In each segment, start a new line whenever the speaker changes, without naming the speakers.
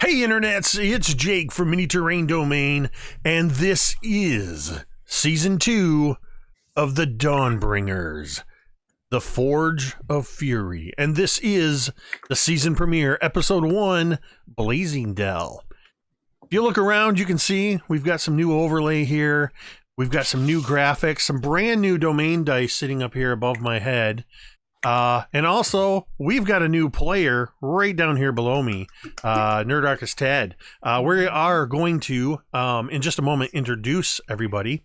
Hey internets, it's Jake from Mini Terrain Domain, and this is Season 2 of the Dawnbringers, the Forge of Fury, and this is the season premiere, Episode 1, Blasingdell. If you look around, you can see we've got some new overlay here, we've got some new graphics, some brand new domain dice sitting up here above my head. And also, we've got a new player right down here below me, Nerdarchist Ted. We are going to, in just a moment, introduce everybody.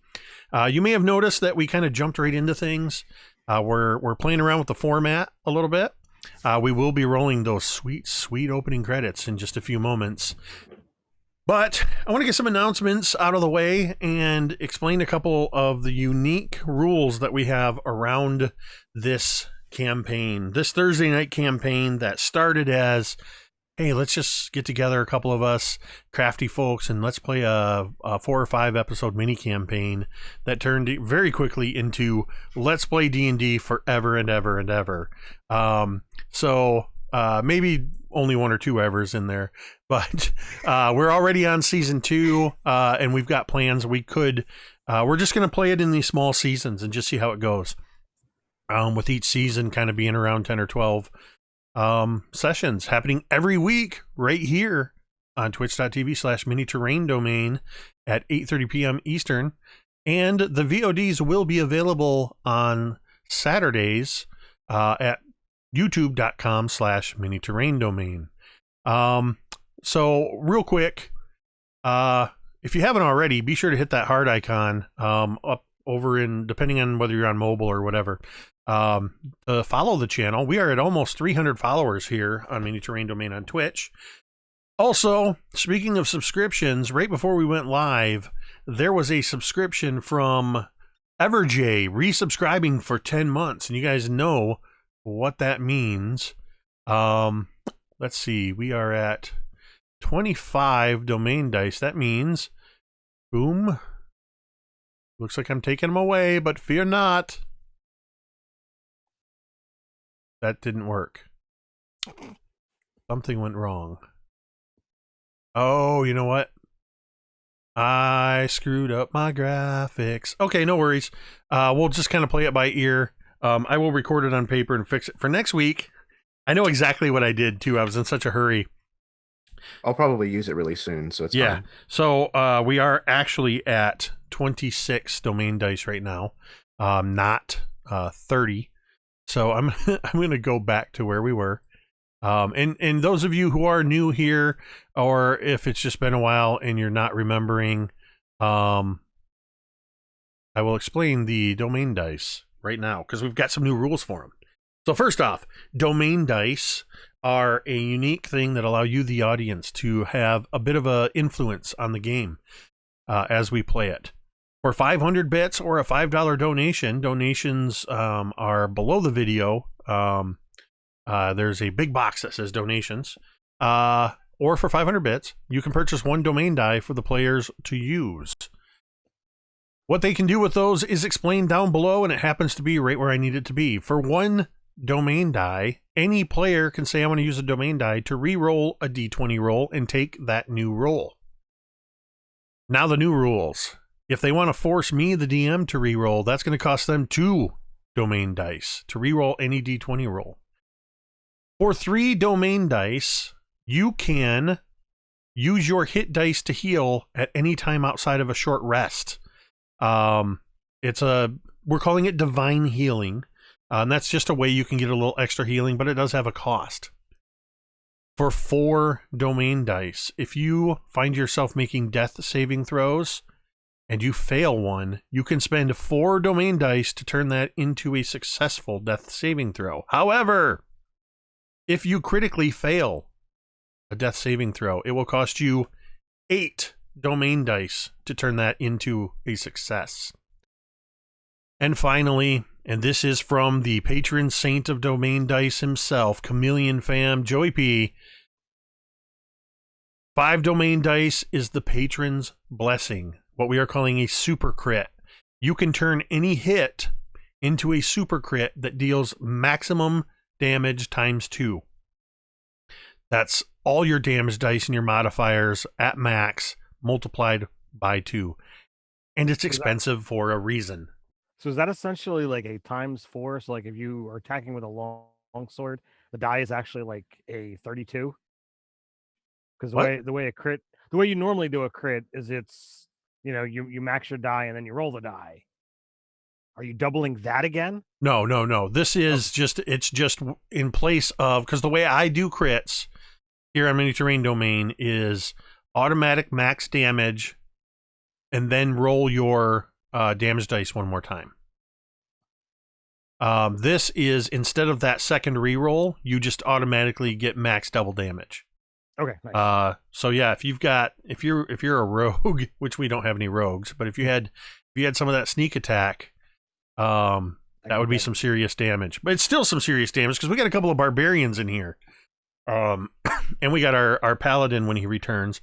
You may have noticed that we kind of jumped right into things. We're playing around with the format a little bit. We will be rolling those sweet opening credits in just a few moments. But I want to get some announcements out of the way and explain a couple of the unique rules that we have around this campaign, this Thursday night campaign that started as, hey, let's just get together, a couple of us crafty folks, and let's play a 4 or 5 episode mini campaign that turned very quickly into let's play D&D forever and ever and ever. So maybe only 1 or 2 evers in there, but we're already on season 2, and we've got plans. We're just going to play it in these small seasons and just see how it goes. With each season kind of being around 10 or 12 sessions happening every week right here on twitch.tv/mini-terrain-domain at 8:30 p.m. Eastern. And the VODs will be available on Saturdays at youtube.com/mini-terrain-domain. So real quick, if you haven't already, be sure to hit that heart icon up over in, depending on whether you're on mobile or whatever, follow the channel. We are at almost 300 followers here on Mini Terrain Domain on Twitch. Also, speaking of subscriptions, right before we went live, there was a subscription from Everjay resubscribing for 10 months, and you guys know what that means. Let's see, we are at 25 domain dice. That means, boom. Looks like I'm taking them away, but fear not. That didn't work. Something went wrong. Oh, you know what? I screwed up my graphics. Okay, no worries. We'll just kind of play it by ear. I will record it on paper and fix it for next week. I know exactly what I did, too. I was in such a hurry.
I'll probably use it really soon, so it's fine.
So we are actually at 26 domain dice right now, not 30. So I'm going to go back to where we were. And those of you who are new here, or if it's just been a while and you're not remembering, I will explain the domain dice right now because we've got some new rules for them. So first off, domain dice are a unique thing that allow you, the audience, to have a bit of an influence on the game as we play it. For 500 bits or a $5 donation, donations are below the video. There's a big box that says donations. Or for 500 bits, you can purchase 1 domain die for the players to use. What they can do with those is explained down below, and it happens to be right where I need it to be. For 1 domain die, any player can say, I want to use a domain die to re-roll a d20 roll and take that new roll. Now the new rules. If they want to force me, the DM, to re-roll, that's going to cost them 2 domain dice to re-roll any d20 roll. For 3 domain dice, you can use your hit dice to heal at any time outside of a short rest. We're calling it divine healing. And that's just a way you can get a little extra healing, but it does have a cost. For 4 domain dice, if you find yourself making death saving throws and you fail one, you can spend 4 domain dice to turn that into a successful death saving throw. However, if you critically fail a death saving throw, it will cost you 8 domain dice to turn that into a success. And finally, and this is from the patron saint of domain dice himself, Chameleon Fam, Joey P. 5 domain dice is the patron's blessing, what we are calling a super crit. You can turn any hit into a super crit that deals maximum damage times 2. That's all your damage dice and your modifiers at max multiplied by 2. And it's expensive for a reason.
So is that essentially like a ×4? So like if you are attacking with a long sword, the die is actually like a 32? Because
What?
the way you normally do a crit is it's you max your die and then you roll the die. Are you doubling that again?
No. This is it's just in place of, because the way I do crits here on Mini Terrain Domain is automatic max damage and then roll your damage dice one more time. This is, instead of that second reroll, you just automatically get max double damage.
Okay, nice.
So yeah, if you're a rogue, which we don't have any rogues, but if you had some of that sneak attack, that would be some serious damage. But it's still some serious damage because we got a couple of barbarians in here. And we got our paladin when he returns.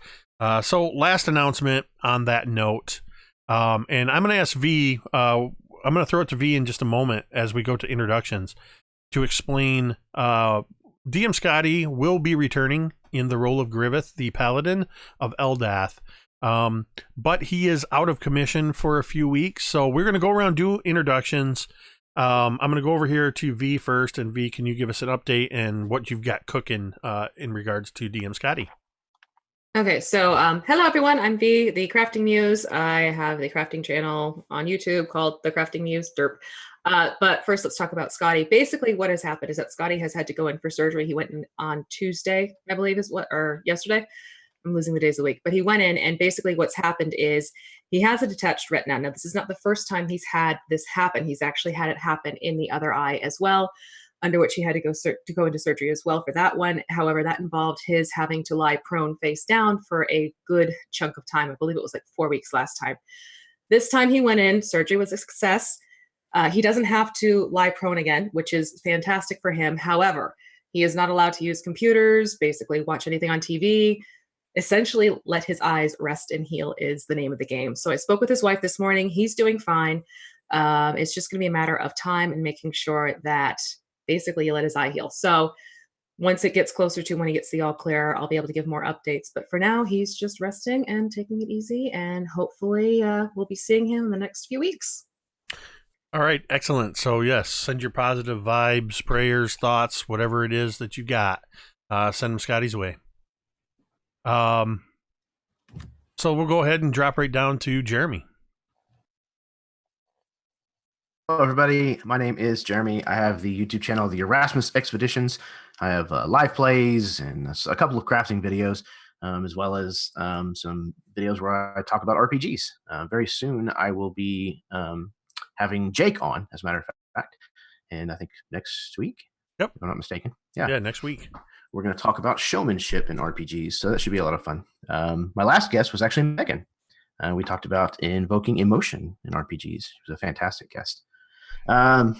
So last announcement on that note, and I'm going to ask V, I'm going to throw it to V in just a moment as we go to introductions to explain, DM Scotty will be returning in the role of Griveth, the paladin of Eldath. But he is out of commission for a few weeks, so we're going to go around, do introductions. I'm going to go over here to V first, and V, can you give us an update and what you've got cooking in regards to DM Scotty?
Okay, so hello everyone, I'm V, the Crafting Muse. I have the crafting channel on YouTube called The Crafting Muse, derp. But first, let's talk about Scotty. Basically, what has happened is that Scotty has had to go in for surgery. He went in on Tuesday, I believe or yesterday. I'm losing the days of the week. But he went in, and basically what's happened is he has a detached retina. Now, this is not the first time he's had this happen. He's actually had it happen in the other eye as well, under which he had to go into surgery as well for that one. However, that involved his having to lie prone face down for a good chunk of time. I believe it was like 4 weeks last time. This time he went in, surgery was a success. He doesn't have to lie prone again, which is fantastic for him. However, he is not allowed to use computers, basically watch anything on TV. Essentially, let his eyes rest and heal is the name of the game. So I spoke with his wife this morning. He's doing fine. It's just going to be a matter of time and making sure that basically you let his eye heal. So once it gets closer to when he gets the all clear, I'll be able to give more updates. But for now, he's just resting and taking it easy. And hopefully we'll be seeing him in the next few weeks.
All right, excellent. So yes, send your positive vibes, prayers, thoughts, whatever it is that you got. Send them Scotty's way. So we'll go ahead and drop right down to Jeremy.
Hello, everybody. My name is Jeremy. I have the YouTube channel, the Erasmas Expeditions. I have live plays and a couple of crafting videos, as well as some videos where I talk about RPGs. Very soon, I will be having Jake on, as a matter of fact, and I think next week.
Yep,
if I'm not mistaken. Yeah,
next week.
We're going to talk about showmanship in RPGs, so that should be a lot of fun. My last guest was actually Megan. We talked about invoking emotion in RPGs. She was a fantastic guest. I'm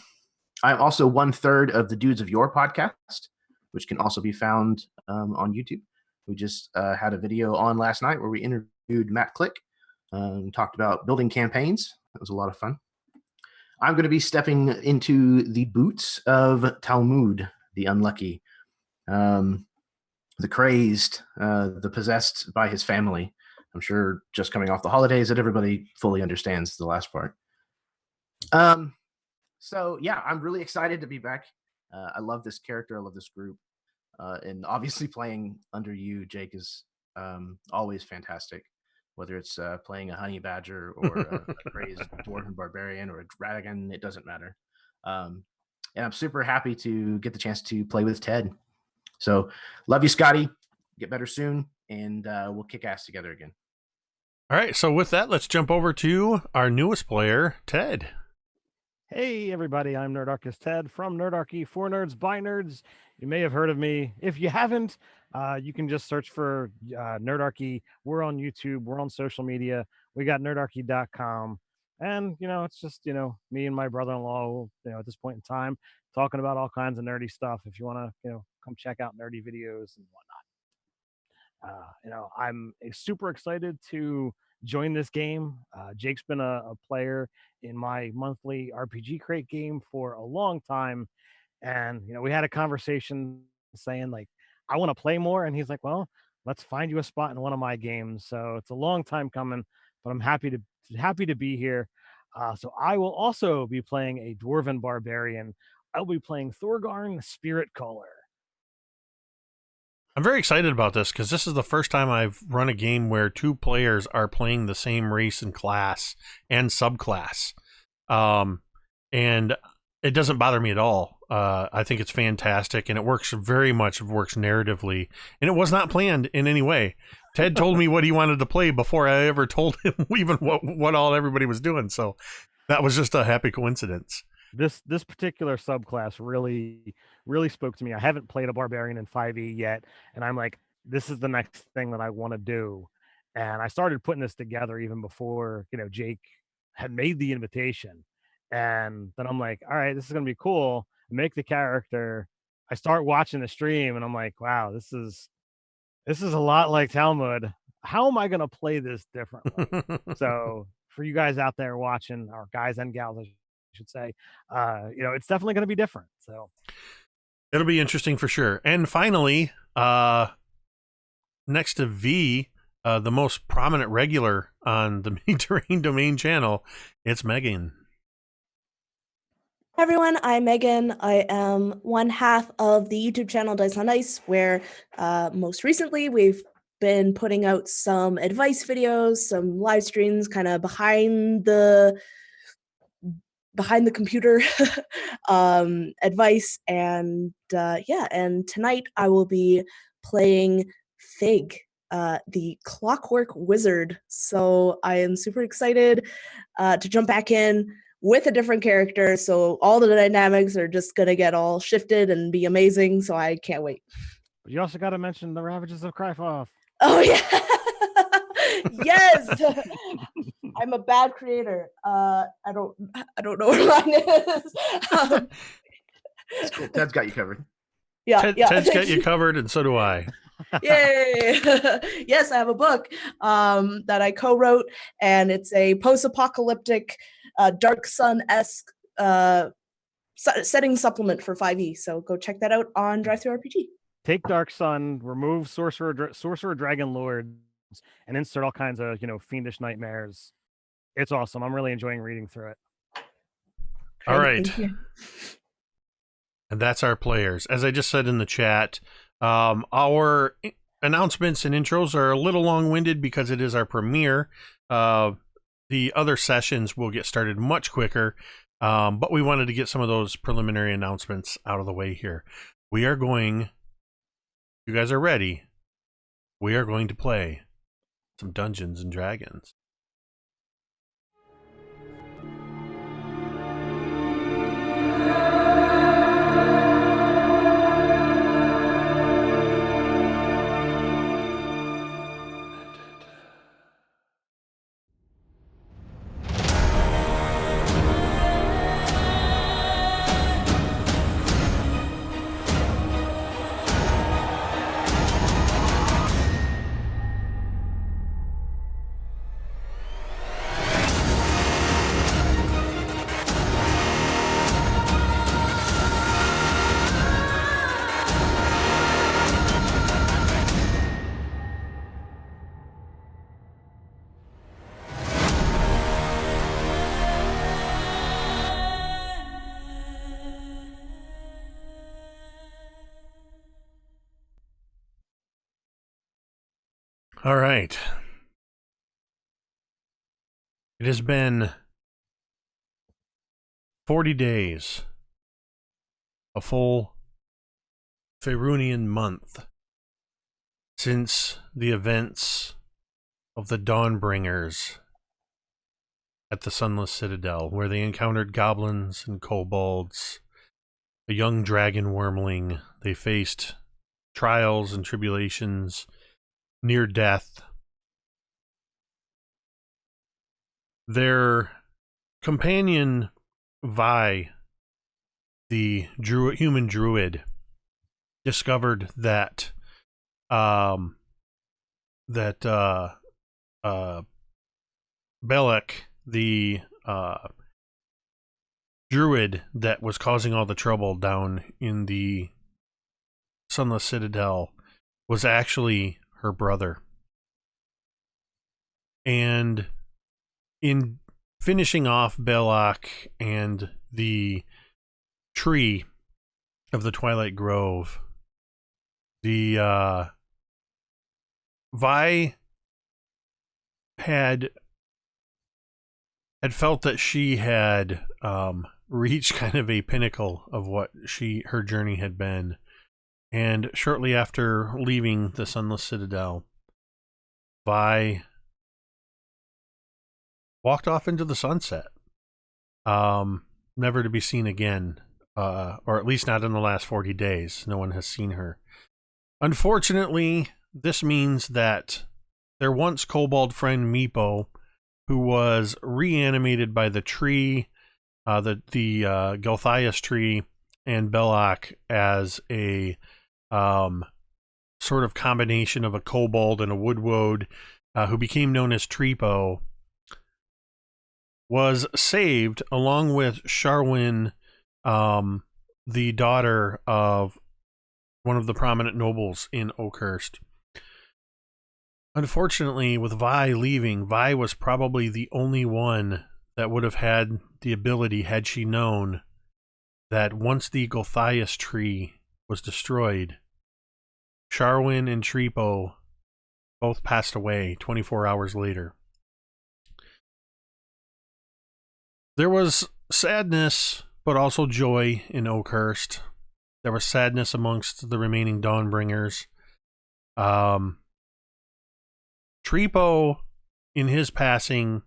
also 1/3 of the Dudes of Your podcast, which can also be found on YouTube. We just had a video on last night where we interviewed Matt Click and talked about building campaigns. That was a lot of fun. I'm going to be stepping into the boots of Talmud, the unlucky, the crazed, the possessed by his family. I'm sure just coming off the holidays that everybody fully understands the last part. So yeah, I'm really excited to be back. I love this character. I love this group. And obviously playing under you, Jake, is always fantastic. Whether it's playing a honey badger or a crazed dwarven barbarian or a dragon, it doesn't matter. And I'm super happy to get the chance to play with Ted. So love you, Scotty. Get better soon, and we'll kick ass together again.
All right, so with that, let's jump over to our newest player, Ted.
Hey, everybody, I'm Nerdarchist Ted from Nerdarchy, for nerds, by nerds. You may have heard of me. If you haven't, you can just search for Nerdarchy. We're on YouTube. We're on social media. We got nerdarchy.com. And, it's just, me and my brother-in-law, at this point in time, talking about all kinds of nerdy stuff. If you want to, come check out nerdy videos and whatnot. I'm super excited to join this game. Jake's been a player in my monthly RPG crate game for a long time. And, we had a conversation saying, like, I want to play more. And he's like, well, let's find you a spot in one of my games. So it's a long time coming, but I'm happy to be here. So I will also be playing a Dwarven Barbarian. I'll be playing Thorgarn, Spirit Caller.
I'm very excited about this because this is the first time I've run a game where 2 players are playing the same race and class and subclass. And it doesn't bother me at all. I think it's fantastic, and it works narratively, and it was not planned in any way. Ted told me what he wanted to play before I ever told him even what all everybody was doing, so that was just a happy coincidence.
This particular subclass really spoke to me. I haven't played a barbarian in 5e yet, and I'm like, this is the next thing that I want to do. And I started putting this together even before, Jake had made the invitation. And then I'm like, all right, this is gonna be cool. I make the character. I start watching the stream, and I'm like, wow, this is a lot like Talmud. How am I gonna play this differently? So for you guys out there watching, or guys and gals, I should say, it's definitely going to be different. So
it'll be interesting for sure. And finally, next to V, the most prominent regular on the Terrain Domain channel, it's Megan.
Hi everyone, I'm Megan. I am one half of the YouTube channel Dice on Ice, where most recently we've been putting out some advice videos, some live streams, kind of behind the computer advice, and and tonight I will be playing Fig, the Clockwork Wizard. So I am super excited to jump back in with a different character, so all the dynamics are just gonna get all shifted and be amazing, so I can't wait.
But you also got to mention the Ravages of Kryphoth.
Oh yeah. Yes. I'm a bad creator. I don't know where mine is.
It's cool. Ted's got you covered.
Yeah,
Ted's got you covered, and so do I.
Yay! Yes, I have a book that I co-wrote, and it's a post-apocalyptic, Dark Sun-esque setting supplement for 5e. So go check that out on DriveThruRPG.
Take Dark Sun, remove Sorcerer Dragon Lords, and insert all kinds of fiendish nightmares. It's awesome. I'm really enjoying reading through it.
All right. And that's our players. As I just said in the chat, our announcements and intros are a little long-winded because it is our premiere. The other sessions will get started much quicker, but we wanted to get some of those preliminary announcements out of the way here. We are going, you guys are ready, we are going to play some Dungeons and Dragons. All right. It has been 40 days, a full Faerunian month, since the events of the Dawnbringers at the Sunless Citadel, where they encountered goblins and kobolds, a young dragon wormling. They faced trials and tribulations, near death. Their companion, Vi, the human druid, discovered that Belek, the druid that was causing all the trouble down in the Sunless Citadel was actually her brother. And in finishing off Belloc and the tree of the Twilight Grove, the Vi had felt that she had reached kind of a pinnacle of what her journey had been. And shortly after leaving the Sunless Citadel, Vi walked off into the sunset, never to be seen again, or at least not in the last 40 days. No one has seen her. Unfortunately, this means that their once kobold friend Meepo, who was reanimated by the tree, the Gulthias tree, and Belloc as a sort of combination of a kobold and a woodwode, who became known as Treepo, was saved along with Sharwyn, the daughter of one of the prominent nobles in Oakhurst. Unfortunately, with Vi leaving, Vi was probably the only one that would have had the ability, had she known, that once the Gulthias tree was destroyed, Sharwyn and Treepo both passed away 24 hours later. There was sadness, but also joy in Oakhurst. There was sadness amongst the remaining Dawnbringers. Treepo, in his passing,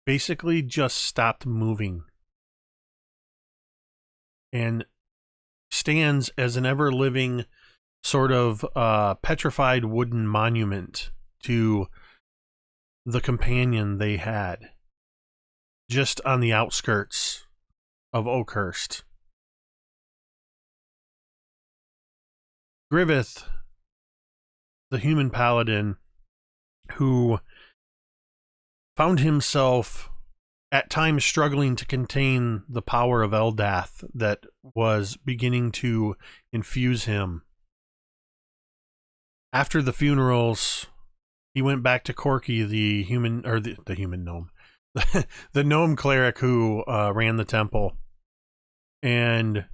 basically just stopped moving and stands as an ever-living sort of petrified wooden monument to the companion they had just on the outskirts of Oakhurst. Griveth, the human paladin, who found himself at times struggling to contain the power of Eldath that was beginning to infuse him. After the funerals, he went back to Corky, the human, or the human gnome, the gnome cleric who ran the temple, and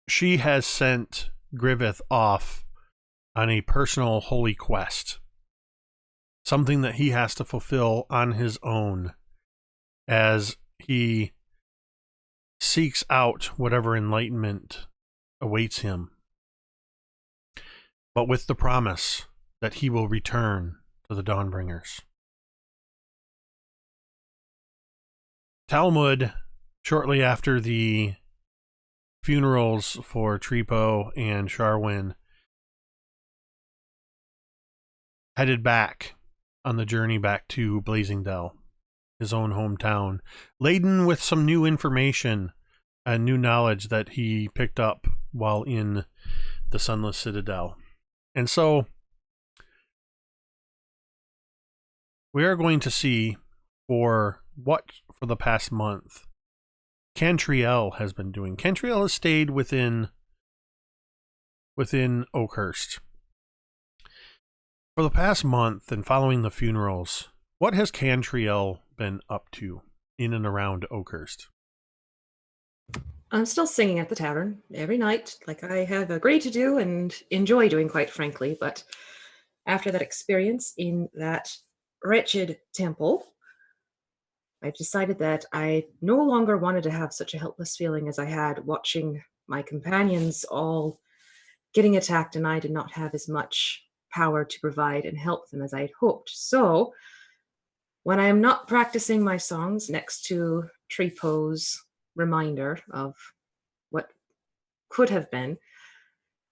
she has sent Griveth off on a personal holy quest, something that he has to fulfill on his own as he seeks out whatever enlightenment awaits him, but with the promise that he will return to the Dawnbringers. Talmud, shortly after the funerals for Treepo and Sharwyn, headed back on the journey back to Blasingdell, his own hometown, laden with some new information and new knowledge that he picked up while in the Sunless Citadel. And so we are going to see for the past month Cantriel has been doing. Cantriel has stayed within Oakhurst. For the past month and following the funerals, what has Cantriel been up to in and around Oakhurst?
I'm still singing at the tavern every night, like I have agreed to do and enjoy doing, quite frankly. But after that experience in that wretched temple, I've decided that I no longer wanted to have such a helpless feeling as I had watching my companions all getting attacked, and I did not have as much power to provide and help them as I had hoped. So when I am not practicing my songs next to Treepo's reminder of what could have been,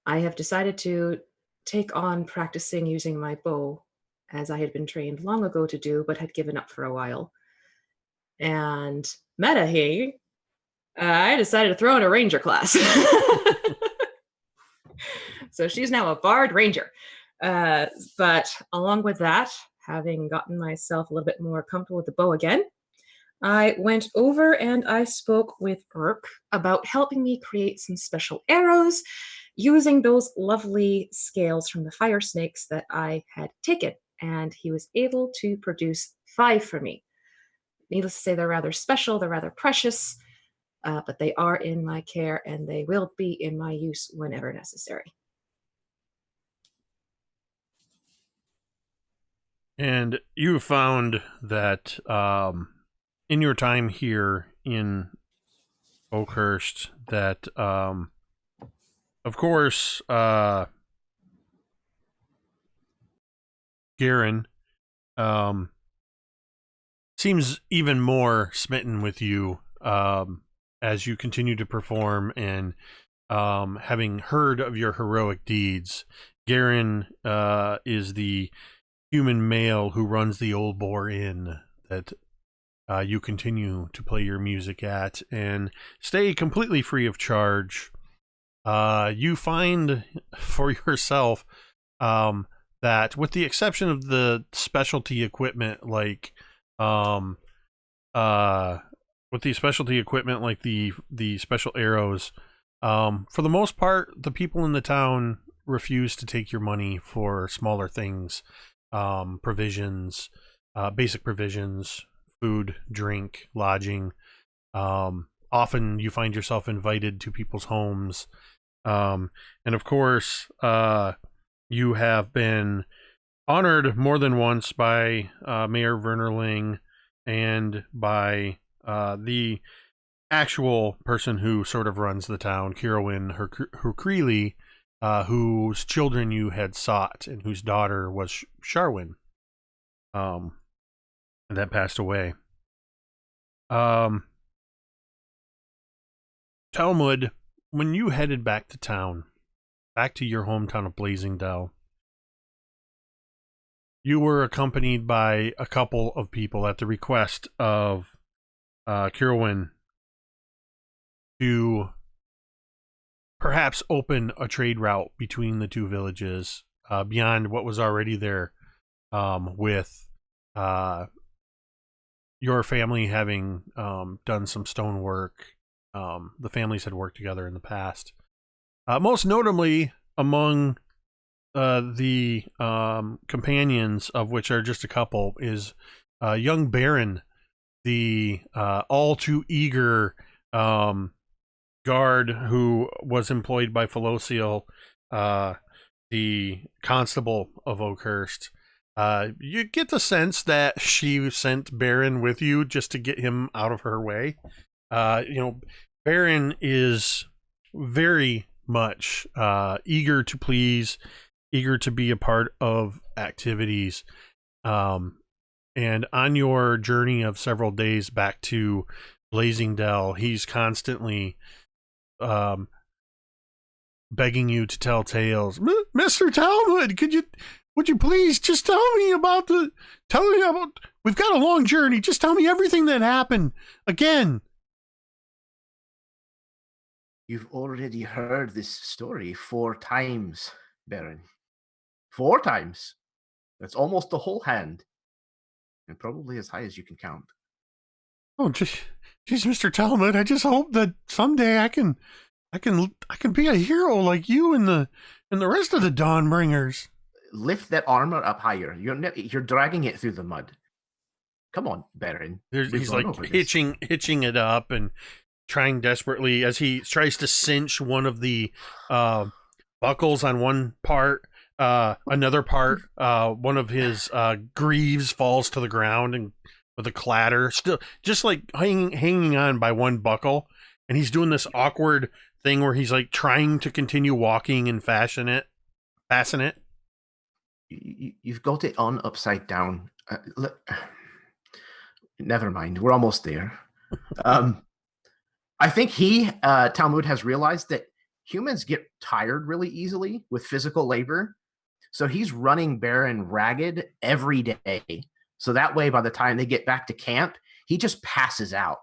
I have decided to take on practicing using my bow, as I had been trained long ago to do, but had given up for a while. And meta here, I decided to throw in a ranger class. So she's now a bard ranger. But along with that, having gotten myself a little bit more comfortable with the bow again, I went over and I spoke with Urk about helping me create some special arrows using those lovely scales from the fire snakes that I had taken. And he was able to produce 5 for me. Needless to say, they're rather special, they're rather precious, but they are in my care and they will be in my use whenever necessary.
And you found that in your time here in Oakhurst that, of course, Garen seems even more smitten with you as you continue to perform, and having heard of your heroic deeds. Garen is the human male who runs the Old Boar Inn that you continue to play your music at and stay completely free of charge. You find for yourself that, with the exception of the specialty equipment like the special arrows, for the most part, the people in the town refuse to take your money for smaller things, provisions, basic provisions, food, drink, lodging. Often you find yourself invited to people's homes. And of course, you have been honored more than once by Mayor Vernerling and by the actual person who sort of runs the town, Kirwin Hercreely, whose children you had sought and whose daughter was Sharwin, that passed away. Talmud, when you headed back to town, back to your hometown of Blasingdell, you were accompanied by a couple of people at the request of Kirwin to perhaps open a trade route between the two villages, beyond what was already there, with your family having done some stonework. The families had worked together in the past. Most notably among the companions, of which are just a couple, is young Baron, the all too eager guard who was employed by Felocial, the constable of Oakhurst. You get the sense that she sent Baron with you just to get him out of her way. Baron is very much eager to please, eager to be a part of activities. And on your journey of several days back to Blasingdell, he's constantly begging you to tell tales. Mr. Talmud, would you please just tell me about we've got a long journey. Just tell me everything that happened again.
You've already heard this story 4 times, Baron. 4 times. That's almost the whole hand. And probably as high as you can count.
Oh, geez, Mr. Talmud, I just hope that someday I can be a hero like you and the rest of the Dawnbringers.
Lift that armor up higher. You're dragging it through the mud. Come on, Baron.
He's like hitching it up and trying desperately as he tries to cinch one of the buckles on one part. Another part, one of his greaves falls to the ground and with a clatter, still just like hanging on by one buckle. And he's doing this awkward thing where he's like trying to continue walking and fasten it.
You've got it on upside down. Never mind. We're almost there. I think Talmud has realized that humans get tired really easily with physical labor. So he's running Baron ragged every day. So that way, by the time they get back to camp, he just passes out.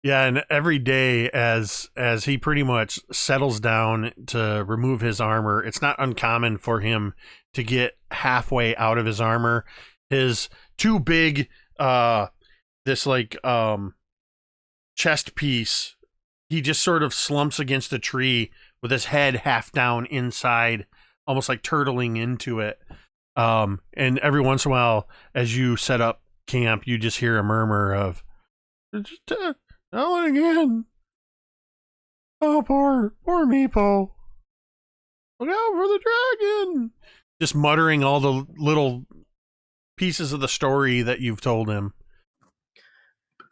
Yeah, and every day as he pretty much settles down to remove his armor, it's not uncommon for him to get halfway out of his armor. His too big, this like chest piece he just sort of slumps against a tree with his head half down inside, almost like turtling into it. And every once in a while, as you set up camp, you just hear a murmur of, "Tell it again. Oh, poor Meepo. Look out for the dragon." Just muttering all the little pieces of the story that you've told him.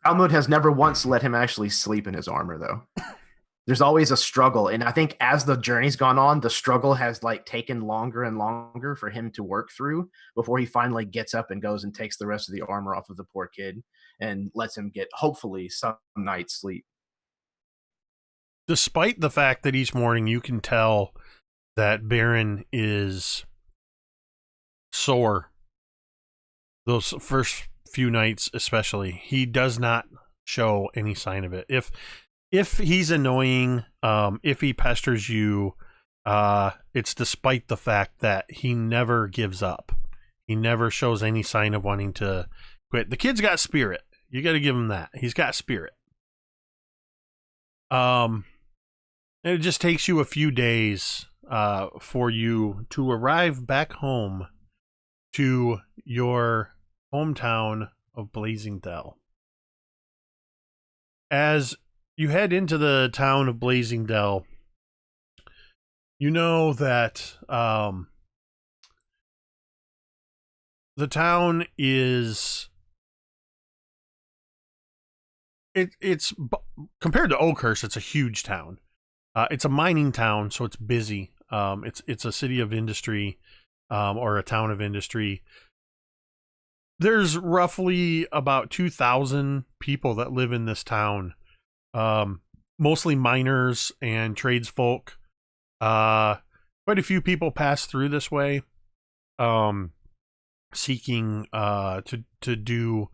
Talmud has never once let him actually sleep in his armor, though. There's always a struggle, and I think as the journey's gone on, the struggle has like taken longer and longer for him to work through before he finally gets up and goes and takes the rest of the armor off of the poor kid and lets him get, hopefully, some night's sleep.
Despite the fact that each morning you can tell that Baron is sore, those first few nights especially, he does not show any sign of it. If he's annoying, if he pesters you, it's despite the fact that he never gives up. He never shows any sign of wanting to quit. The kid's got spirit. You got to give him that. He's got spirit. It just takes you a few days for you to arrive back home to your hometown of Blasingdell. As you head into the town of Blasingdell, you know that the town is it's compared to Oakhurst, it's a huge town. It's a mining town, so it's busy. It's a city of industry, or a town of industry. There's roughly about 2,000 people that live in this town. Mostly miners and tradesfolk. Quite a few people pass through this way, seeking to do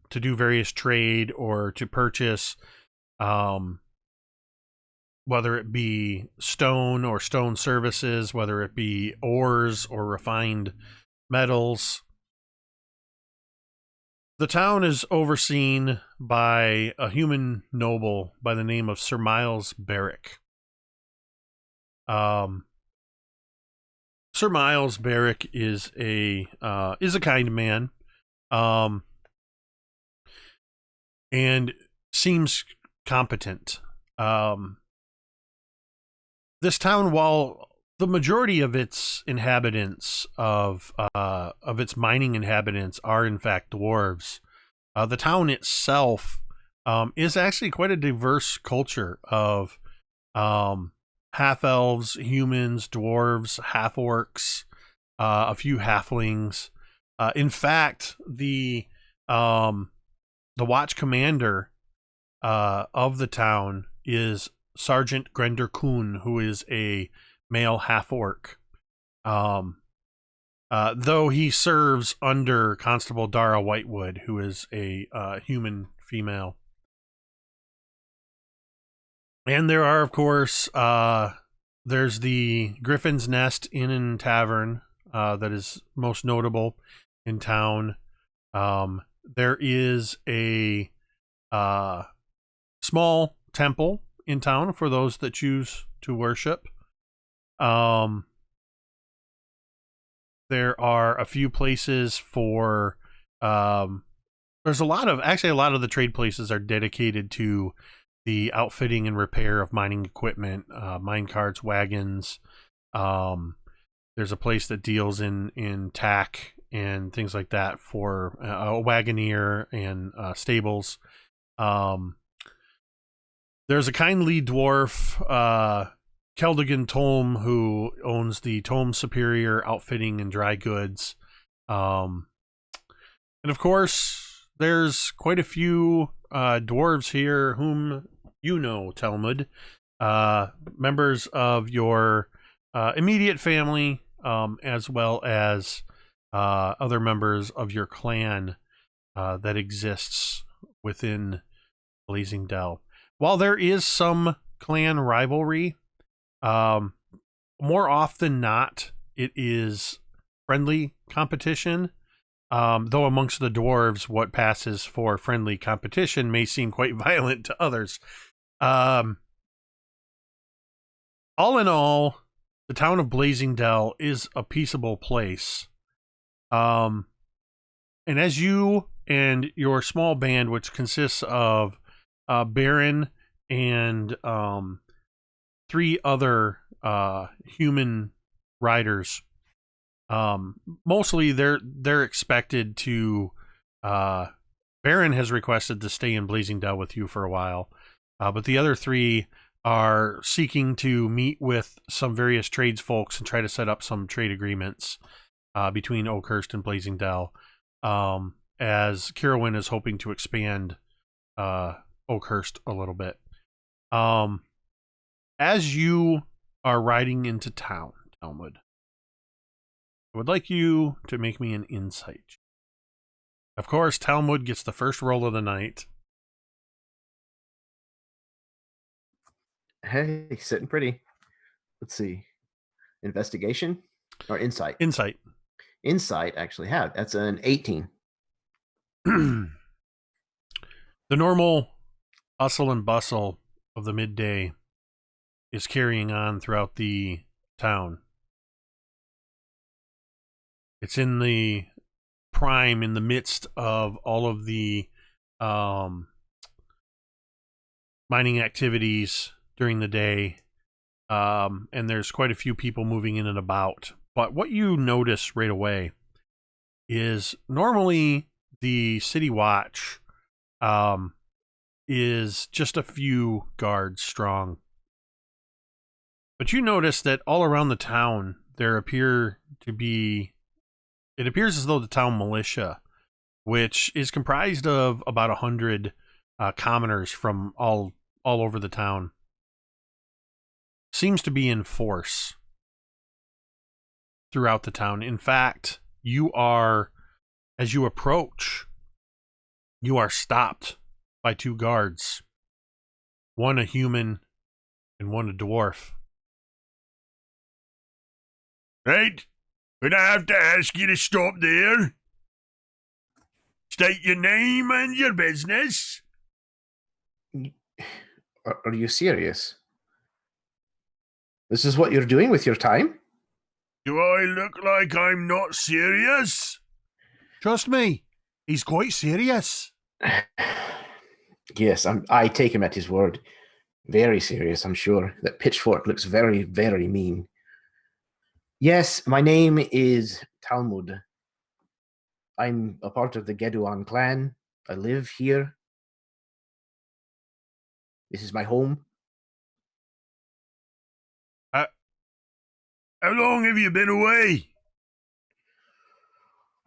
various trade or to purchase, whether it be stone or stone services, whether it be ores or refined metals. The town is overseen by a human noble by the name of Sir Miles Barrick. Sir Miles Barrick is a kind man, and seems competent. This town, while the majority of its inhabitants of its mining inhabitants are in fact dwarves, the town itself is actually quite a diverse culture of half-elves, humans, dwarves, half-orcs, a few halflings. In fact, the watch commander of the town is Sergeant Grender Kuhn, who is a male half-orc. Though he serves under Constable Dara Whitewood, who is a human female. And there are, of course, there's the Griffin's Nest Inn and Tavern that is most notable in town. There is a small temple in town for those that choose to worship. There are a few places for there's a lot of the trade places are dedicated to the outfitting and repair of mining equipment, mine carts, wagons. There's a place that deals in tack and things like that for a wagoneer and stables. There's a kindly dwarf, Keldigan Tolm, who owns the Tolm Superior Outfitting and Dry Goods. And of course, there's quite a few dwarves here whom you know, Talmud. Members of your immediate family, as well as other members of your clan that exists within Blasingdell. While there is some clan rivalry, more often not, it is friendly competition. Though amongst the dwarves, what passes for friendly competition may seem quite violent to others. All in all, the town of Blasingdell is a peaceable place. And as you and your small band, which consists of Baron and 3 other human riders, mostly they're expected to. Baron has requested to stay in Blasingdell with you for a while, but the other 3 are seeking to meet with some various trades folks and try to set up some trade agreements between Oakhurst and Blasingdell, as Carowin is hoping to expand Oakhurst a little bit. As you are riding into town, Talmud, I would like you to make me an insight check. Of course, Talmud gets the first roll of the night.
Hey, sitting pretty. Let's see. Investigation or insight?
Insight.
Insight, actually. That's an 18.
The normal hustle and bustle of the midday is carrying on throughout the town. It's in the prime, in the midst of all of the mining activities during the day, and there's quite a few people moving in and about. But what you notice right away is normally the city watch is just a few guards strong. But you notice that all around the town there appears as though the town militia, which is comprised of about 100 commoners from all over the town, seems to be in force throughout the town. In fact, as you approach, you are stopped by 2 guards, one a human and one a dwarf.
Right? Would I have to ask you to stop there? State your name and your business.
Are you serious? This is what you're doing with your time?
Do I look like I'm not serious?
Trust me, he's quite serious.
Yes, I take him at his word. Very serious, I'm sure. That pitchfork looks very, very mean. Yes, my name is Talmud. I'm a part of the Geduan clan. I live here. This is my home.
How long have you been away?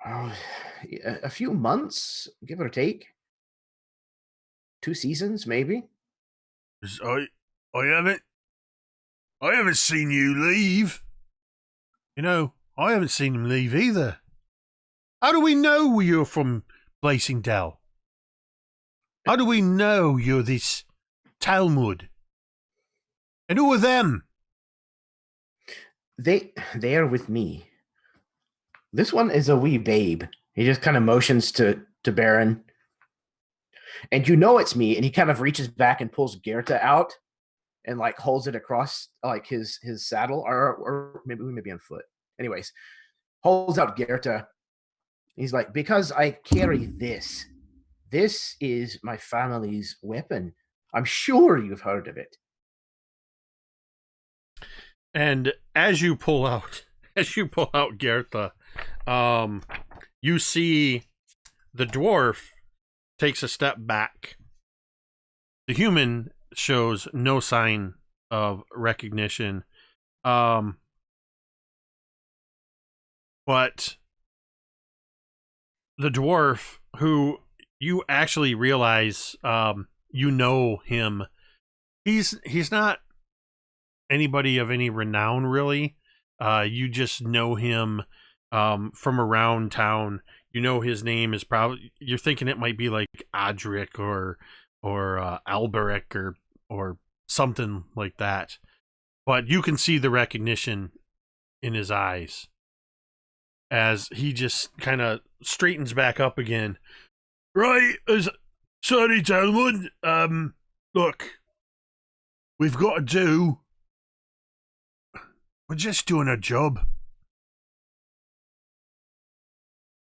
Oh, a few months, give or take. 2 seasons, maybe.
'Cause I haven't seen you leave.
You know, I haven't seen him leave either. How do we know you're from Blasingdell? How do we know you're this Talmud? And who are them?
They are with me. This one is a wee babe. He just kind of motions to Baron. And you know it's me, and he kind of reaches back and pulls Gerta out and like holds it across like his saddle, or maybe on foot. Anyways, holds out Gerta. He's like, because I carry this. This is my family's weapon. I'm sure you've heard of it.
And as you pull out Gertha, you see the dwarf takes a step back. The human shows no sign of recognition. But the dwarf, who you actually realize you know him, he's not anybody of any renown, really. You just know him from around town. You know his name is probably, you're thinking it might be like Adric or Alberic or something like that. But you can see the recognition in his eyes as he just kind of straightens back up again.
Right, sorry, Talmud. Look, we've got to do. We're just doing a job.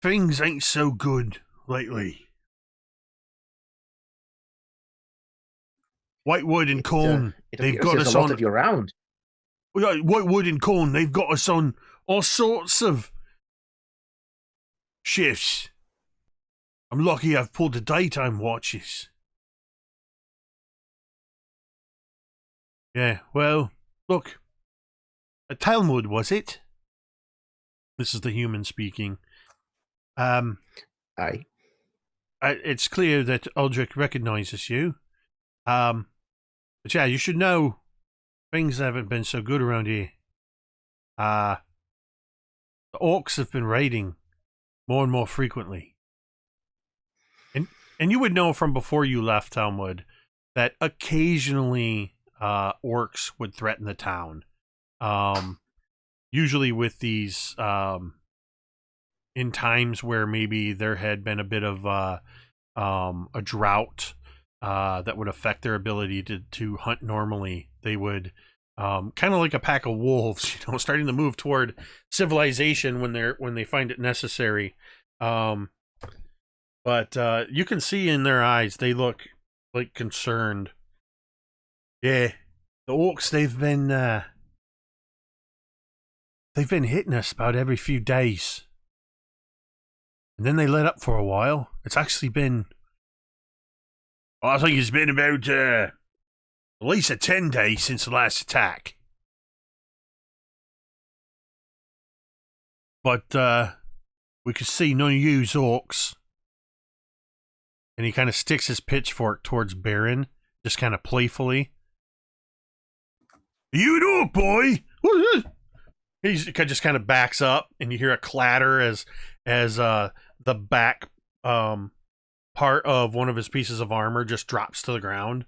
Things ain't so good lately. Whitewood and Corn, they've got
there's
us
a lot
on.
of you around.
Whitewood and Corn, they've got us on all sorts of shifts. I'm lucky I've pulled the daytime watches. Yeah, well, look. A Talmud, was it? This is the human speaking.
Aye.
It's clear that Aldrich recognizes you. But yeah, you should know things haven't been so good around here. The orcs have been raiding more and more frequently. And you would know from before you left Talmud that occasionally orcs would threaten the town. Usually with these in times where maybe there had been a bit of a drought that would affect their ability to hunt normally, they would kind of like a pack of wolves, starting to move toward civilization when they find it necessary. But you can see in their eyes they look like concerned. Yeah, the orcs, they've been hitting us about every few days. And then they let up for a while. It's actually been... Well, I think it's been about at least 10 days since the last attack. But we could see none of you orcs. And he kind of sticks his pitchfork towards Baron, just kind of playfully. You an orc, boy? He just kind of backs up, and you hear a clatter as the back part of one of his pieces of armor just drops to the ground.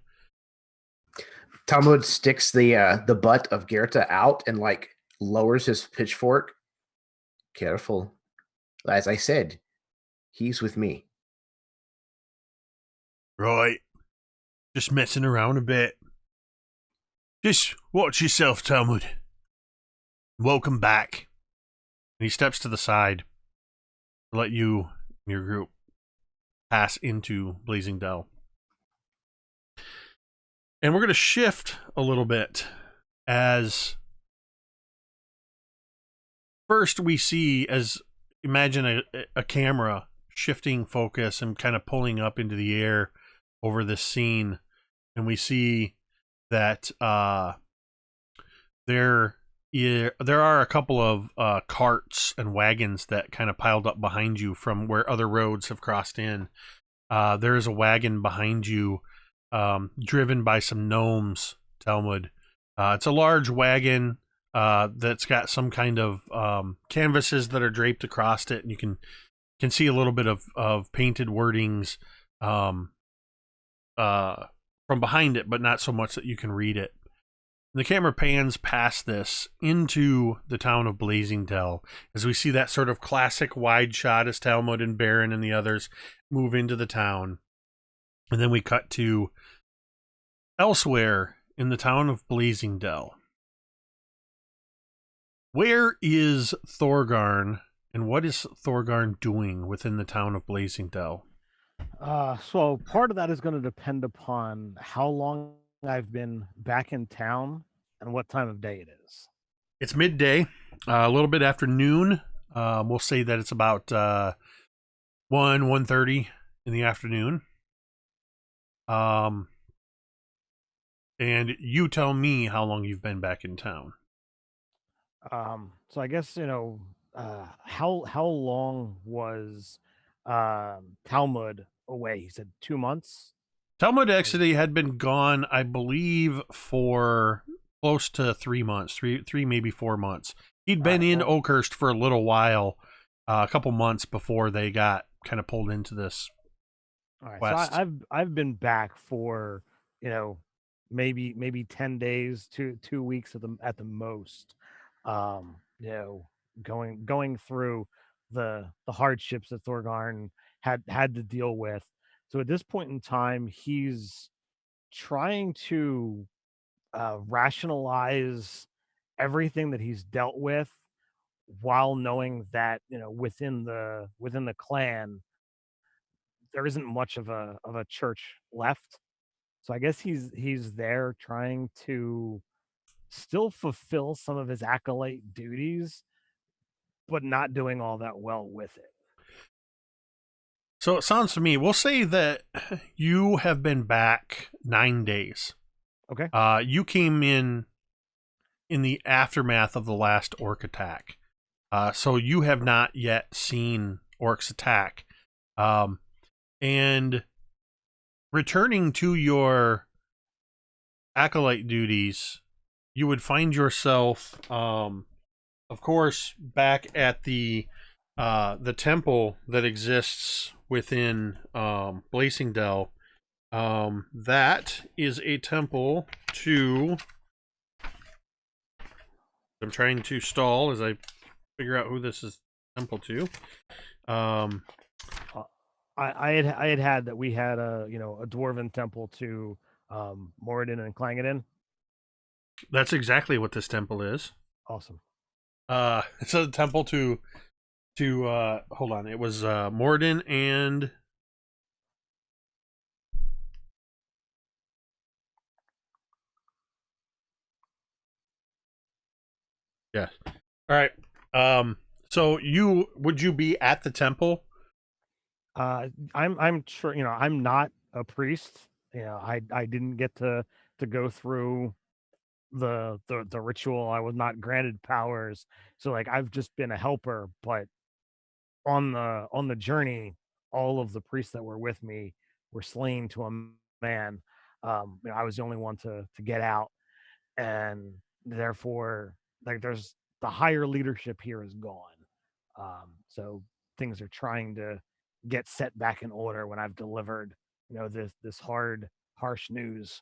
Talmud sticks the butt of Gerta out and lowers his pitchfork. Careful. As I said, he's with me.
Right. Just messing around a bit. Just watch yourself, Talmud. Welcome back. And he steps to the side to let you and your group pass into Blasingdell. And we're going to shift a little bit as first we see, imagine a camera shifting focus and kind of pulling up into the air over this scene. And we see that there are a couple of carts and wagons that kind of piled up behind you from where other roads have crossed in. There is a wagon behind you, driven by some gnomes, Talmud. It's a large wagon that's got some kind of canvases that are draped across it, and you can see a little bit of painted wordings from behind it, but not so much that you can read it. The camera pans past this into the town of Blasingdell as we see that sort of classic wide shot as Talmud and Baron and the others move into the town. And then we cut to elsewhere in the town of Blasingdell. Where is Thorgarn, and what is Thorgarn doing within the town of Blasingdell?
So part of that is going to depend upon how long I've been back in town and what time of day it is.
It's midday, a little bit after noon. We'll say that it's about 1:30 in the afternoon. And you tell me how long you've been back in town.
So I guess, how long was Talmud away? He said 2 months.
Talmud actually had been gone, I believe, for close to 3 months, three maybe 4 months. He'd been in Oakhurst for a little while, a couple months before they got kind of pulled into this.
All right,
quest.
so I've been back for maybe 10 days to 2 weeks at the most. Going through the hardships that Thorgarn had to deal with. So at this point in time, he's trying to rationalize everything that he's dealt with, while knowing that within the clan there isn't much of a church left. So I guess he's there trying to still fulfill some of his acolyte duties, but not doing all that well with it.
So it sounds to me, we'll say that you have been back 9 days.
Okay.
You came in the aftermath of the last orc attack. So you have not yet seen orcs attack. And returning to your acolyte duties, you would find yourself, of course, back at the temple that exists within Blasingdell. That is a temple to... I'm trying to stall as I figure out who this is temple to.
I had that we had a dwarven temple to Moradin and Clangeddin.
That's exactly what this temple is.
Awesome.
It's a temple to hold on. It was Moradin and yes. All right. So would you be at the temple?
I'm sure I'm not a priest. I didn't get to go through the ritual. I was not granted powers, so like I've just been a helper. But on the journey, all of the priests that were with me were slain to a man. I was the only one to get out, and therefore, like, there's the higher leadership here is gone. So things are trying to get set back in order when I've delivered, this harsh news.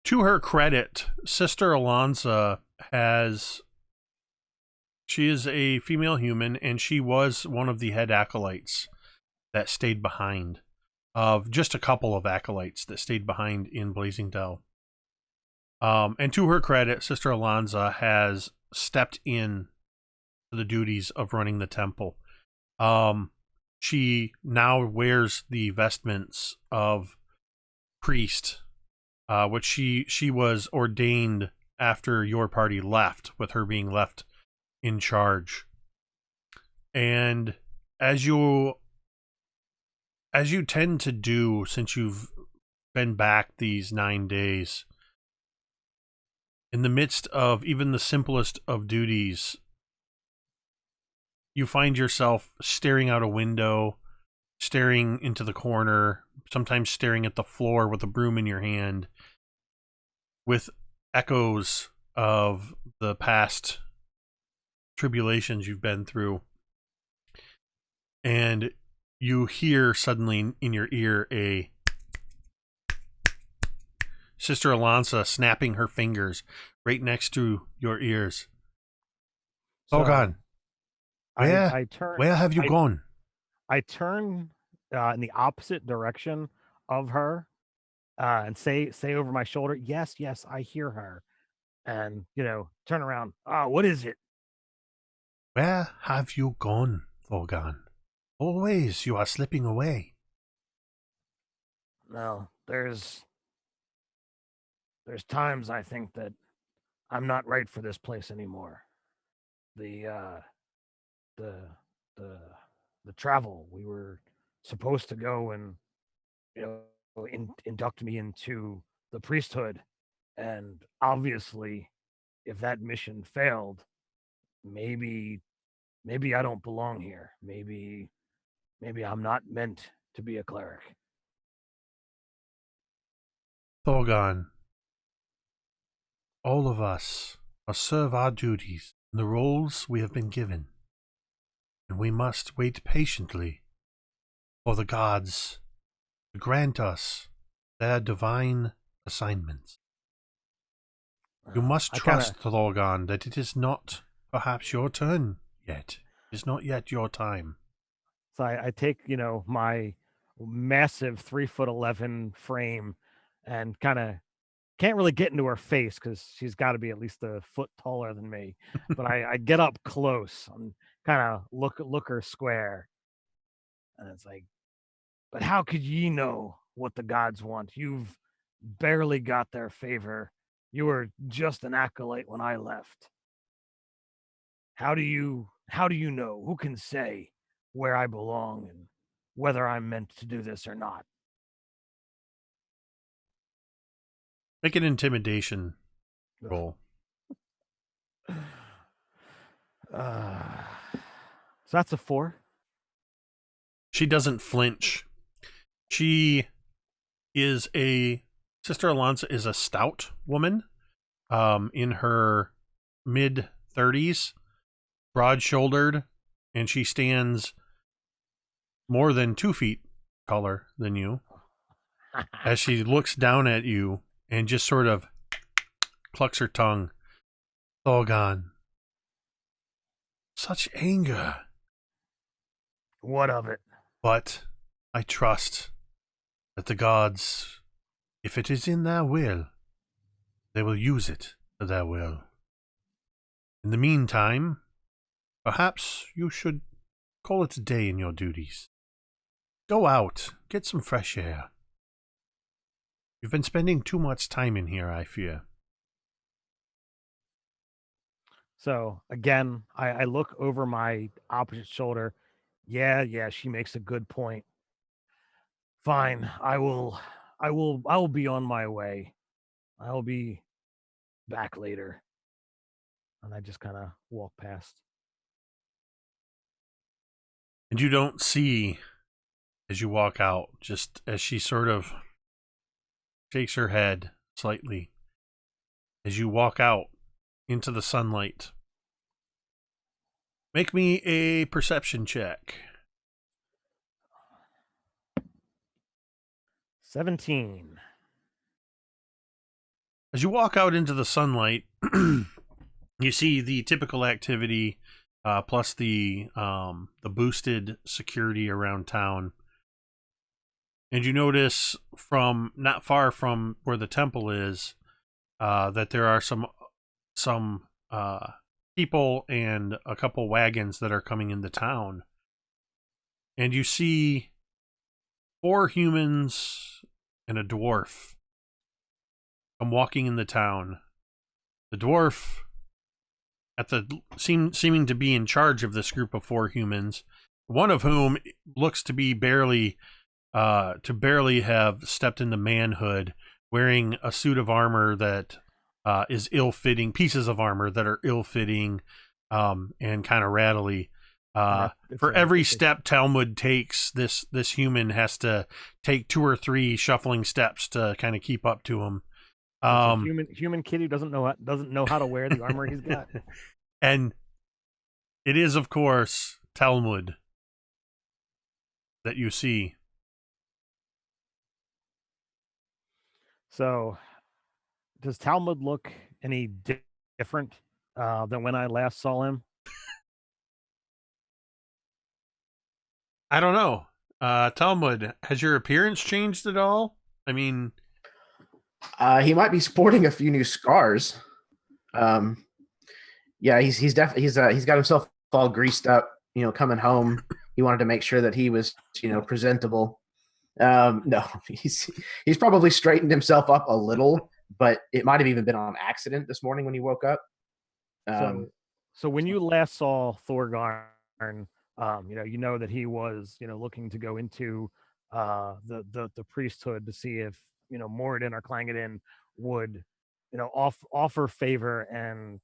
To her credit, Sister Alonza she is a female human, and she was one of the head acolytes that stayed behind, of just a couple of acolytes that stayed behind in Blasingdell. And to her credit, Sister Alonza has stepped in to the duties of running the temple. She now wears the vestments of priest, which she was ordained after your party left, with her being left in charge. And as you tend to do since you've been back these 9 days, in the midst of even the simplest of duties, you find yourself staring out a window, staring into the corner, sometimes staring at the floor with a broom in your hand, with echoes of the past tribulations you've been through. And you hear suddenly in your ear a Sister Alonza snapping her fingers right next to your ears. Thorgarn, where have you gone?
I turn in the opposite direction of her and say over my shoulder, yes, I hear her. And, turn around. What is it?
Where have you gone, Thorgarn? Always you are slipping away.
Well, there's times I think that I'm not right for this place anymore. The travel, we were supposed to go and induct me into the priesthood, and obviously if that mission failed, maybe I don't belong here. Maybe I'm not meant to be a cleric.
Thorgarn, all of us must serve our duties and the roles we have been given, and we must wait patiently for the gods to grant us their divine assignments. You must trust, Thorgarn, that it is not perhaps your turn yet. It is not yet your time.
So I take, my massive 3'11" frame and kind of can't really get into her face because she's got to be at least a foot taller than me. But I get up close and kind of look her square, and it's like, but how could ye know what the gods want? You've barely got their favor. You were just an acolyte when I left. How do you know? Who can say where I belong and whether I'm meant to do this or not?
Make an intimidation roll.
So that's a 4.
She doesn't flinch. She is Sister Alonsa is a stout woman, in her mid-30s, broad-shouldered, and she stands more than 2 feet taller than you as she looks down at you and just sort of clucks her tongue. Thorgarn. Such anger.
What of it?
But I trust that the gods, if it is in their will, they will use it for their will. In the meantime, perhaps you should call it a day in your duties. Go out, get some fresh air. You've been spending too much time in here, I fear.
So again, I look over my opposite shoulder. Yeah, she makes a good point. Fine, I will be on my way. I'll be back later. And I just kind of walk past.
And you don't see, as you walk out, just as she sort of shakes her head slightly, as you walk out into the sunlight. Make me a perception check.
17.
As you walk out into the sunlight, you see the typical activity, plus the boosted security around town. And you notice from not far from where the temple is, that there are some people and a couple wagons that are coming into town. And you see 4 humans and a dwarf come walking in the town. The dwarf, seeming to be in charge of this group of 4 humans, one of whom looks to be barely have stepped into manhood, wearing a suit of armor that is ill-fitting, pieces of armor that are ill-fitting, and kind of rattly. For every step Talmud takes, this human has to take 2 or 3 shuffling steps to kind of keep up to him.
Human kid who doesn't know how to wear the armor he's got.
And it is, of course, Talmud that you see.
So, does Talmud look any different than when I last saw him?
I don't know. Talmud, has your appearance changed at all? I mean,
he might be sporting a few new scars. Yeah, he's definitely he's got himself all greased up. You know, coming home, he wanted to make sure that he was presentable. No, he's probably straightened himself up a little, but it might have even been on accident this morning when he woke up.
So when you last saw Thorgarn, you know that he was looking to go into the priesthood to see if Moradin or Clangadin would offer favor and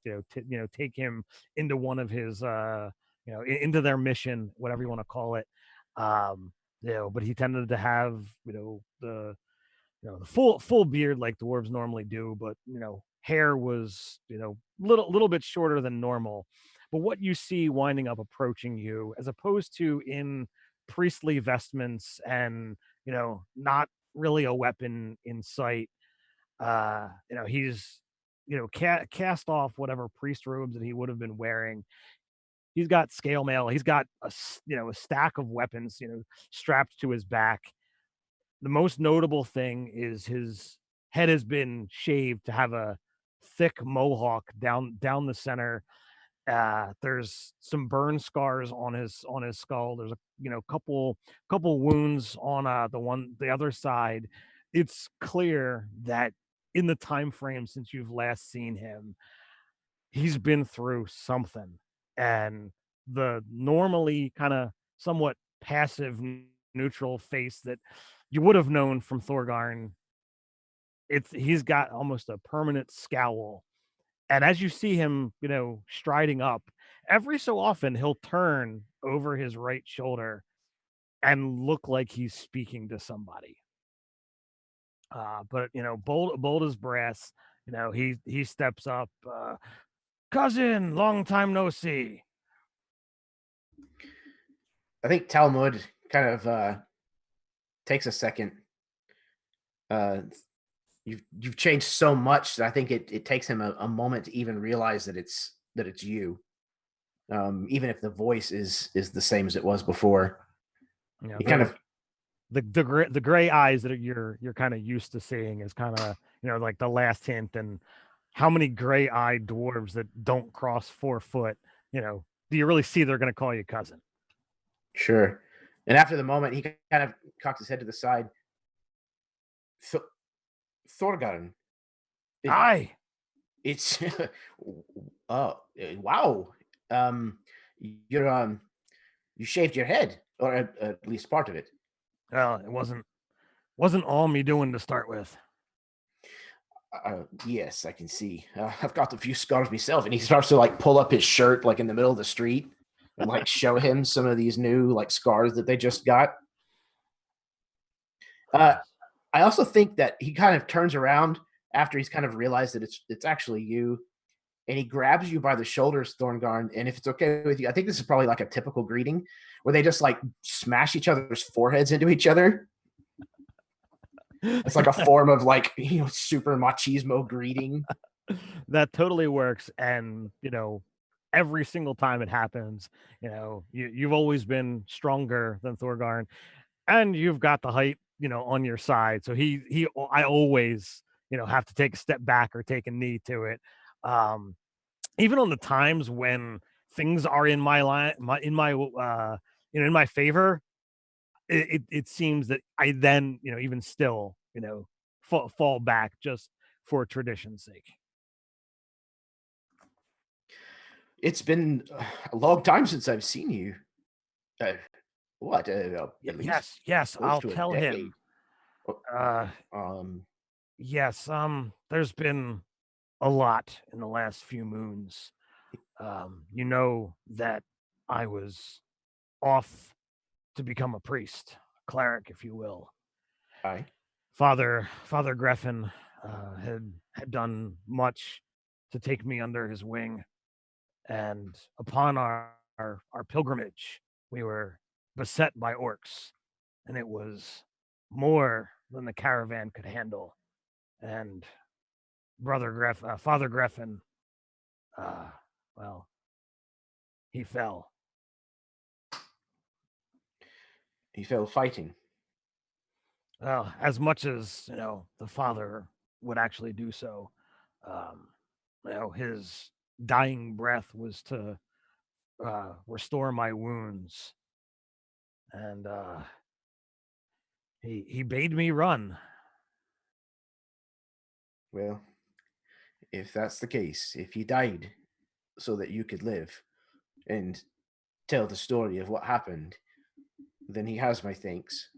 take him into one of his into their mission, whatever you want to call it. But he tended to have the full beard like dwarves normally do, but hair was little bit shorter than normal. But what you see winding up approaching you, as opposed to in priestly vestments and not really a weapon in sight, he's cast off whatever priest robes that he would have been wearing. He's got scale mail. He's got a stack of weapons strapped to his back. The most notable thing is his head has been shaved to have a thick mohawk down the center. There's some burn scars on his skull. There's a couple wounds on the other side. It's clear that in the time frame since you've last seen him, he's been through something. And the normally kind of somewhat passive neutral face that you would have known from Thorgarn, he's got almost a permanent scowl. And as you see him, striding up, every so often he'll turn over his right shoulder and look like he's speaking to somebody. But bold as brass, he steps up. Cousin, long time no see.
I think Talmud kind of takes a second. You've changed so much that I think it takes him a moment to even realize that it's you. Even if the voice is the same as it was before.
Yeah,
he kind of
the gray eyes that you're kind of used to seeing is kind of like the last hint. And how many gray-eyed dwarves that don't cross 4 foot, do you really see they're going to call you cousin?
Sure. And after the moment, he kind of cocked his head to the side. Thorgarn.
Aye.
It's oh wow. You shaved your head, or at least part of it.
Well, it wasn't all me doing to start with.
Yes, I can see. I've got a few scars myself, and he starts to like pull up his shirt like in the middle of the street and like show him some of these new like scars that they just got. I also think that he kind of turns around after he's kind of realized that it's actually you, and he grabs you by the shoulders, Thorgarn. And if it's okay with you, I think this is probably like a typical greeting where they just like smash each other's foreheads into each other. It's like a form of like, super machismo greeting.
That totally works. And, every single time it happens, you've always been stronger than Thorgarn, and you've got the height, on your side. So I always, have to take a step back or take a knee to it. Even on the times when things are in my favor, it seems that I then, even still, fall back just for tradition's sake.
It's been a long time since I've seen you.
Yes, I'll tell him. Yes, there's been a lot in the last few moons. You know that I was off to become a priest, a cleric, if you will.
Aye.
Father Greffin had done much to take me under his wing, and upon our pilgrimage, we were beset by orcs, and it was more than the caravan could handle. And Father Greffin, well, he fell.
He fell fighting.
Well, as much as the father would actually do so, his dying breath was to restore my wounds, and he bade me run.
Well, if that's the case, if he died so that you could live and tell the story of what happened, then he has my thanks.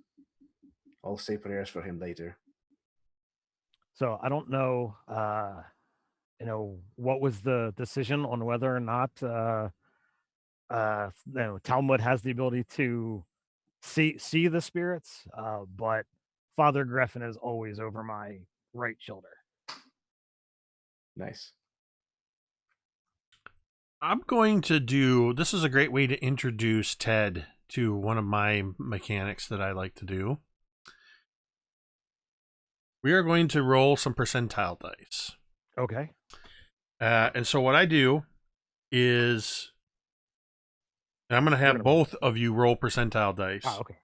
I'll say prayers for him later.
So I don't know, what was the decision on whether or not Talmud has the ability to see the spirits, but Father Greffin is always over my right shoulder.
Nice.
I'm going to do, this is a great way to introduce Ted to one of my mechanics that I like to do. We are going to roll some percentile dice.
Okay.
And so what I do is, I'm going to have both of you roll percentile dice.
Oh, okay.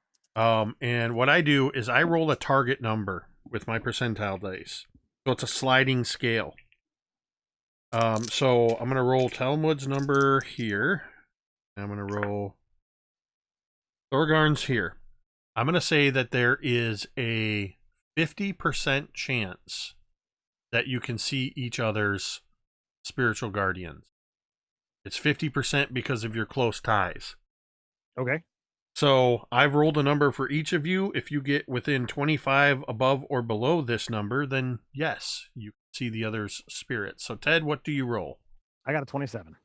And what I do is I roll a target number with my percentile dice.
So it's a sliding scale. So I'm going to roll Talmud's number here. I'm going to roll Thorgarn's here. I'm going to say that there is a 50% chance that you can see each other's spiritual guardians. It's 50% because of your close ties.
Okay.
So I've rolled a number for each of you. If you get within 25 above or below this number, then yes, you can see the other's spirits. So Ted, what do you roll?
I got a 27.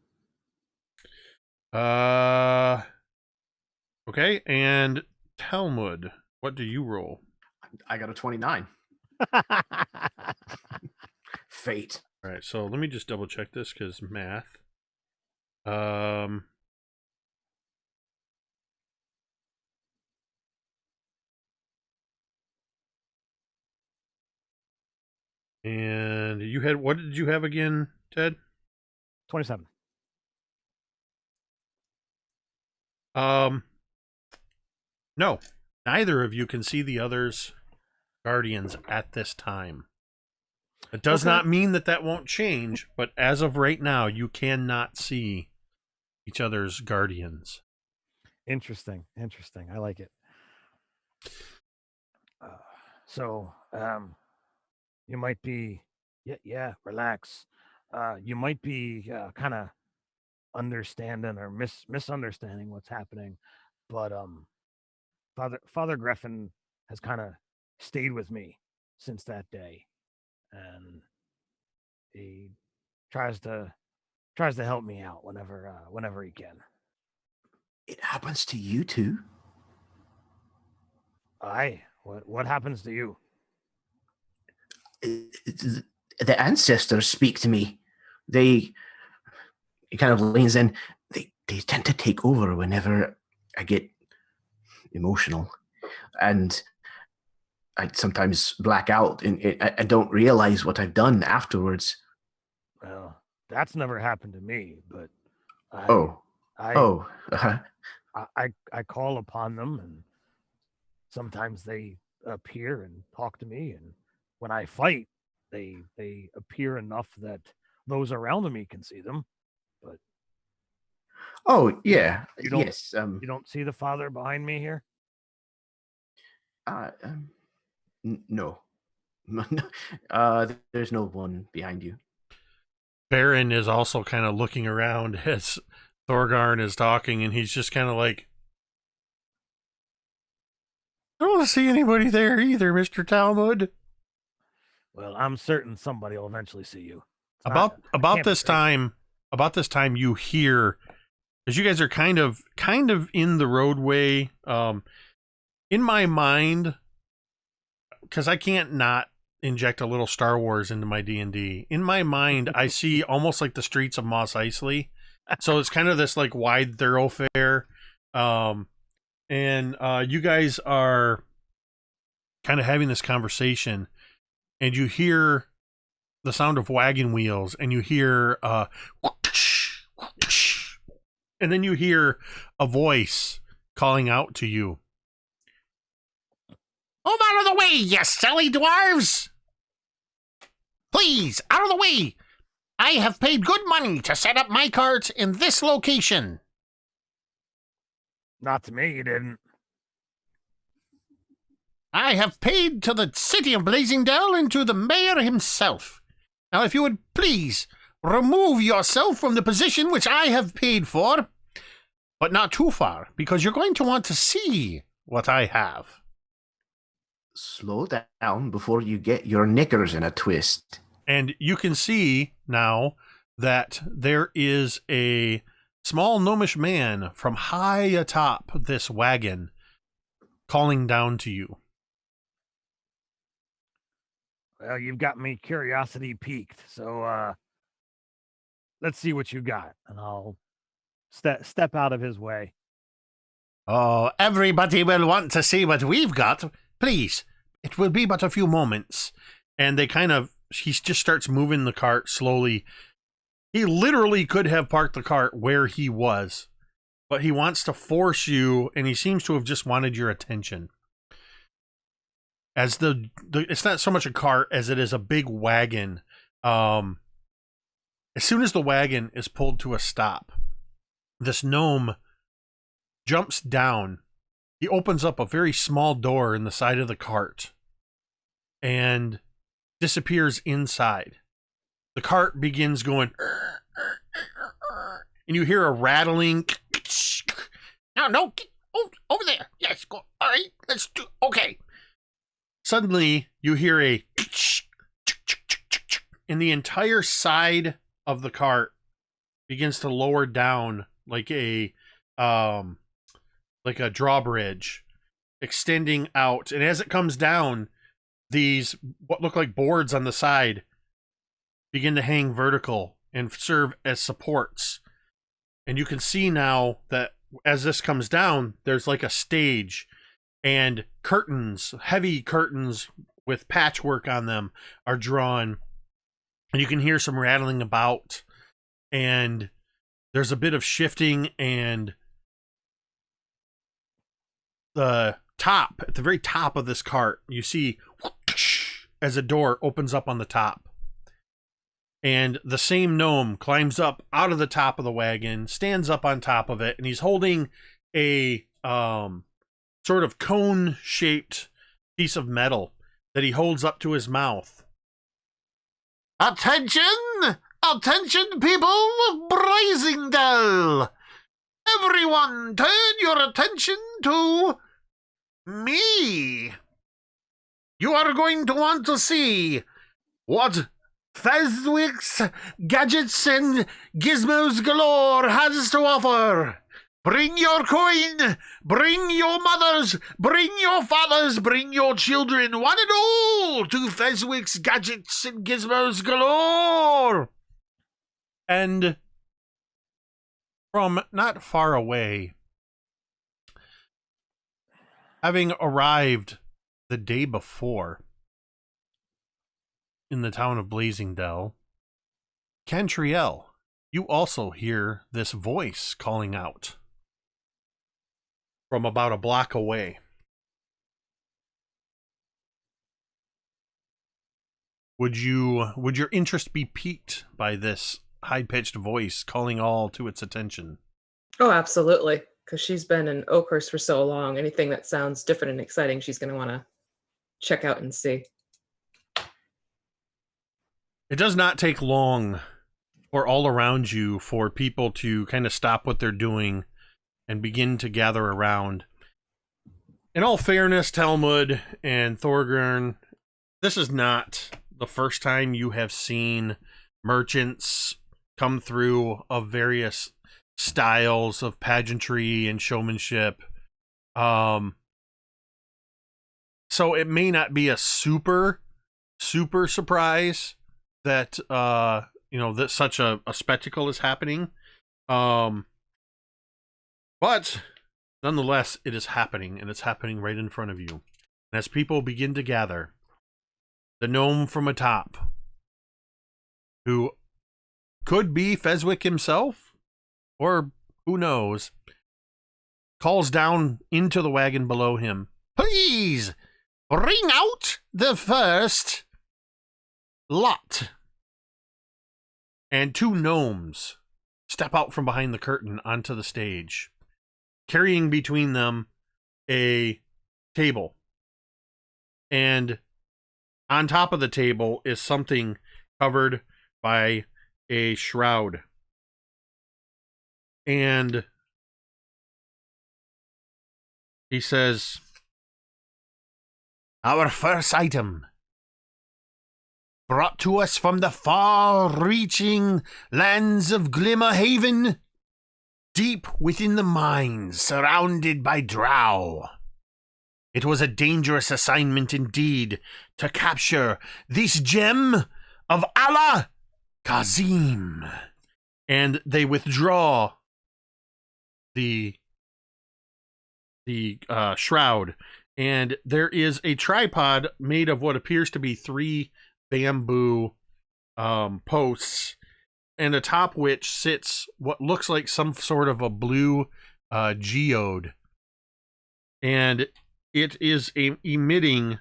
Okay, and Talmud, what do you roll?
I got a 29. Fate.
All right, so let me just double check this because math. And you had, what did you have again, Ted?
27.
No, neither of you can see the other's guardians at this time. It does not mean that that won't change, but as of right now, you cannot see each other's guardians.
Interesting. I like it. So, you might be, yeah, relax. You might be kind of understanding or misunderstanding what's happening, but Father Griffin has kind of stayed with me since that day, and he tries to help me out whenever he can.
It happens to you too?
Aye. What happens to you?
The ancestors speak to me. He kind of leans in. They tend to take over whenever I get emotional, and I sometimes black out and I don't realize what I've done afterwards.
Well, that's never happened to me, but I call upon them, and sometimes they appear and talk to me, and when I fight, they appear enough that those around me can see them. But
yes,
you don't see the father behind me here?
No. There's no one behind you.
Baron is also kind of looking around as Thorgarn is talking, and he's just kind of like, I don't see anybody there either, Mr. Talmud.
Well, I'm certain somebody will eventually see you.
About this time, you hear, as you guys are kind of in the roadway. In my mind, because I can't not inject a little Star Wars into my D&D. In my mind, I see almost like the streets of Mos Eisley. So it's kind of this like wide thoroughfare. And you guys are kind of having this conversation, and you hear the sound of wagon wheels, and you hear whoosh, whoosh, and then you hear a voice calling out to you. Move out of the way, you silly dwarves! Please, out of the way! I have paid good money to set up my carts in this location.
Not to me, you didn't.
I have paid to the city of Blasingdell and to the mayor himself. Now, if you would please remove yourself from the position which I have paid for, but not too far, because you're going to want to see what I have.
Slow down before you get your knickers in a twist.
And you can see now that there is a small gnomish man from high atop this wagon calling down to you.
Well, you've got me curiosity piqued, so let's see what you got, and I'll step out of his way.
Oh, everybody will want to see what we've got. Please, it will be but a few moments. And he just starts moving the cart slowly. He literally could have parked the cart where he was, but he wants to force you, and he seems to have just wanted your attention.
as the it's not so much a cart as it is a big wagon. As soon as the wagon is pulled to a stop, this gnome jumps down. He opens up a very small door in the side of the cart and disappears inside. The cart begins going, and you hear a rattling. No, over there. Yes, go. All right, let's do. Okay. Suddenly, you hear a, and the entire side of the cart begins to lower down like a drawbridge, extending out. And as it comes down, these what look like boards on the side begin to hang vertical and serve as supports. And you can see now that as this comes down, there's like a stage, and curtains, heavy curtains with patchwork on them, are drawn. And you can hear some rattling about, and there's a bit of shifting, and the top, at the very top of this cart, you see as a door opens up on the top. And the same gnome climbs up out of the top of the wagon, stands up on top of it, and he's holding a sort of cone-shaped piece of metal that he holds up to his mouth.
Attention! Attention, people of Blasingdell! Everyone, turn your attention to me! You are going to want to see what Fezwick's Gadgets and Gizmos Galore has to offer. Bring your coin, bring your mothers, bring your fathers, bring your children, one and all, to Fezwick's Gadgets and Gizmos Galore.
And from not far away, having arrived the day before in the town of Blasingdell, Cantriel, you also hear this voice calling out from about a block away. Would your interest be piqued by this high-pitched voice calling all to its attention?
Oh, absolutely. Because she's been in Oakhurst for so long. Anything that sounds different and exciting, she's going to want to check out and see.
It does not take long for all around you for people to kind of stop what they're doing and begin to gather around. In all fairness, Talmud and Thorgarn, this is not the first time you have seen merchants come through of various styles of pageantry and showmanship. So it may not be a super surprise that that such a spectacle is happening, but nonetheless it is happening, and it's happening right in front of you. And as people begin to gather, the gnome from atop, who could be Fezwick himself, or who knows, calls down into the wagon below him,
Please, bring out the first lot.
And two gnomes step out from behind the curtain onto the stage, carrying between them a table. And on top of the table is something covered by a shroud. And he says,
Our first item, brought to us from the far-reaching lands of Glimmerhaven, deep within the mines, surrounded by drow. It was a dangerous assignment indeed to capture this gem of Allah Kazim.
And they withdraw the shroud, and there is a tripod made of what appears to be 3 bamboo posts, and atop which sits what looks like some sort of a blue geode, and it is emitting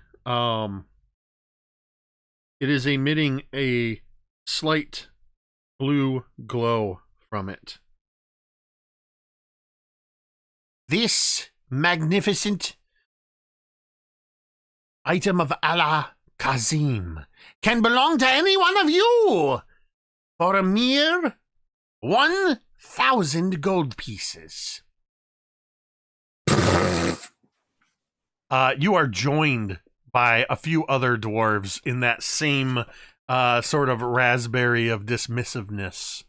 It is emitting a slight blue glow from it.
This magnificent item of Allah Kazim can belong to any one of you for a mere 1,000 gold pieces.
You are joined by a few other dwarves in that same sort of raspberry of dismissiveness.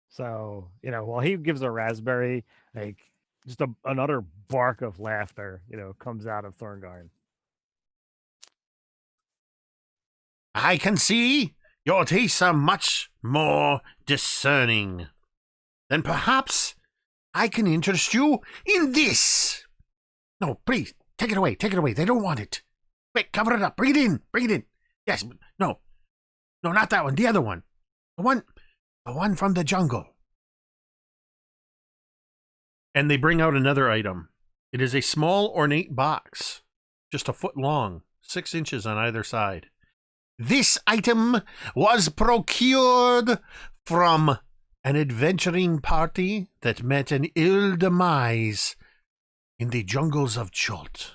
So, while he gives a raspberry, like just another bark of laughter, comes out of Thorgarn.
I can see your tastes are much more discerning. Then perhaps I can interest you in this. No, please, take it away, take it away. They don't want it. Quick, cover it up. Bring it in, bring it in. Yes, no, not that one, the other one. The one from the jungle.
And they bring out another item. It is a small ornate box, just a foot long, 6 inches on either side.
This item was procured from an adventuring party that met an ill demise in the jungles of Chult.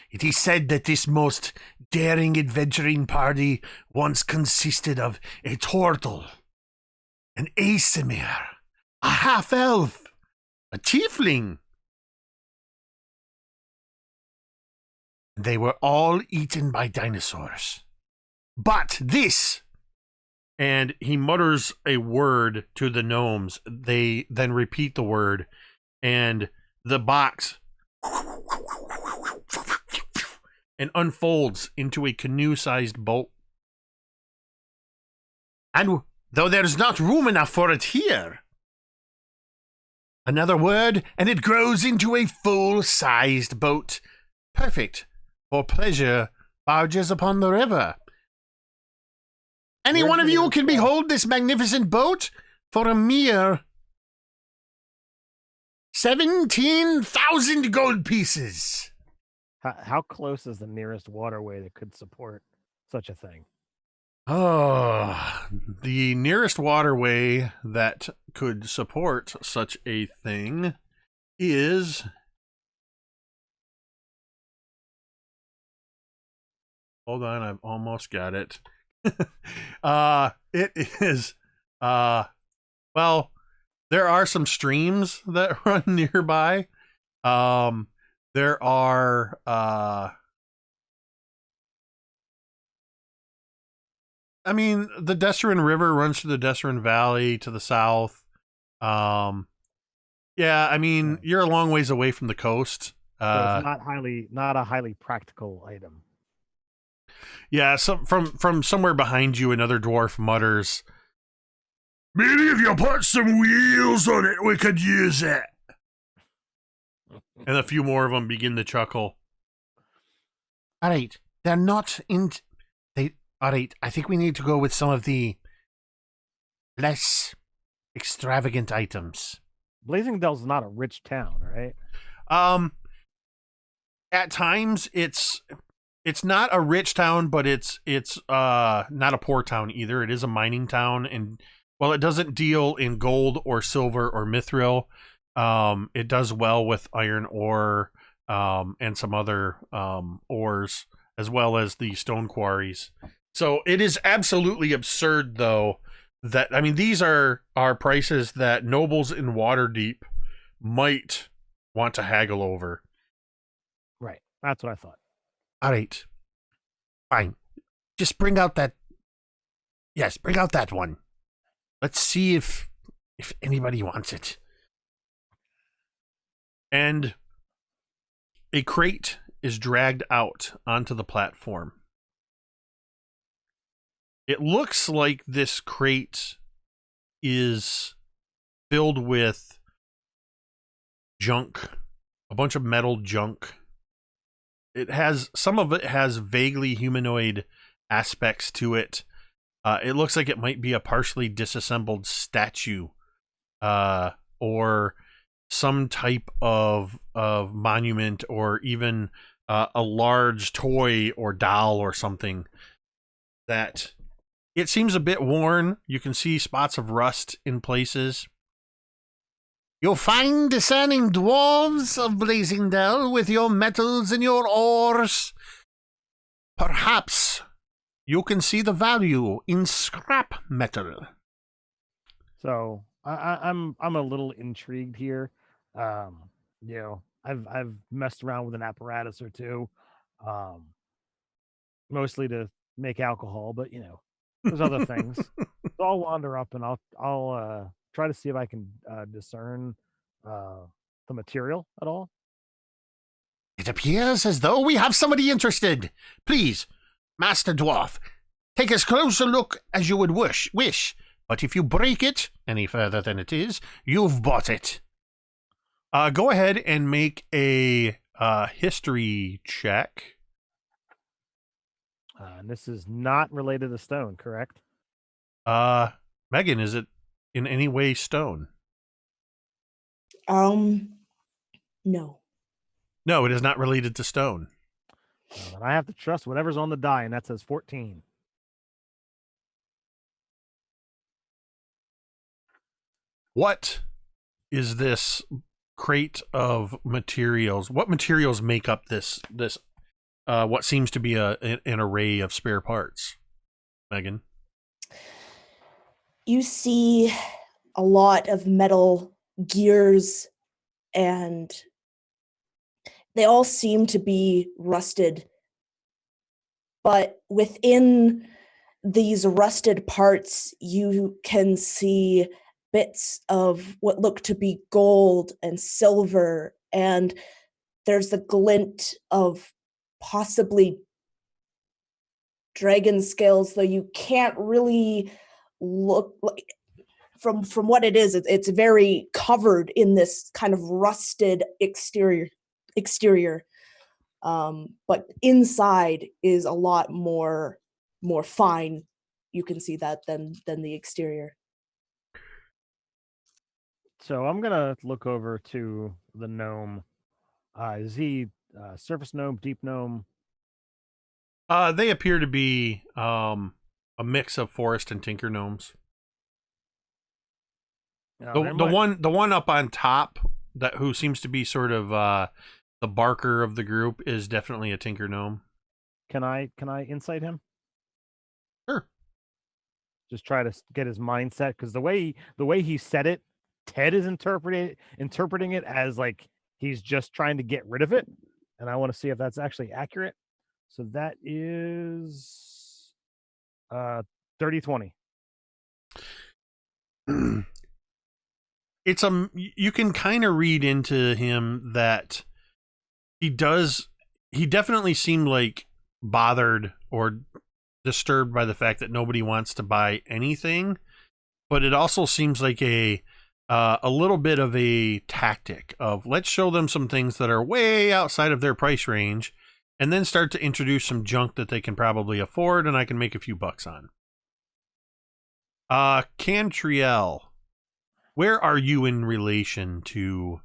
It is said that this most daring adventuring party once consisted of a turtle, an Asimir, a half-elf, a tiefling. They were all eaten by dinosaurs. But this...
And he mutters a word to the gnomes. They then repeat the word, and the box and unfolds into a canoe-sized boat.
And though there's not room enough for it here, another word, and it grows into a full-sized boat, perfect for pleasure barges upon the river. Any one of you can behold this magnificent boat for a mere 17,000 gold pieces.
How close is the nearest waterway that could support such a thing?
Oh, the nearest waterway that could support such a thing is... Hold on, I've almost got it. It is, well, there are some streams that run nearby. There are, I mean, the Desserin River runs through the Desserin Valley to the south. Yeah, I mean, you're a long ways away from the coast.
So it's not a highly practical item.
Yeah, so from somewhere behind you, another dwarf mutters,
"Maybe if you put some wheels on it, we could use it."
And a few more of them begin to chuckle.
All right, they're not in... All right, I think we need to go with some of the less extravagant items.
Blasingdell's not a rich town, right?
At times it's not a rich town, but it's not a poor town either. It is a mining town, and while it doesn't deal in gold or silver or mithril, it does well with iron ore and some other ores, as well as the stone quarries. So it is absolutely absurd, though, that, I mean, these are prices that nobles in Waterdeep might want to haggle over.
Right. That's what I thought.
All right. Fine. Just bring out that... Yes, bring out that one. Let's see if anybody wants it.
And a crate is dragged out onto the platform. It looks like this crate is filled with junk, a bunch of metal junk. Some of it has vaguely humanoid aspects to it. It looks like it might be a partially disassembled statue, or some type of monument, or even a large toy or doll or something that it seems a bit worn. You can see spots of rust in places.
You'll find discerning dwarves of Blasingdell with your metals and your ores. Perhaps you can see the value in scrap metal.
So I'm a little intrigued here. You know, I've messed around with an apparatus or two, mostly to make alcohol, but you know, there's other things. So I'll wander up and I'll try to see if I can discern the material at all.
It appears as though we have somebody interested. Please, Master Dwarf, take as close a look as you would wish. But if you break it any further than it is, you've bought it.
Go ahead and make a history check.
And this is not related to stone, correct?
Megan, is it in any way stone?
No.
No, it is not related to stone.
And I have to trust whatever's on the die, and that says 14.
What is this crate of materials? What materials make up this what seems to be an array of spare parts? Megan?
You see a lot of metal gears, and they all seem to be rusted. But within these rusted parts, you can see bits of what look to be gold and silver, and there's the glint of possibly dragon scales, though you can't really look like from what it is. It's very covered in this kind of rusted exterior. But inside is a lot more fine. You can see that than the exterior.
So I'm gonna look over to the gnome. Is he surface gnome, deep gnome?
They appear to be a mix of forest and tinker gnomes. The one up on top who seems to be sort of the barker of the group is definitely a tinker gnome.
Can I insight him?
Sure.
Just try to get his mindset, because the way he said it, Ted is interpreting it as like he's just trying to get rid of it, and I want to see if that's actually accurate. So that is 30-20.
It's you can kind of read into him that he definitely seemed like bothered or disturbed by the fact that nobody wants to buy anything, but it also seems like a little bit of a tactic of, let's show them some things that are way outside of their price range and then start to introduce some junk that they can probably afford and I can make a few bucks on. Cantriel, where are you in relation to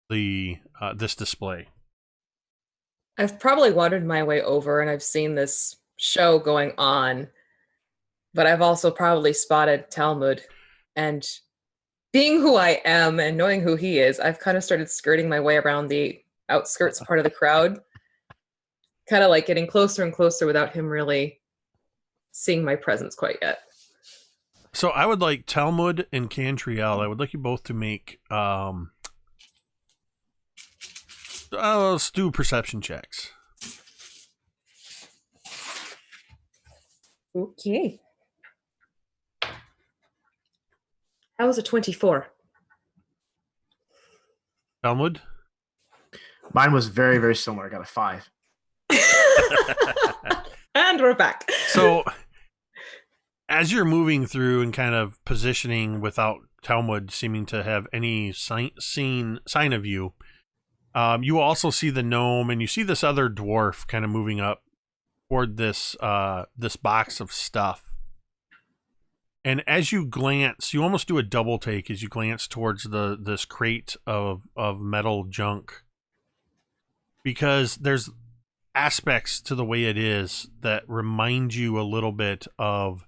this display?
I've probably wandered my way over and I've seen this show going on, but I've also probably spotted Talmud, and being who I am and knowing who he is, I've kind of started skirting my way around the outskirts part of the crowd, kind of like getting closer and closer without him really seeing my presence quite yet.
So I would like Talmud and Cantriel, I would like you both to make let's do perception checks.
Okay. That was a 24.
Talmud?
Mine was very, very similar. I got a 5.
And we're back.
So as you're moving through and kind of positioning without Talmud seeming to have any sign of you, you also see the gnome, and you see this other dwarf kind of moving up toward this box of stuff. And as you glance, you almost do a double take as you glance towards this crate of metal junk, because there's aspects to the way it is that remind you a little bit of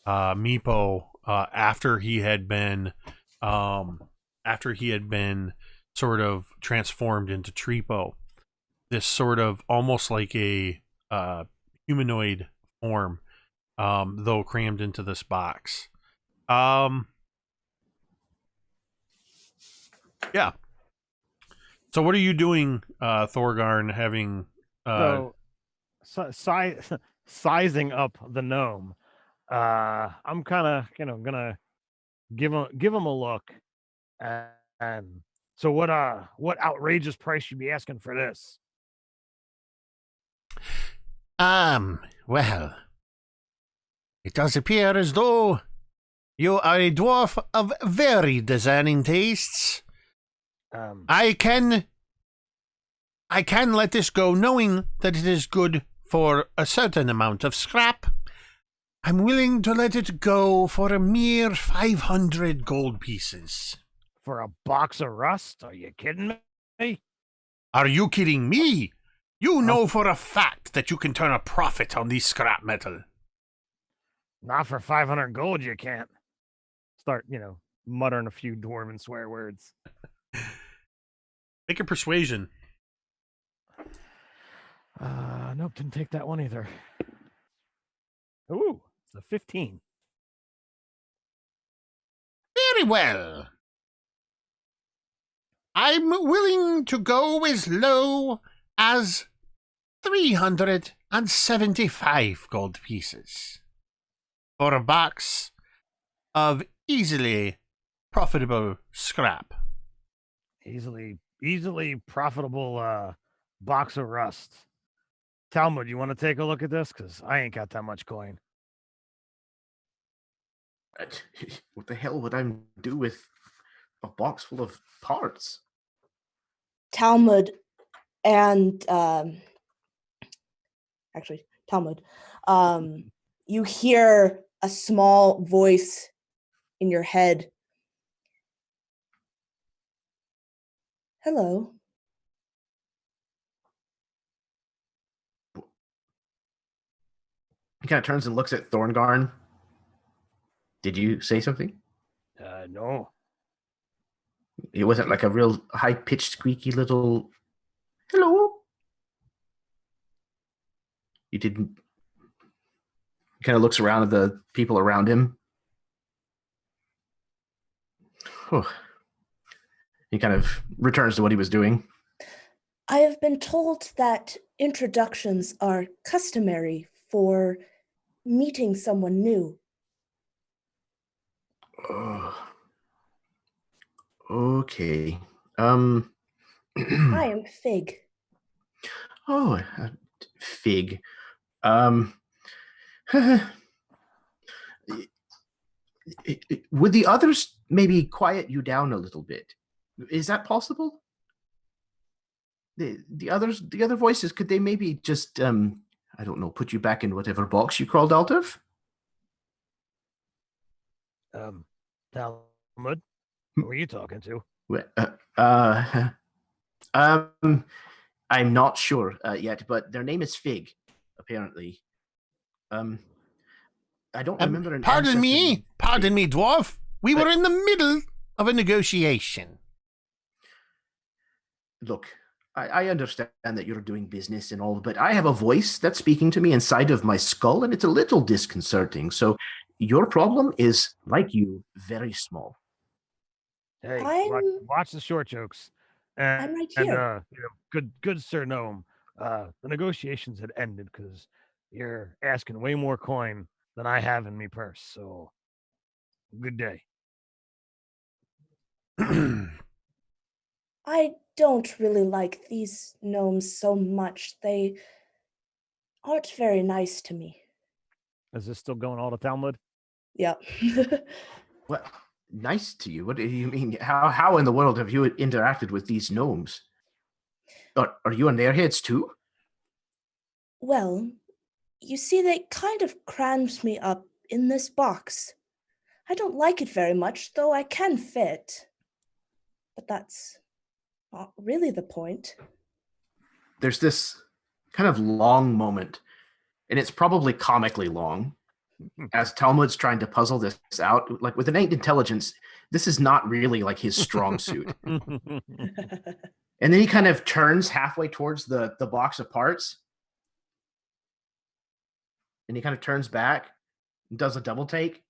Meepo after he had been sort of transformed into Treepo. This sort of almost like a humanoid form, though crammed into this box. Yeah. So what are you doing, Thorgarn, having...
sizing up the gnome. I'm kind of, gonna give him a look. And so what outrageous price you be asking for this?
Well, it does appear as though you are a dwarf of very discerning tastes. I can let this go knowing that it is good for a certain amount of scrap. I'm willing to let it go for a mere 500 gold pieces.
For a box of rust? Are you kidding me?
Are you kidding me? You know for a fact that you can turn a profit on these scrap metal.
Not for 500 gold, you can't. Start, muttering a few dwarven swear words.
Make a persuasion.
Nope, didn't take that one either. Ooh, it's a 15.
Very well. I'm willing to go as low as 375 gold pieces for a box of easily profitable scrap.
Easily profitable box of rust. Talmud, you want to take a look at this? Because I ain't got that much coin.
What the hell would I do with a box full of parts?
Talmud and actually Talmud, you hear a small voice in your head. Hello.
He kind of turns and looks at Thorgarn. Did you say something?
No.
It wasn't like a real high-pitched, squeaky little hello. You didn't. He kind of looks around at the people around him. He kind of returns to what he was doing.
I have been told that introductions are customary for meeting someone new.
Okay.
I am Fig.
Oh, Fig. Would the others maybe quiet you down a little bit? Is that possible? The other voices, could they maybe just I don't know, put you back in whatever box you crawled out of?
Talmud, who are you talking to?
I'm not sure yet, but their name is Fig, apparently. I don't remember an
Pardon
ancestor
me, dwarf. We were in the middle of a negotiation.
Look, I understand that you're doing business and all, but I have a voice that's speaking to me inside of my skull, and it's a little disconcerting. So your problem is, like you, very small.
Hey, watch the short jokes.
I'm right here.
And good Sir Gnome. The negotiations had ended because you're asking way more coin than I have in me purse. So, good day.
I don't really like these gnomes so much. They aren't very nice to me.
Is this still going all to Talmud?
Yeah.
What? Nice to you? What do you mean? How in the world have you interacted with these gnomes? Are you on their heads too?
Well, you see, they kind of crammed me up in this box. I don't like it very much, though I can fit. But that's not really the point.
There's this kind of long moment, and it's probably comically long, as Talmud's trying to puzzle this out. Like with innate intelligence, this is not really like his strong suit. And then he kind of turns halfway towards the box of parts, and he kind of turns back and does a double take.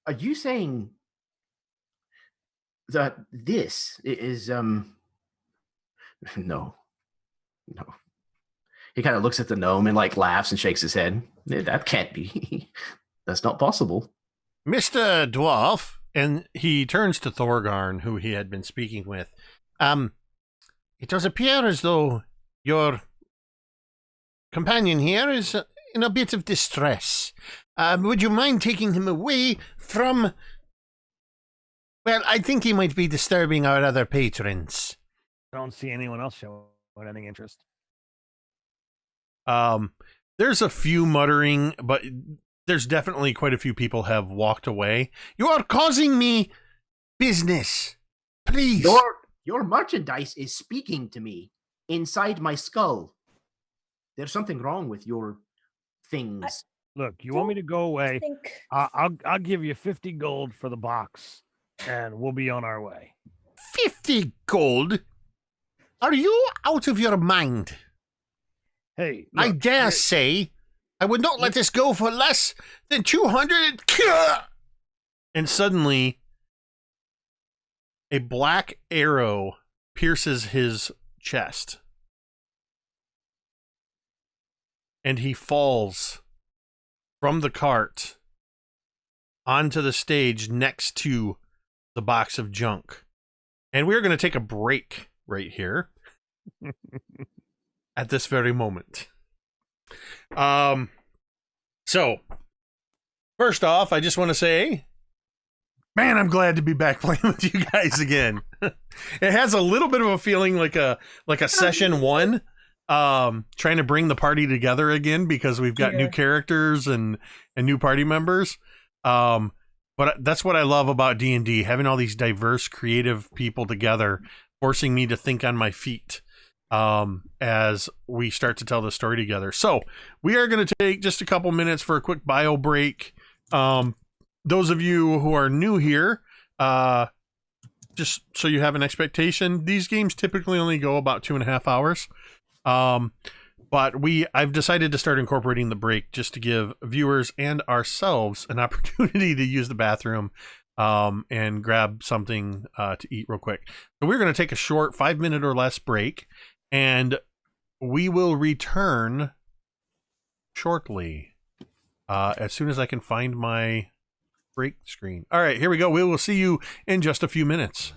Are you saying that this is no. He kind of looks at the gnome and like laughs and shakes his head. That can't be. That's not possible.
Mr. Dwarf, and he turns to Thorgarn, who he had been speaking with. It does appear as though your companion here is in a bit of distress. Would you mind taking him away from... Well, I think he might be disturbing our other patrons.
I don't see anyone else showing any interest.
There's a few muttering, but there's definitely quite a few people have walked away. You are causing me business. Please.
Your merchandise is speaking to me inside my skull. There's something wrong with your things.
Look, you want me to go away?
think
I'll give you 50 gold for the box, and we'll be on our way.
50 gold? Are you out of your mind?
Hey,
I
look,
dare say I would not let this go for less than 200. And suddenly, a black arrow pierces his chest. And he falls from the cart onto the stage next to the box of junk. And we're going to take a break right here at this very moment. So, first off, I just want to say, man, I'm glad to be back playing with you guys again. It has a little bit of a feeling like a session one, trying to bring the party together again because we've got new characters and new party members. But that's what I love about D&D, having all these diverse, creative people together, forcing me to think on my feet as we start to tell the story together. So we are going to take just a couple minutes for a quick bio break. Those of you who are new here, just so you have an expectation, these games typically only go about 2.5 hours. But I've decided to start incorporating the break just to give viewers and ourselves an opportunity to use the bathroom and grab something to eat real quick. So we're going to take a short 5-minute or less break, and we will return shortly as soon as I can find my break screen. All right, here we go. We will see you in just a few minutes.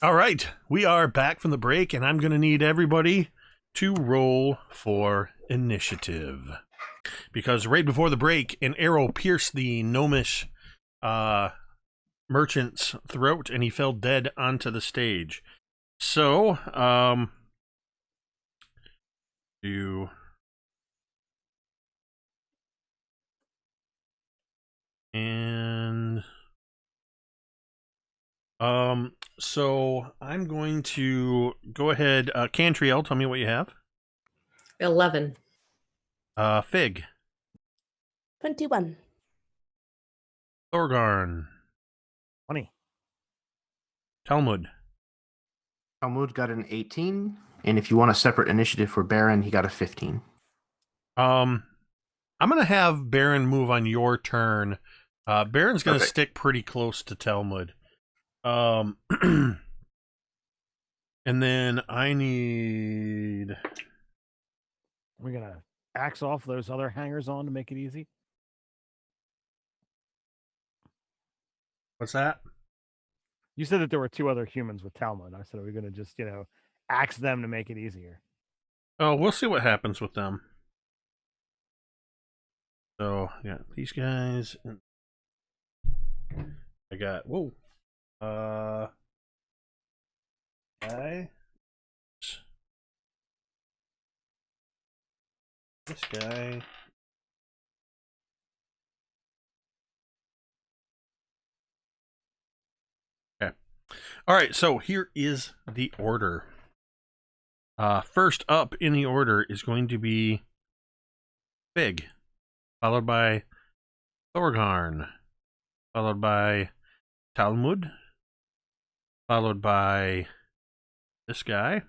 All right, we are back from the break, and I'm going to need everybody to roll for initiative. Because right before the break, an arrow pierced the gnomish merchant's throat, and he fell dead onto the stage. So, so I'm going to go ahead. Cantriel, tell me what you have.
11.
Fig.
21.
Thorgarn.
20.
Talmud.
Talmud got an 18, and if you want a separate initiative for Baron, he got a 15.
I'm going to have Baron move on your turn. Baron's going to stick pretty close to Talmud. And then I need...
We're going to axe off those other hangers on to make it easy.
What's that?
You said that there were 2 other humans with Talmud. I said, are we going to just, axe them to make it easier?
Oh, we'll see what happens with them. So, I got these guys. And I got, guy. This guy. Okay. All right, so here is the order. First up in the order is going to be Fig, followed by Thorgarn, followed by Talmud, followed by this guy,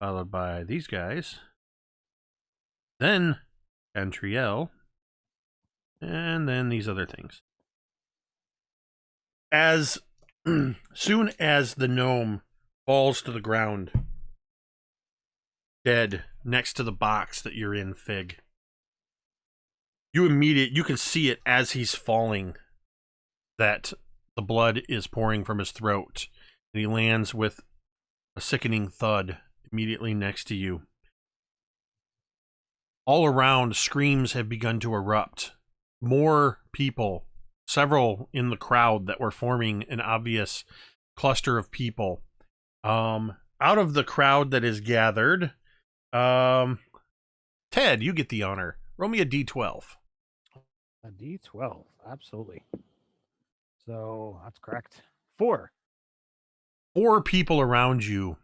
followed by these guys, then Cantriel, and then these other things. As soon as the gnome falls to the ground, dead next to the box that you're in, Fig, you can see it as he's falling, that the blood is pouring from his throat, and he lands with a sickening thud immediately next to you. All around, screams have begun to erupt. More people, several in the crowd that were forming an obvious cluster of people. Out of the crowd that is gathered, Ted, you get the honor. Roll me a D12.
A D12, absolutely. So that's correct. 4.
4 people around you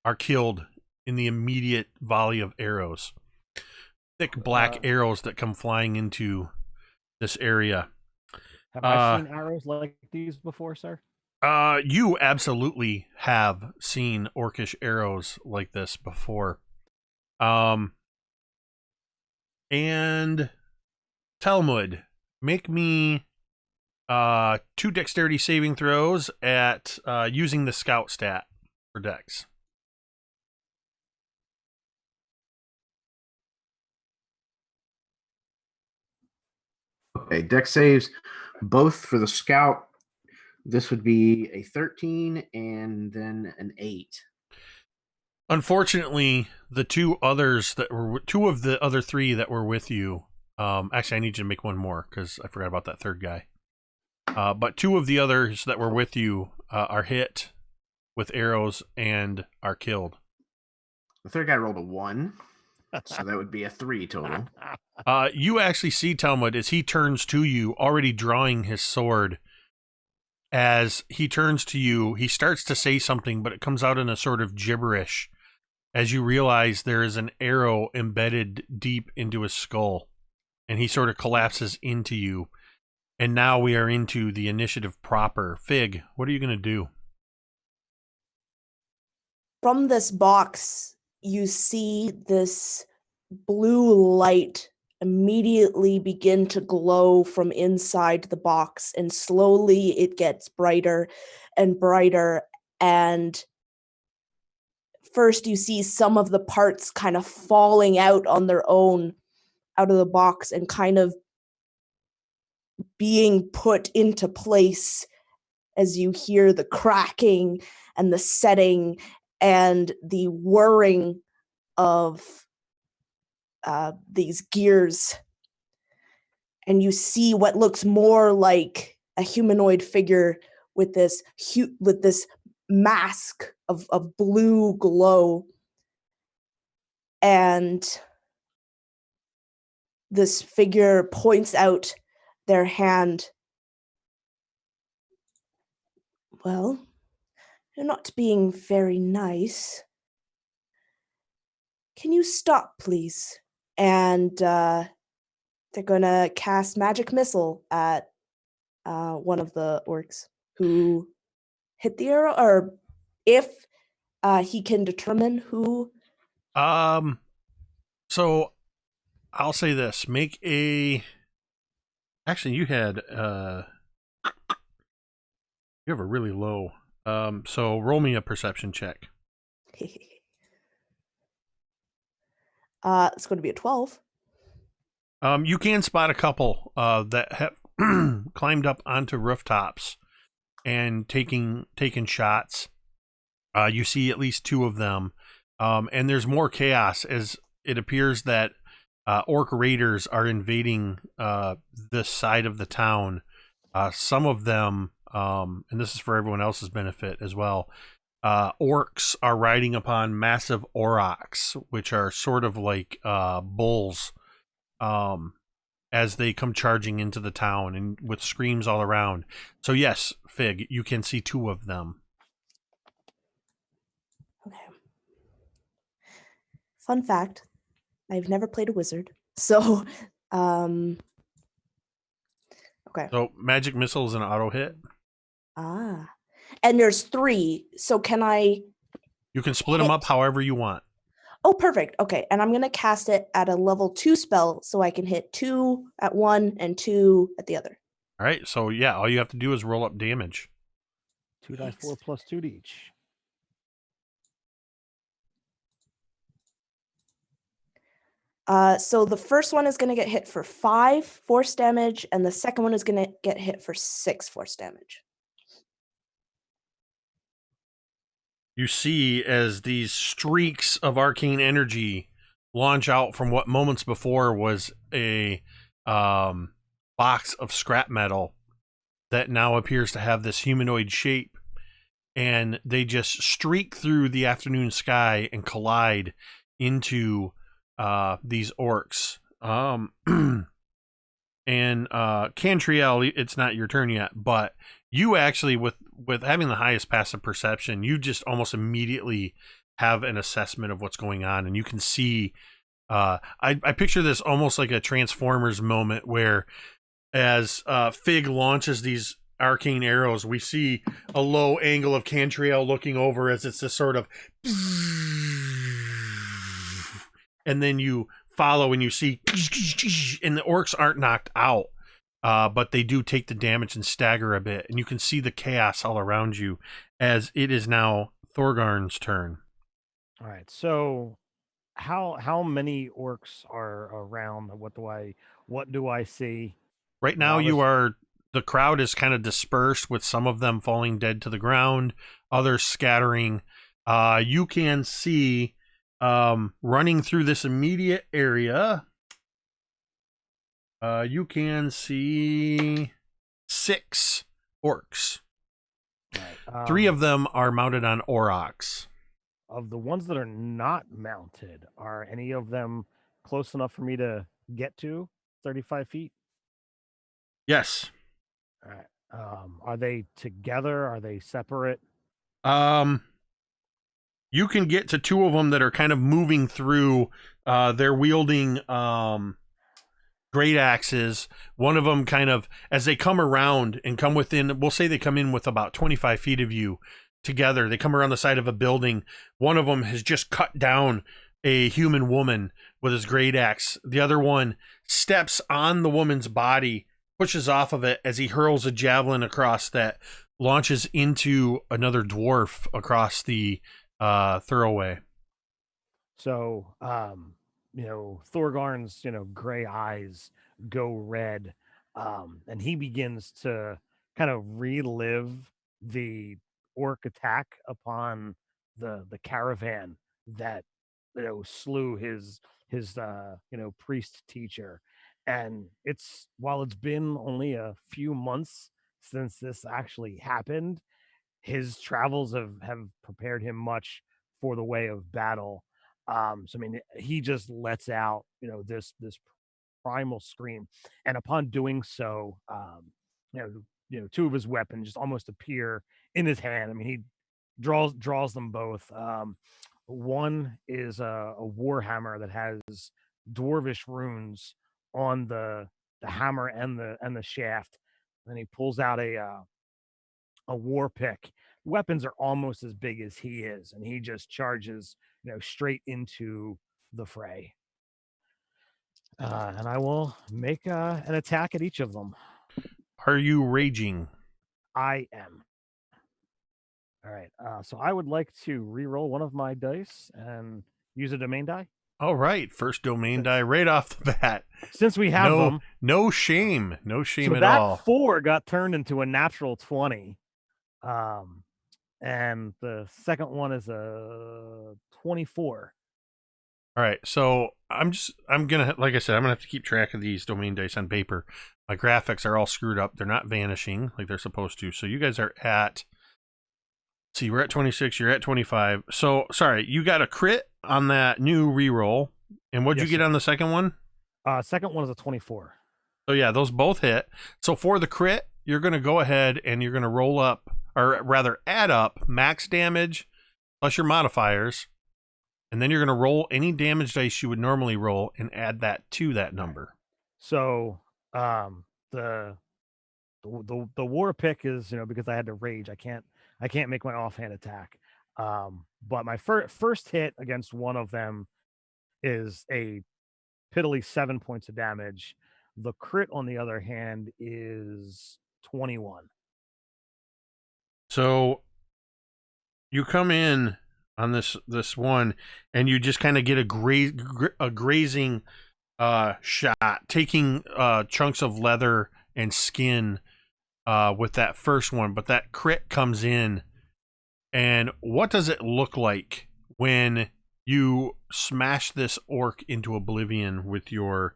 are killed in the immediate volley of arrows. Thick black arrows that come flying into this area.
Have I seen arrows like these before, sir?
You absolutely have seen orcish arrows like this before. And Talmud, make me 2 dexterity saving throws at using the scout stat for dex.
Okay, dex saves both for the scout. This would be a 13 and then an 8.
Unfortunately, the 2 others that were 2 of the other 3 that were with you. Actually, I need you to make one more because I forgot about that third guy. But 2 of the others that were with you are hit with arrows and are killed.
The third guy rolled a 1, so that would be a 3 total.
You actually see Talmud as he turns to you, already drawing his sword. As he turns to you, he starts to say something, but it comes out in a sort of gibberish as you realize there is an arrow embedded deep into his skull, and he sort of collapses into you. And now we are into the initiative proper. Fig, what are you going to do?
From this box, you see this blue light immediately begin to glow from inside the box, and slowly it gets brighter and brighter, and first you see some of the parts kind of falling out on their own out of the box and kind of being put into place as you hear the cracking and the setting and the whirring of these gears. And you see what looks more like a humanoid figure with this mask of blue glow. And this figure points out their hand. Well, you're not being very nice. Can you stop, please? And they're going to cast Magic Missile at one of the orcs who hit the arrow, or if he can determine who.
So I'll say this: make a. Actually, you had you have a really low. So roll me a perception check.
It's going to be a 12.
You can spot a couple that have climbed up onto rooftops and taking shots. You see at least two of them, and there's more chaos as it appears that orc raiders are invading this side of the town. Some of them, and this is for everyone else's benefit as well, orcs are riding upon massive aurochs, which are sort of like bulls, as they come charging into the town and with screams all around. So yes, Fig, you can see two of them.
Okay. Fun fact, I've never played a wizard. So, okay.
So Magic Missile is an auto hit.
Ah. And there's 3. So can I...
You can split them up however you want.
Oh, perfect. Okay. And I'm going to cast it at a level 2 spell so I can hit 2 at one and 2 at the other.
All right. So yeah, all you have to do is roll up damage.
2d4 plus 2 to each.
So the first one is going to get hit for 5 force damage, and the second one is going to get hit for 6 force damage.
You see as these streaks of arcane energy launch out from what moments before was a box of scrap metal that now appears to have this humanoid shape, and they just streak through the afternoon sky and collide into these orcs. And Cantriel, it's not your turn yet, but you actually, with having the highest passive perception, you just almost immediately have an assessment of what's going on, and you can see. I picture this almost like a Transformers moment where, as Fig launches these arcane arrows, we see a low angle of Cantriel looking over as it's this sort of, and then you follow and you see, and the orcs aren't knocked out. But they do take the damage and stagger a bit, and you can see the chaos all around you as it is now Thorgarn's turn.
All right. So, how many orcs are around? What do I see?
Right now, the crowd is kind of dispersed, with some of them falling dead to the ground, others scattering. You can see running through this immediate area. You can see 6 orcs.
Right.
3 of them are mounted on aurochs.
Of the ones that are not mounted, are any of them close enough for me to get to 35 feet?
Yes.
All right. Are they together? Are they separate?
You can get to 2 of them that are kind of moving through. They're wielding great axes. One of them kind of, as they come around and come within, we'll say they come in with about 25 feet of you together. They come around the side of a building. One of them has just cut down a human woman with his great axe. The other one steps on the woman's body, pushes off of it as he hurls a javelin across that launches into another dwarf across the thoroughway.
So, Thorgarn's, gray eyes go red, and he begins to kind of relive the orc attack upon the caravan that slew his priest teacher. And while it's been only a few months since this actually happened, his travels have prepared him much for the way of battle. So I mean, he just lets out this primal scream, and upon doing so, two of his weapons just almost appear in his hand. I mean, he draws them both. One is a warhammer that has dwarvish runes on the hammer and the shaft. Then he pulls out a war pick. Weapons are almost as big as he is, and he just charges straight into the fray. And I will make an attack at each of them.
Are you raging?
I am. All right. So I would like to re-roll one of my dice and use a domain die.
All right. First domain die right off the bat.
Since we have them.
No shame. No shame at
that
all.
4 got turned into a natural 20. And the second one is a 24.
All right, so I'm gonna, like I said, I'm gonna have to keep track of these domain dice on paper. My graphics are all screwed up; they're not vanishing like they're supposed to. So you guys are at, see, we're at 26. You're at 25. So sorry, you got a crit on that new reroll, and what'd you get on the second one?
Second one is a 24.
So yeah, those both hit. So for the crit, you're gonna go ahead and you're gonna roll up, or rather add up max damage plus your modifiers. And then you're going to roll any damage dice you would normally roll and add that to that number.
So the war pick is, because I had to rage, I can't make my offhand attack. But my first hit against one of them is a piddly 7 points of damage. The crit, on the other hand, is 21.
So you come in on this one, and you just kind of get a grazing shot, taking chunks of leather and skin with that first one, but that crit comes in. And what does it look like when you smash this orc into oblivion with your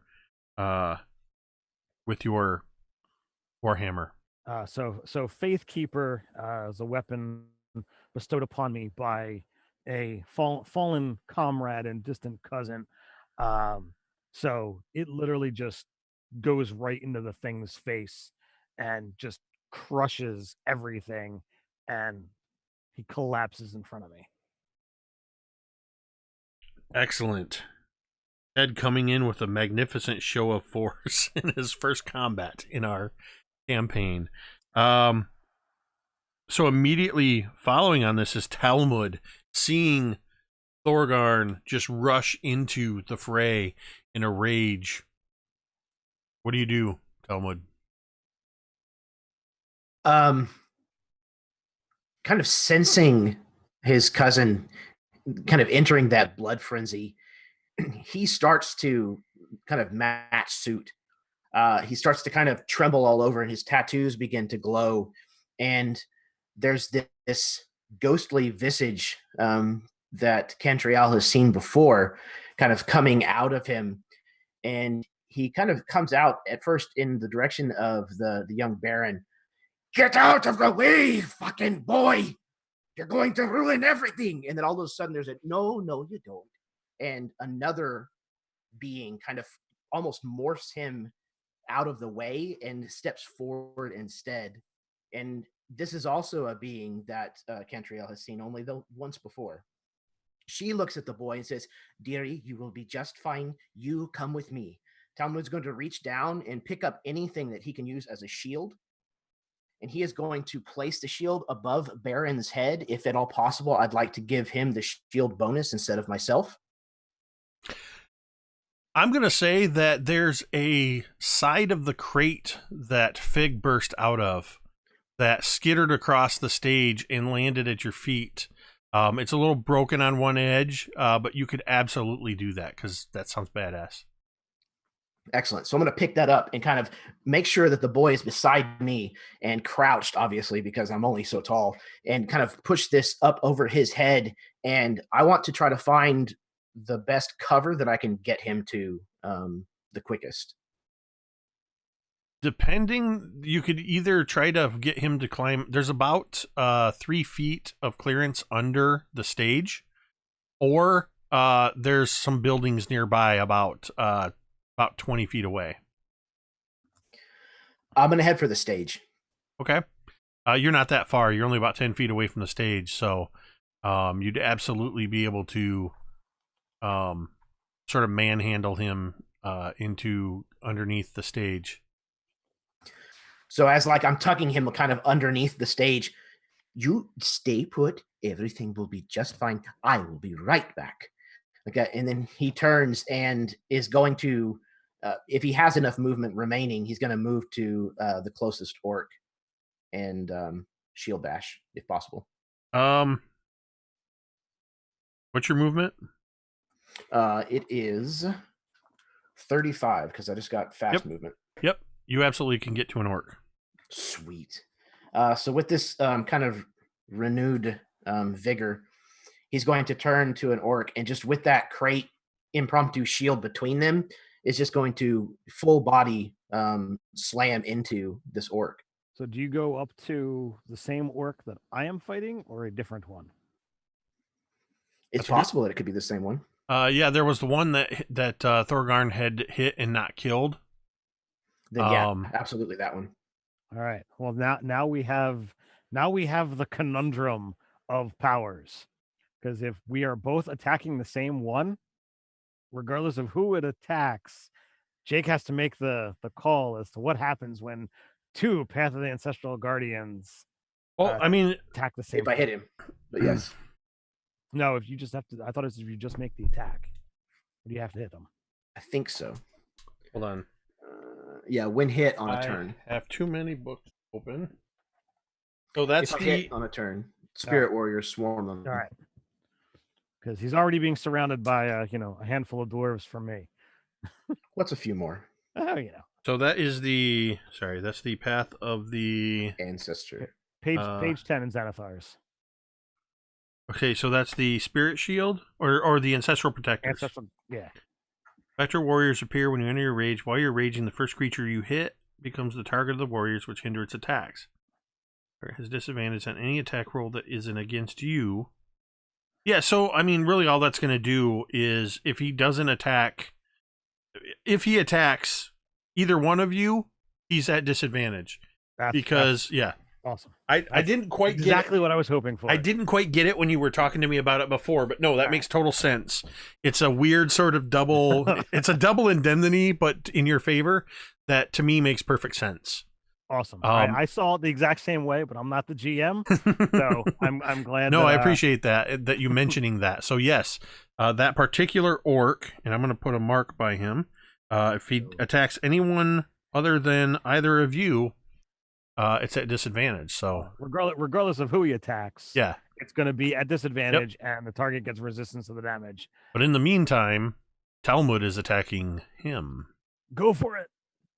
warhammer?
So Faithkeeper is a weapon bestowed upon me by a fallen comrade and distant cousin. So it literally just goes right into the thing's face and just crushes everything, and he collapses in front of me.
Excellent. Ed coming in with a magnificent show of force in his first combat in our campaign. So immediately following on this is Talmud, seeing Thorgarn just rush into the fray in a rage. What do you do, Talmud?
Kind of sensing his cousin kind of entering that blood frenzy, he starts to kind of match suit. He starts to kind of tremble all over, and his tattoos begin to glow. And there's this ghostly visage that Cantriel has seen before kind of coming out of him. And he kind of comes out at first in the direction of the young Baron. Get out of the way, fucking boy! You're going to ruin everything. And then all of a sudden there's a, no, you don't. And another being kind of almost morphs him out of the way and steps forward instead. And this is also a being that Cantriel has seen only once before. She looks at the boy and says, "Dearie, you will be just fine. You come with me." Talmud's going to reach down and pick up anything that he can use as a shield. And he is going to place the shield above Baron's head. If at all possible, I'd like to give him the shield bonus instead of myself.
I'm going to say that there's a side of the crate that Fig burst out of that skittered across the stage and landed at your feet. It's a little broken on one edge, but you could absolutely do that because that sounds badass.
Excellent. So I'm going to pick that up and kind of make sure that the boy is beside me and crouched, obviously, because I'm only so tall, and kind of push this up over his head. And I want to try to find the best cover that I can get him to the quickest.
Depending, you could either try to get him to climb. There's about 3 feet of clearance under the stage, or there's some buildings nearby about 20 feet away.
I'm going to head for the stage.
Okay. You're not that far. You're only about 10 feet away from the stage, so you'd absolutely be able to sort of manhandle him into underneath the stage.
So as like I'm tucking him kind of underneath the stage, you stay put. Everything will be just fine. I will be right back. Okay. And then he turns and is going to, if he has enough movement remaining, he's going to move to the closest orc and shield bash if possible.
What's your movement?
It is 35 because I just got fast movement.
Yep. You absolutely can get to an orc.
Sweet. So with this kind of renewed vigor, he's going to turn to an orc, and just with that crate impromptu shield between them, is just going to full body slam into this orc.
So do you go up to the same orc that I am fighting, or a different one?
It's possible that it could be the same one.
Yeah,
there was the one that Thorgarn had hit and not killed.
Then yeah, absolutely that one.
All right. Well, now we have the conundrum of powers, because if we are both attacking the same one, regardless of who it attacks, Jake has to make the call as to what happens when 2 Path of the Ancestral Guardians attack the same.
If I hit him, but yes.
No, if you just have to. I thought it was if you just make the attack. Or do you have to hit them?
I think so.
Hold on.
Yeah, when hit on a turn.
I have too many books open. So that's
hit on a turn. Spirit Warriors swarm them.
All right. Because he's already being surrounded by a handful of dwarves from me.
What's a few more?
Oh,
So that is that's the Path of the
Ancestor.
Page 10 in Xanathars.
Okay, so that's the Spirit Shield or the Ancestral Protectors.
Ancestral, yeah.
Spectre warriors appear when you enter your rage. While you're raging, the first creature you hit becomes the target of the warriors, which hinder its attacks. It has disadvantage on any attack roll that isn't against you. Yeah, so, I mean, really all that's going to do is if he attacks either one of you, he's at disadvantage. That's
awesome.
I didn't quite get
exactly what I was hoping for.
I didn't quite get it when you were talking to me about it before, but no, that makes total sense. It's a weird sort of double. It's a double indemnity, but in your favor. That to me makes perfect sense.
Awesome. I saw it the exact same way, but I'm not the GM, so I'm glad.
No, I appreciate that you mentioning that. So yes, that particular orc, and I'm going to put a mark by him. If he attacks anyone other than either of you. It's at disadvantage, so
regardless of who he attacks, it's going to be at disadvantage, and the target gets resistance to the damage.
But in the meantime, Talmud is attacking him.
Go for it,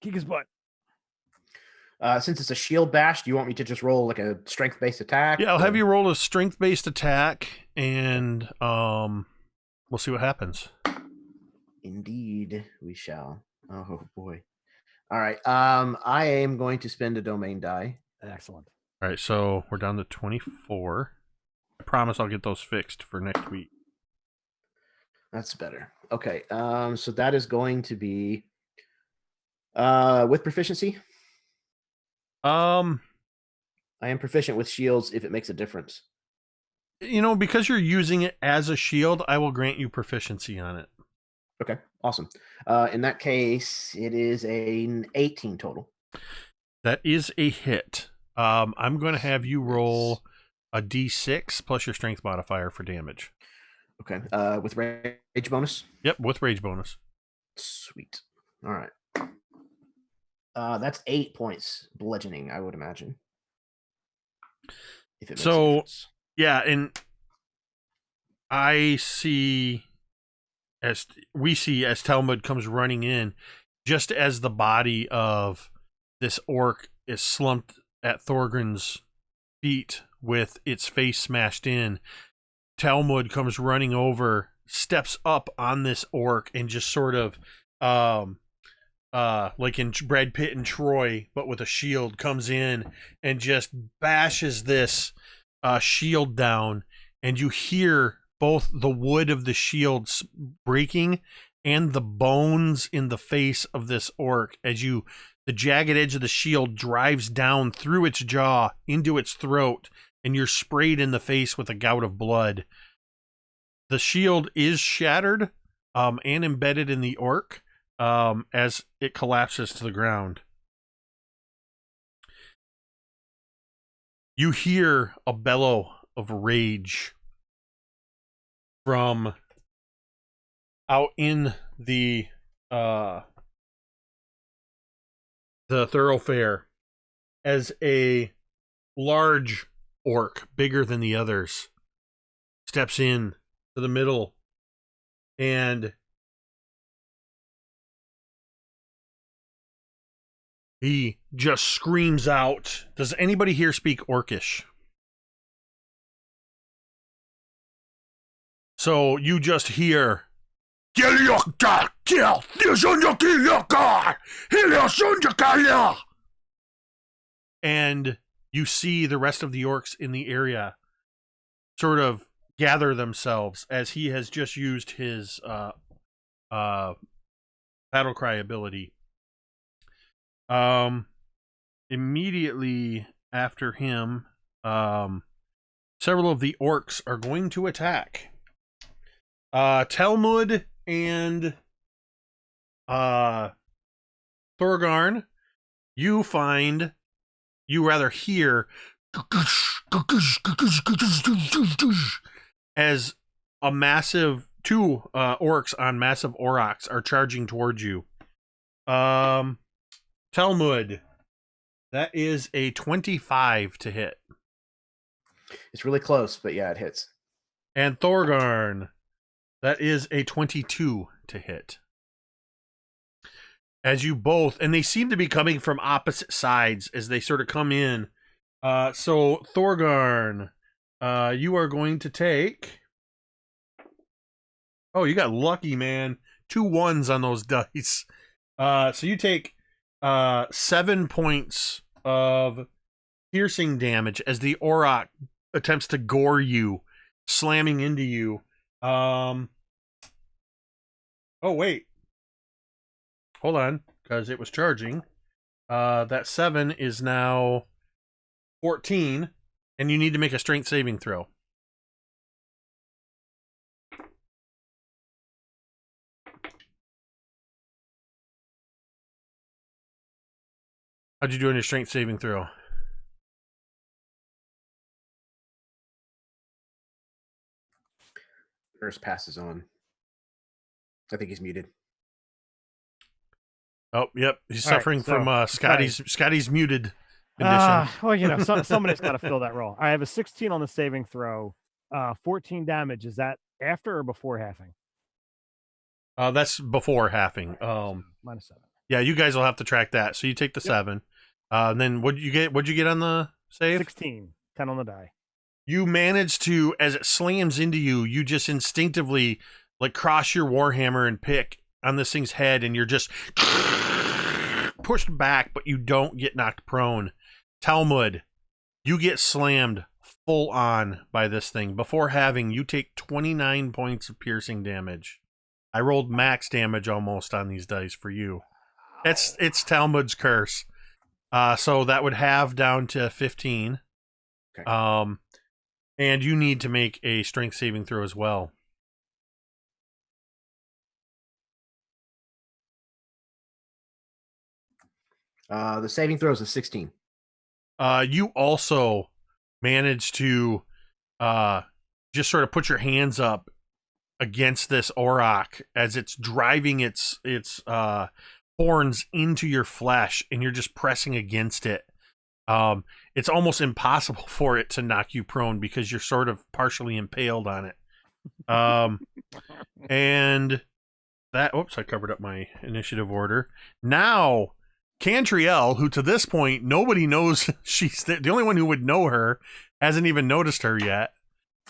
kick his butt.
Since it's a shield bash, do you want me to just roll like a strength-based attack?
Yeah, I'll have you roll a strength-based attack, and we'll see what happens.
Indeed, we shall. Oh boy. All right. I am going to spend a domain die.
Excellent.
All right, so we're down to 24. I promise I'll get those fixed for next week.
That's better. Okay. So that is going to be with proficiency. I am proficient with shields if it makes a difference.
Because you're using it as a shield, I will grant you proficiency on it.
Okay, awesome. In that case, it is an 18 total.
That is a hit. I'm going to have you roll a d6 plus your strength modifier for damage.
Okay, with rage bonus?
Yep, with rage bonus.
Sweet. All right. That's 8 points bludgeoning, I would imagine. If it makes a difference.
Yeah, and we see as Talmud comes running in,
just as the body of this orc is slumped at Thorgarn's feet with its face smashed in, Talmud comes running over, steps up on this orc, and just sort of like in Brad Pitt and Troy, but with a shield, comes in and just bashes this shield down, and you hear both the wood of the shield breaking and the bones in the face of this orc as the jagged edge of the shield drives down through its jaw into its throat, and you're sprayed in the face with a gout of blood. The shield is shattered and embedded in the orc as it collapses to the ground. You hear a bellow of rage from out in the thoroughfare as a large orc, bigger than the others, steps in to the middle and he just screams out. Does anybody here speak Orcish? So you just hear, and you see the rest of the orcs in the area sort of gather themselves as he has just used his battle cry ability. Immediately after him, several of the orcs are going to attack. Talmud and Thorgarn, you hear as a massive two orcs on massive aurochs are charging towards you. Talmud, that is a 25 to hit.
It's really close, but yeah, it hits.
And Thorgarn, that is a 22 to hit. As you both, and they seem to be coming from opposite sides as they sort of come in. So Thorgarn, you are going to take... Oh, you got lucky, man. 2 1s on those dice. So you take 7 points of piercing damage as the auroch attempts to gore you, slamming into you. Oh, wait. Hold on, because it was charging. That 7 is now 14, and you need to make a strength saving throw. How'd you do on your strength saving throw?
Nurse passes on. I think he's muted.
Oh, yep. He's
All right,
suffering
so,
from Scotty's muted condition.
Well, you know, somebody's got to fill that role. I have a 16 on the saving throw. 14 damage. Is that after or before halving?
That's before halving.
Minus 7.
Yeah, you guys will have to track that. So you take the 7. And then what'd you get on the save?
16. 10 on the die.
You manage to, as it slams into you, you just instinctively like cross your warhammer and pick on this thing's head, and you're just pushed back, but you don't get knocked prone. Talmud, you get slammed full on by this thing. Before having, you take 29 points of piercing damage. I rolled max damage almost on these dice for you. It's Talmud's curse. So that would have down to 15.
Okay.
And you need to make a strength saving throw as well.
The saving throw is a 16.
You also manage to just sort of put your hands up against this auroch as it's driving its horns into your flesh, and you're just pressing against it. It's almost impossible for it to knock you prone because you're sort of partially impaled on it. And that. Oops, I covered up my initiative order. Now, Cantriel, who to this point nobody knows she's the only one who would know her, hasn't even noticed her yet.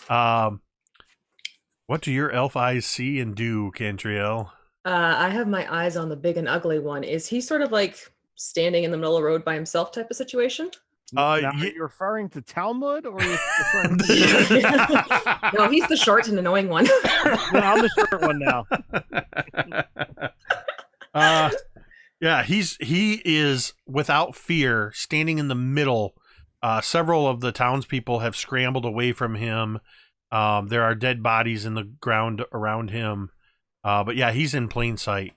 What do your elf eyes see and do, Cantriel?
I have my eyes on the big and ugly one. Is he sort of like standing in the middle of the road by himself type of situation?
Now, are you referring to Talmud or are you referring to...
No, he's the short and annoying one.
No, I'm the short one now.
Yeah, he is without fear standing in the middle. Several of the townspeople have scrambled away from him. There are dead bodies in the ground around him. But yeah, he's in plain sight.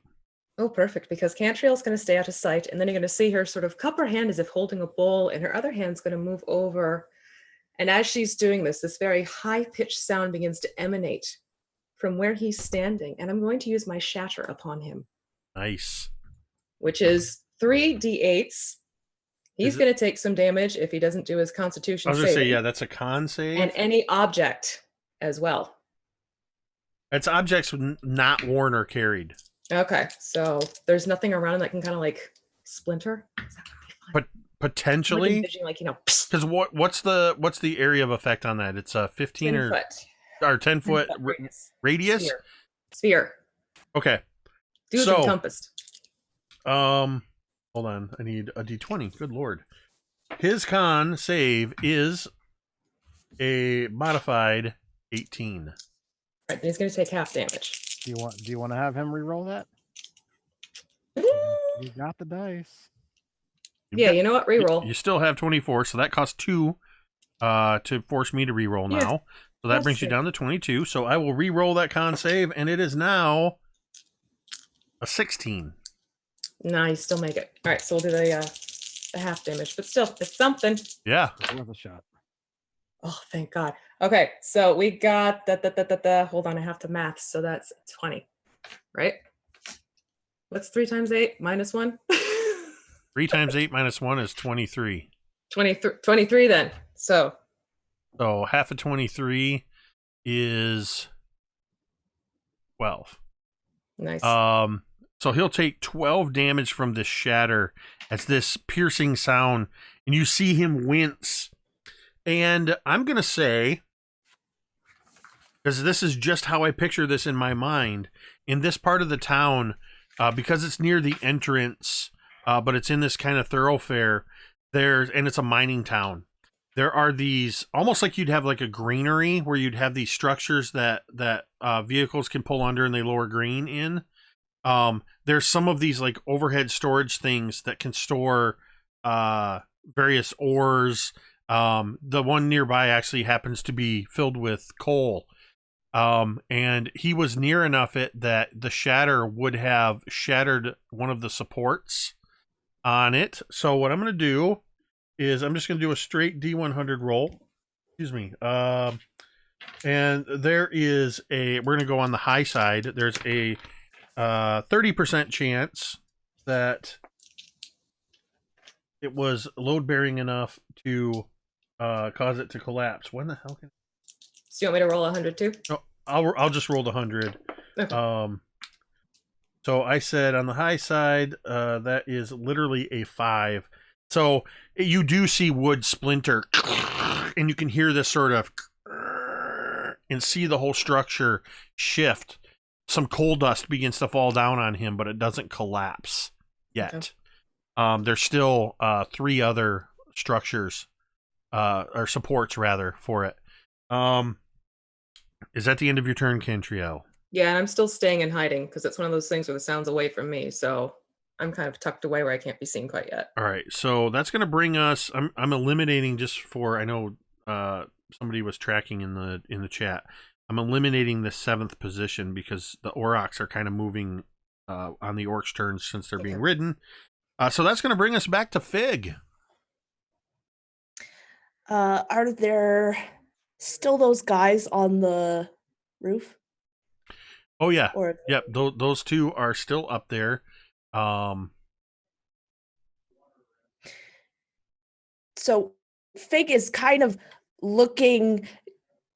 Oh, perfect, because Cantriel's going to stay out of sight, and then you're going to see her sort of cup her hand as if holding a bowl, and her other hand's going to move over. And as she's doing this, this very high-pitched sound begins to emanate from where he's standing, and I'm going to use my shatter upon him.
Nice.
Which is 3d8s. He's going to take some damage if he doesn't do his constitution
save. I was
going
to say, yeah, that's a con save.
And any object as well.
It's objects not worn or carried.
Okay, so there's nothing around him that can kind of like splinter. Is that gonna be fun?
But potentially,
like, you know,
because what's the area of effect on that? It's a 15 or 10 foot radius.
Sphere.
Okay.
Do so, encompassed.
Hold on. I need a d20. Good lord. His con save is a modified 18.
Right, and he's going to take half damage.
Do you want to have him re-roll that? You got the dice.
You know what? Re-roll.
You still have 24, so that costs 2 to force me to re-roll now. Yeah, so that brings you down to 22. So I will re-roll that con save, and it is now a 16.
No, you still make it. All right, so we'll do the half damage, but still, it's something.
Yeah.
It's worth a shot.
Oh, thank God. Okay, so we got hold on, I have to math, so that's 20, right? What's 3 times 8 minus 1?
3 times 8 minus 1 is 23.
23 then. So
half of 23 is 12.
Nice.
So he'll take 12 damage from this shatter as this piercing sound, and you see him wince. And I'm going to say, because this is just how I picture this in my mind, in this part of the town, because it's near the entrance, but it's in this kind of thoroughfare, and it's a mining town. There are these, almost like you'd have like a granary where you'd have these structures that vehicles can pull under and they lower grain in. There's some of these like overhead storage things that can store various ores. The one nearby actually happens to be filled with coal. And he was near enough that the shatter would have shattered one of the supports on it. So what I'm going to do is I'm just going to do a straight D100 roll. Excuse me. And there is we're going to go on the high side. There's a 30% chance that it was load bearing enough to cause it to collapse. When the hell can?
So you want me to roll 100 too?
No, I'll just roll the 100. Okay. So I said on the high side, that is literally a 5. So you do see wood splinter, and you can hear this sort of, and see the whole structure shift. Some coal dust begins to fall down on him, but it doesn't collapse yet. Okay. There's still 3 other structures, or supports rather, for it. Is that the end of your turn, Cantriel?
Yeah, and I'm still staying in hiding because it's one of those things where the sound's away from me, so I'm kind of tucked away where I can't be seen quite yet.
All right, so that's going to bring us. I'm eliminating just for, I know somebody was tracking in the chat. I'm eliminating the 7th position because the Aurochs are kind of moving on the Orcs' turns since they're being ridden. So that's going to bring us back to Fig.
Are there still those guys on the roof?
Oh yeah, yep. Those 2 are still up there.
So Fig is kind of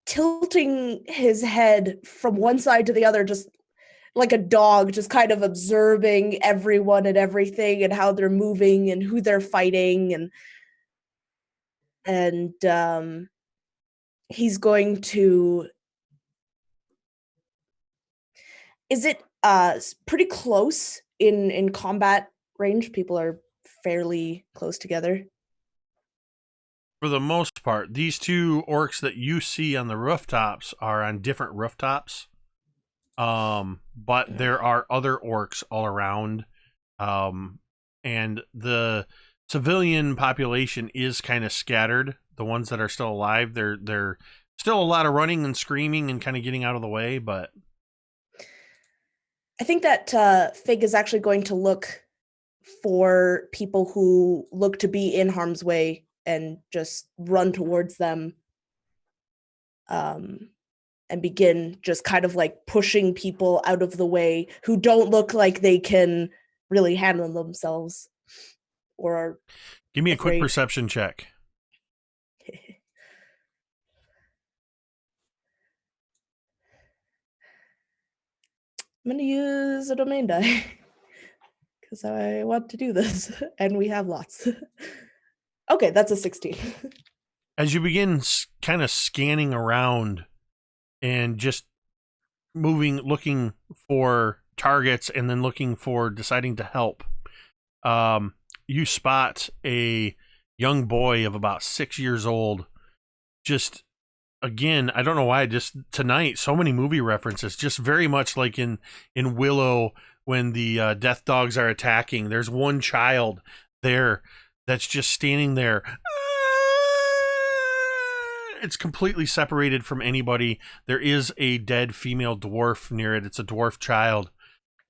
tilting his head from one side to the other, just like a dog, just kind of observing everyone and everything and how they're moving and who they're fighting, and he's going to. Is it pretty close in combat range? People are fairly close together.
For the most part, these two orcs that you see on the rooftops are on different rooftops. But there are other orcs all around. And the civilian population is kind of scattered. The ones that are still alive, they're still a lot of running and screaming and kind of getting out of the way, but
I think that Fig is actually going to look for people who look to be in harm's way and just run towards them, and begin just kind of like pushing people out of the way who don't look like they can really handle themselves or are
give me a quick
afraid.
perception check.
I'm going to use a domain die because I want to do this, and we have lots. Okay, that's a 16.
As you begin kind of scanning around and just moving, looking for targets and then looking for deciding to help, you spot a young boy of about 6 years old. Just, again, I don't know why, just tonight, so many movie references, just very much like in Willow when the death dogs are attacking. There's one child there that's just standing there. It's completely separated from anybody. There is a dead female dwarf near it. It's a dwarf child.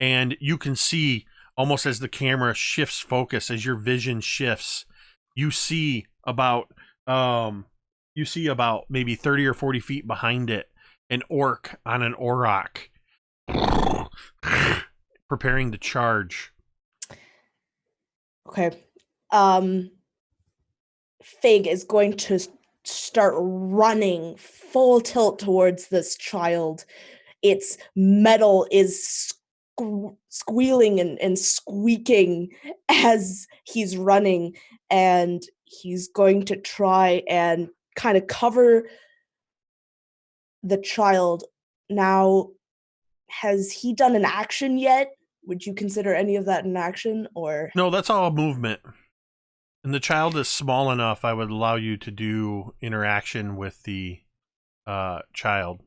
And you can see, almost as the camera shifts focus, as your vision shifts, you see about maybe 30 or 40 feet behind it, an orc on an auroch preparing to charge.
Okay. Fig is going to start running full tilt towards this child. Its metal is squealing and squeaking as he's running, and he's going to try and kind of cover the child. Now, has he done an action yet? Would you consider any of that an action, or?
No, that's all movement. And the child is small enough, I would allow you to do interaction with the child.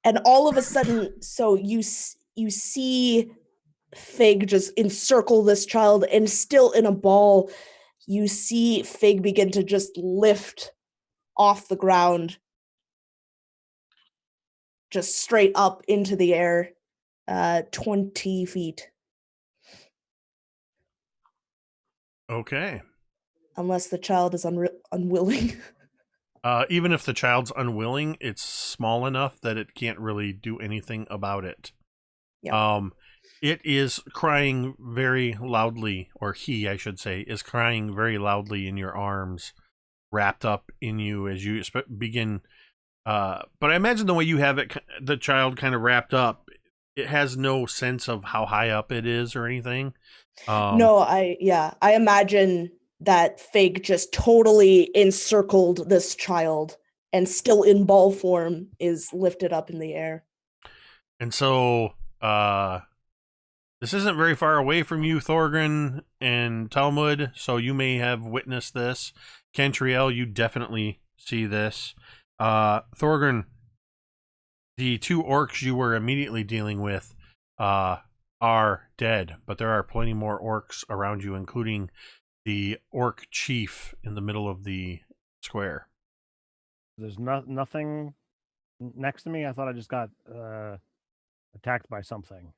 And all of a sudden, so you see Fig just encircle this child, and still in a ball, you see Fig begin to just lift off the ground, just straight up into the air, 20 feet.
Okay.
Unless the child is unwilling.
Even if the child's unwilling, it's small enough that it can't really do anything about it.
Yeah.
It is crying very loudly, or he, I should say, is crying very loudly in your arms, wrapped up in you as you begin. But I imagine the way you have it, the child kind of wrapped up, it has no sense of how high up it is or anything.
No, I imagine that Fig just totally encircled this child and still in ball form is lifted up in the air.
And so this isn't very far away from you, Thorgarn and Talmud, so you may have witnessed this. Cantriel, you definitely see this. Thorgarn, the two orcs you were immediately dealing with are dead, but there are plenty more orcs around you, including the orc chief in the middle of the square.
There's nothing next to me. I thought I just got attacked by something.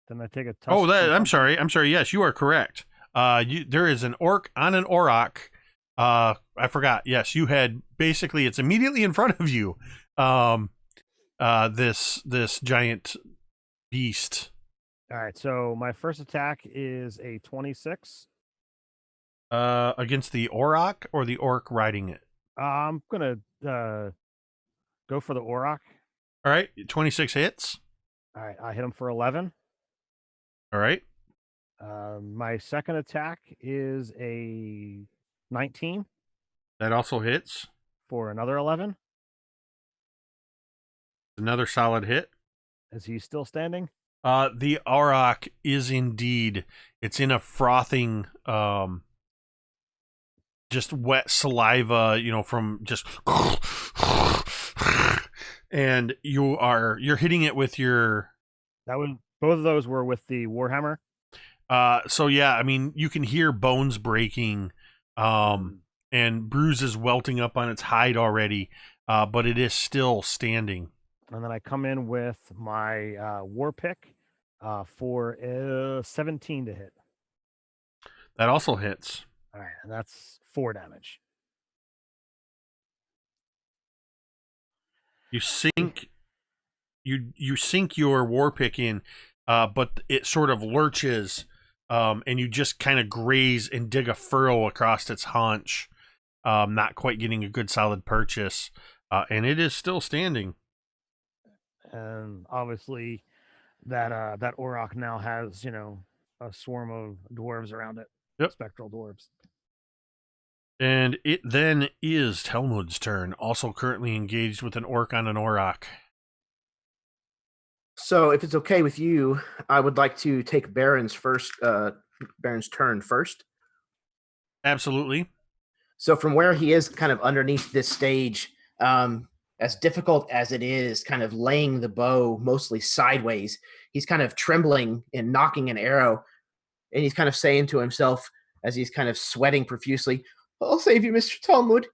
Then I take a tusk.
I'm sorry. Yes, you are correct. There is an orc on an auroch. I forgot. Yes, you had basically, it's immediately in front of you. This giant beast.
All right, so my first attack is a 26.
Against the auroch or the orc riding it?
I'm gonna go for the auroch.
All right, 26 hits.
All right, I hit him for 11.
All right.
My second attack is a 19
That also hits.
for another 11.
Another solid hit.
Is he still standing?
The auroch is indeed. It's in a frothing, just wet saliva, from just, and you're hitting it with your.
Both of those were with the Warhammer.
So yeah, I mean, you can hear bones breaking, and bruises welting up on its hide already, but it is still standing.
And then I come in with my war pick for 17 to hit.
That also hits.
All right, and that's 4 damage.
You sink your war pick in, but it sort of lurches, and you just kind of graze and dig a furrow across its haunch, not quite getting a good solid purchase, and it is still standing.
And obviously, that auroch now has a swarm of dwarves around it.
Yep.
Spectral dwarves.
And it then is Talmud's turn, also currently engaged with an orc on an auroch.
So, if it's okay with you, I would like to take Baron's turn first.
Absolutely.
So, from where he is, kind of underneath this stage, as difficult as it is, kind of laying the bow mostly sideways, he's kind of trembling and knocking an arrow, and he's kind of saying to himself as he's kind of sweating profusely, "I'll save you, Mr. Talmud.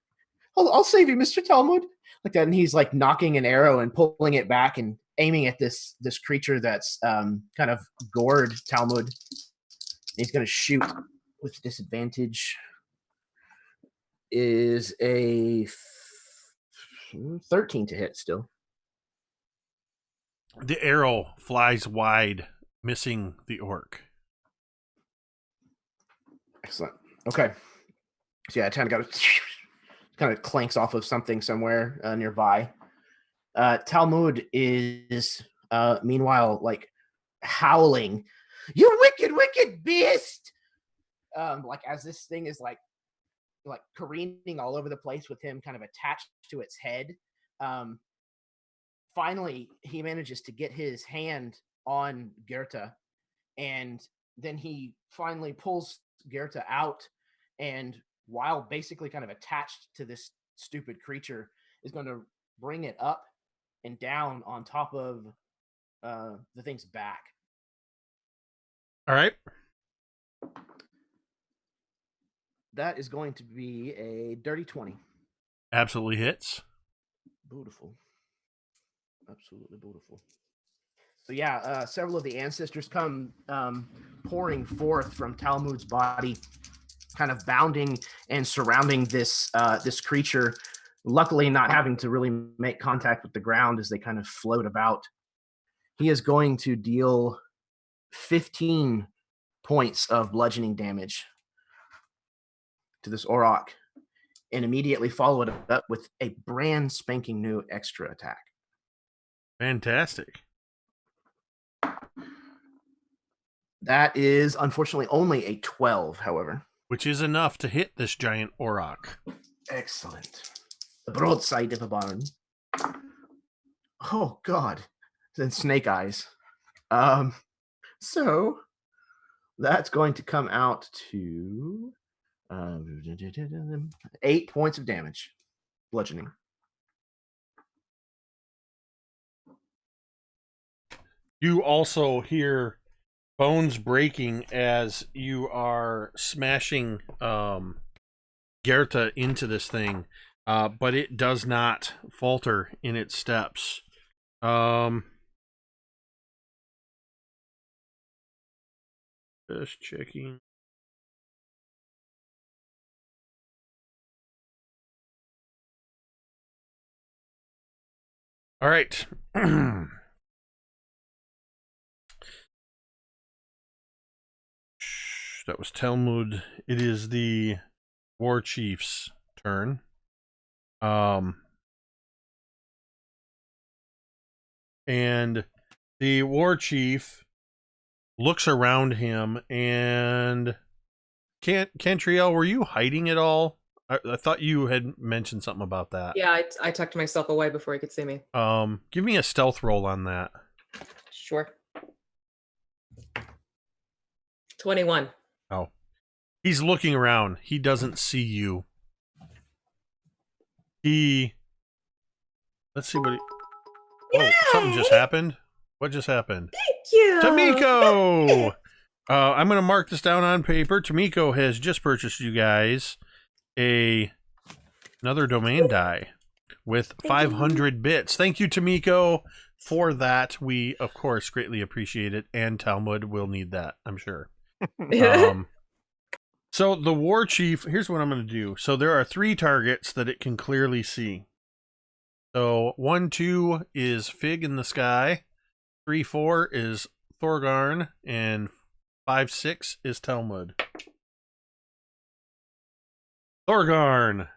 I'll save you, Mr. Talmud." Like that, and he's like knocking an arrow and pulling it back and aiming at this creature that's kind of gored Talmud. He's going to shoot with disadvantage. Is a 13 to hit still.
The arrow flies wide, missing the orc.
Excellent. Okay. So yeah, I kind of clanks off of something somewhere nearby. Talmud is meanwhile like howling, "You wicked, wicked beast!" Like as this thing is like careening all over the place with him kind of attached to its head. Finally, he manages to get his hand on Goethe, and then he finally pulls Goethe out, and while basically kind of attached to this stupid creature, is going to bring it up and down on top of the thing's back.
All right.
That is going to be a dirty 20.
Absolutely hits.
Beautiful. Absolutely beautiful. So yeah, several of the ancestors come pouring forth from Talmud's body, kind of bounding and surrounding this creature, luckily not having to really make contact with the ground as they kind of float about. He is going to deal 15 points of bludgeoning damage to this auroch, and immediately follow it up with a brand spanking new extra attack.
Fantastic.
That is unfortunately only a 12, however.
Which is enough to hit this giant auroch.
Excellent. The broadside of a barn. Oh, God. Then snake eyes. So that's going to come out to 8 points of damage. Bludgeoning.
You also hear bones breaking as you are smashing Gerta into this thing, but it does not falter in its steps. Just checking. All right. That was Talmud. It is the war chief's turn. And the war chief looks around him, and Cantriel, were you hiding at all? I thought you had mentioned something about that.
Yeah, I tucked myself away before he could see me.
Give me a stealth roll on that.
Sure. 21.
Oh. He's looking around. He doesn't see you. Let's see what he... Oh, something just happened. What just happened?
Thank you.
Tamiko! I'm going to mark this down on paper. Tamiko has just purchased you guys another domain die with 500 bits. Thank you, Tamiko, for that. We, of course, greatly appreciate it, and Talmud will need that, I'm sure. So the war chief, here's what I'm going to do. So there are 3 targets that it can clearly see. So 1, 2 is Fig in the sky. 3, 4 is Thorgarn, and 5, 6 is Talmud. Thorgarn.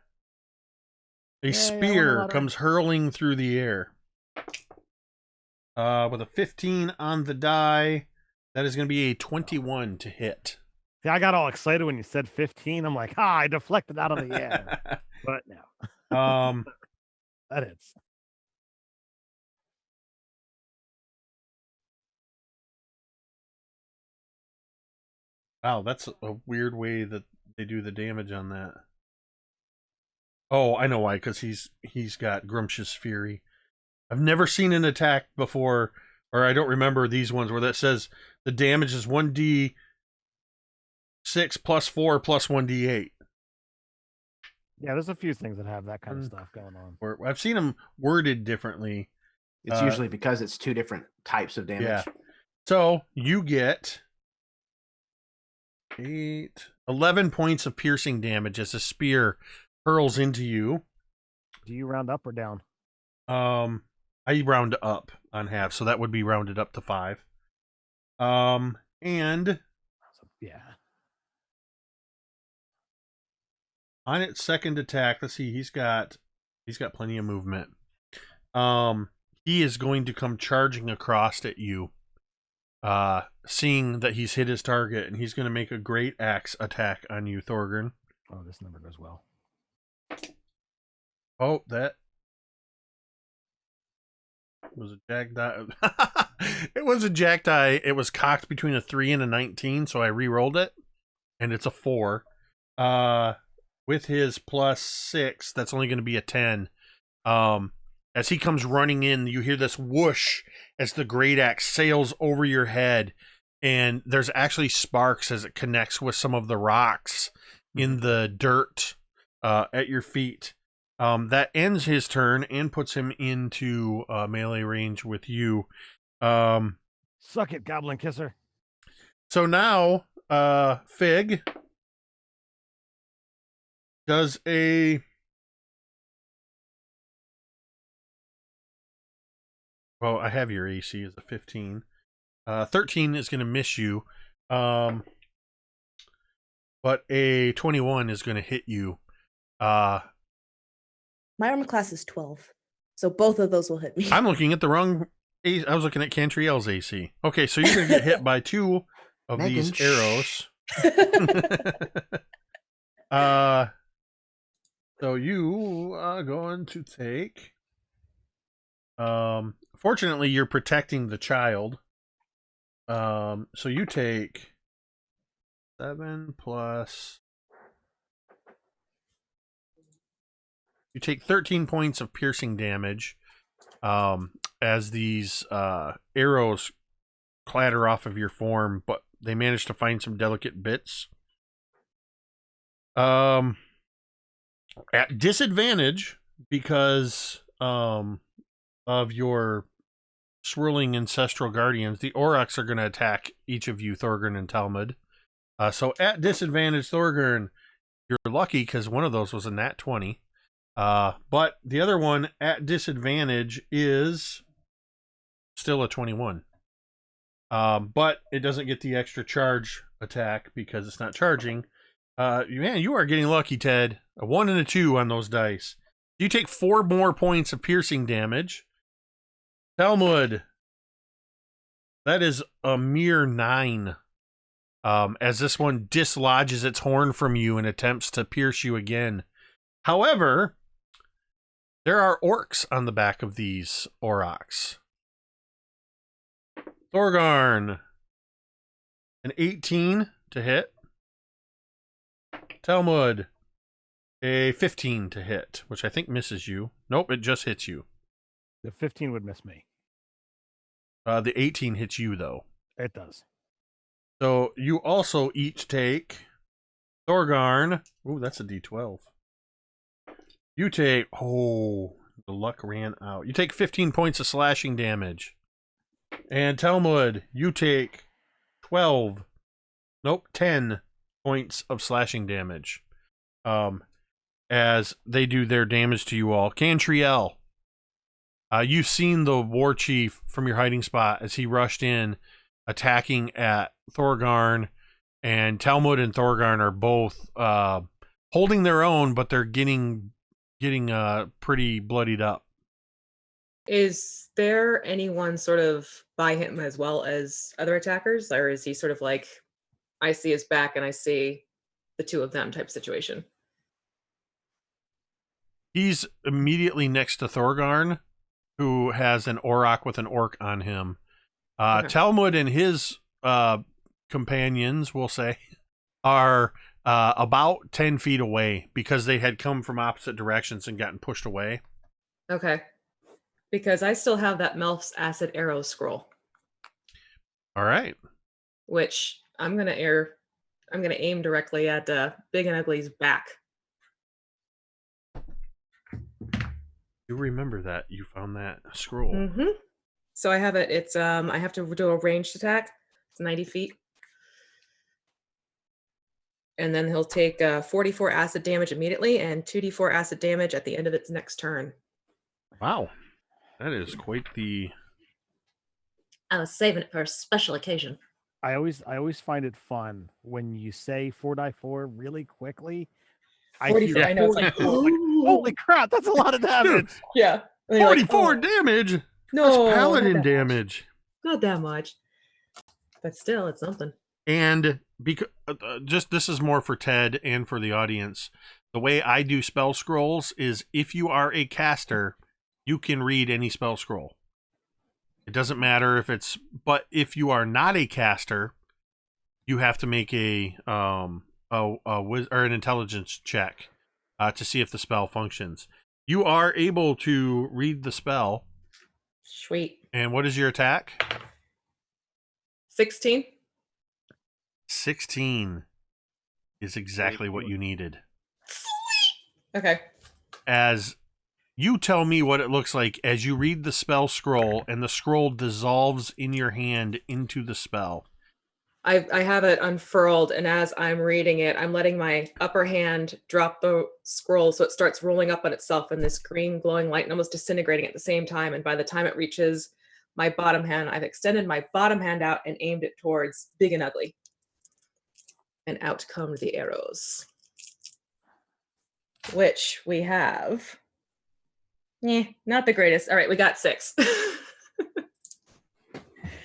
A spear comes hurling through the air. With a 15 on the die, that is going to be a 21 to hit.
Yeah, I got all excited when you said 15. I'm like, I deflected out of the air. But no. That is.
Wow, that's a weird way that they do the damage on that. Oh, I know why, because he's got Grumptious Fury. I've never seen an attack before, or I don't remember these ones where that says the damage is 1d6 plus 4 plus 1d8.
Yeah, there's a few things that have that kind of stuff going on.
Or I've seen them worded differently.
It's usually because it's 2 different types of damage.
Yeah. So you get 11 points of piercing damage as a spear hurls into you.
Do you round up or down?
I round up on half, so that would be rounded up to 5. And
yeah,
on its second attack, let's see, he's got plenty of movement. He is going to come charging across at you, seeing that he's hit his target, and he's going to make a great axe attack on you, Thorgarn.
Oh, this number goes well.
Oh, that was a jack die. It was a jack die. It was cocked between a 3 and a 19, so I re-rolled it, and it's a 4. With his plus 6, that's only going to be a 10. As he comes running in, you hear this whoosh as the great axe sails over your head, and there's actually sparks as it connects with some of the rocks in the dirt at your feet. That ends his turn and puts him into melee range with you.
Suck it, Goblin Kisser.
So now, Fig does a... Well, I have your AC as a 15. 13 is going to miss you. But a 21 is going to hit you.
My armor class is 12. So both of those will hit me.
I'm looking at the wrong... I was looking at Cantriel's AC. Okay, so you're going to get hit by 2 of these arrows. So you are going to take... fortunately, you're protecting the child. So you take 7 plus... You take 13 points of piercing damage as these arrows clatter off of your form, but they manage to find some delicate bits. At disadvantage, because of your swirling ancestral guardians, the Aurochs are going to attack each of you, Thorgarn and Talmud. So at disadvantage, Thorgarn, you're lucky because one of those was a nat 20. But the other one at disadvantage is still a 21. But it doesn't get the extra charge attack because it's not charging. Man, you are getting lucky, Ted. A 1 and a 2 on those dice. You take 4 more points of piercing damage.
Talmud. That is a mere 9. As this one dislodges its horn from you and attempts to pierce you again. However, there are orcs on the back of these aurochs. Thorgarn. An 18 to hit. Talmud. A 15 to hit, which I think misses you. Nope, it just hits you.
The 15 would miss me.
The 18 hits you, though.
It does.
So you also each take Thorgarn. Ooh, that's a D12. You take... Oh, the luck ran out. You take 15 points of slashing damage. And Talmud, you take 12. Nope, 10 points of slashing damage. As they do their damage to you all. Cantriel. You've seen the war chief from your hiding spot as he rushed in, attacking at Thorgarn, and Talmud and Thorgarn are both holding their own, but they're getting pretty bloodied up.
Is there anyone sort of by him as well as other attackers, or is he sort of like, I see his back and I see the two of them type situation?
He's immediately next to Thorgarn, who has an auroch with an orc on him.
Okay.
Talmud and his companions, we'll say, are about 10 feet away because they had come from opposite directions and gotten pushed away.
Okay. Because I still have that Melf's Acid Arrow scroll,
All right.
which I'm gonna aim directly at Big and Ugly's back.
You remember that. You found that scroll.
Mm-hmm. So I have it. It's I have to do a ranged attack. It's 90 feet. And then he'll take 44 acid damage immediately and 2d4 acid damage at the end of its next turn.
Wow. That is quite the...
I was saving it for a special occasion.
I always find it fun when you say 4die4 really quickly.
44. I know. It's like,
holy crap, that's a lot of damage.
yeah. And you're like,
44
oh,
damage!
no,
That's paladin
not that
damage.
much. Not that much. But still, it's something.
And because just this is more for Ted and for the audience. The way I do spell scrolls is if you are a caster, you can read any spell scroll. It doesn't matter if it's, but if you are not a caster, you have to make an intelligence check to see if the spell functions. You are able to read the spell.
Sweet.
And what is your attack?
16.
16 is exactly what you needed.
Okay.
As you tell me what it looks like as you read the spell scroll and the scroll dissolves in your hand into the spell.
I have it unfurled, and as I'm reading it, I'm letting my upper hand drop the scroll so it starts rolling up on itself in this green glowing light and almost disintegrating at the same time. And by the time it reaches my bottom hand, I've extended my bottom hand out and aimed it towards Big and Ugly. And out come the arrows. Which we have. Not the greatest. All right, we got 6.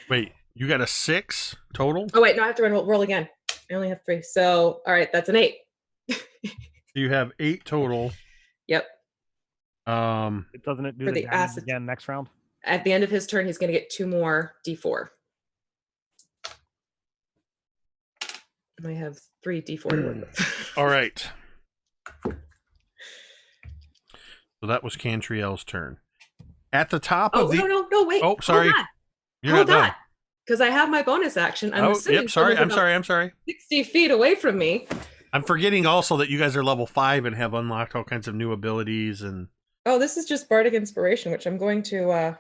Wait, you got a 6 total?
Oh, wait, no, I have to roll again. I only have 3. So, all right, that's an 8.
You have 8 total.
Yep.
Doesn't it do
For
the
the
damage
acid.
again next round?
At the end of his turn, he's going to get 2 more d4. I have 3 d4 to work with.
All right. So that was Cantriel's turn. At the top
Oh,
of the...
no, wait.
Oh, sorry. You're
Hold
not
on.
done.
Because I have my bonus action. I'm
Oh,
assuming
yep, sorry. I'm
someone's
sorry.
about 60 feet away from me.
I'm forgetting also that you guys are level 5 and have unlocked all kinds of new abilities and...
Oh, this is just Bardic Inspiration, which I'm going to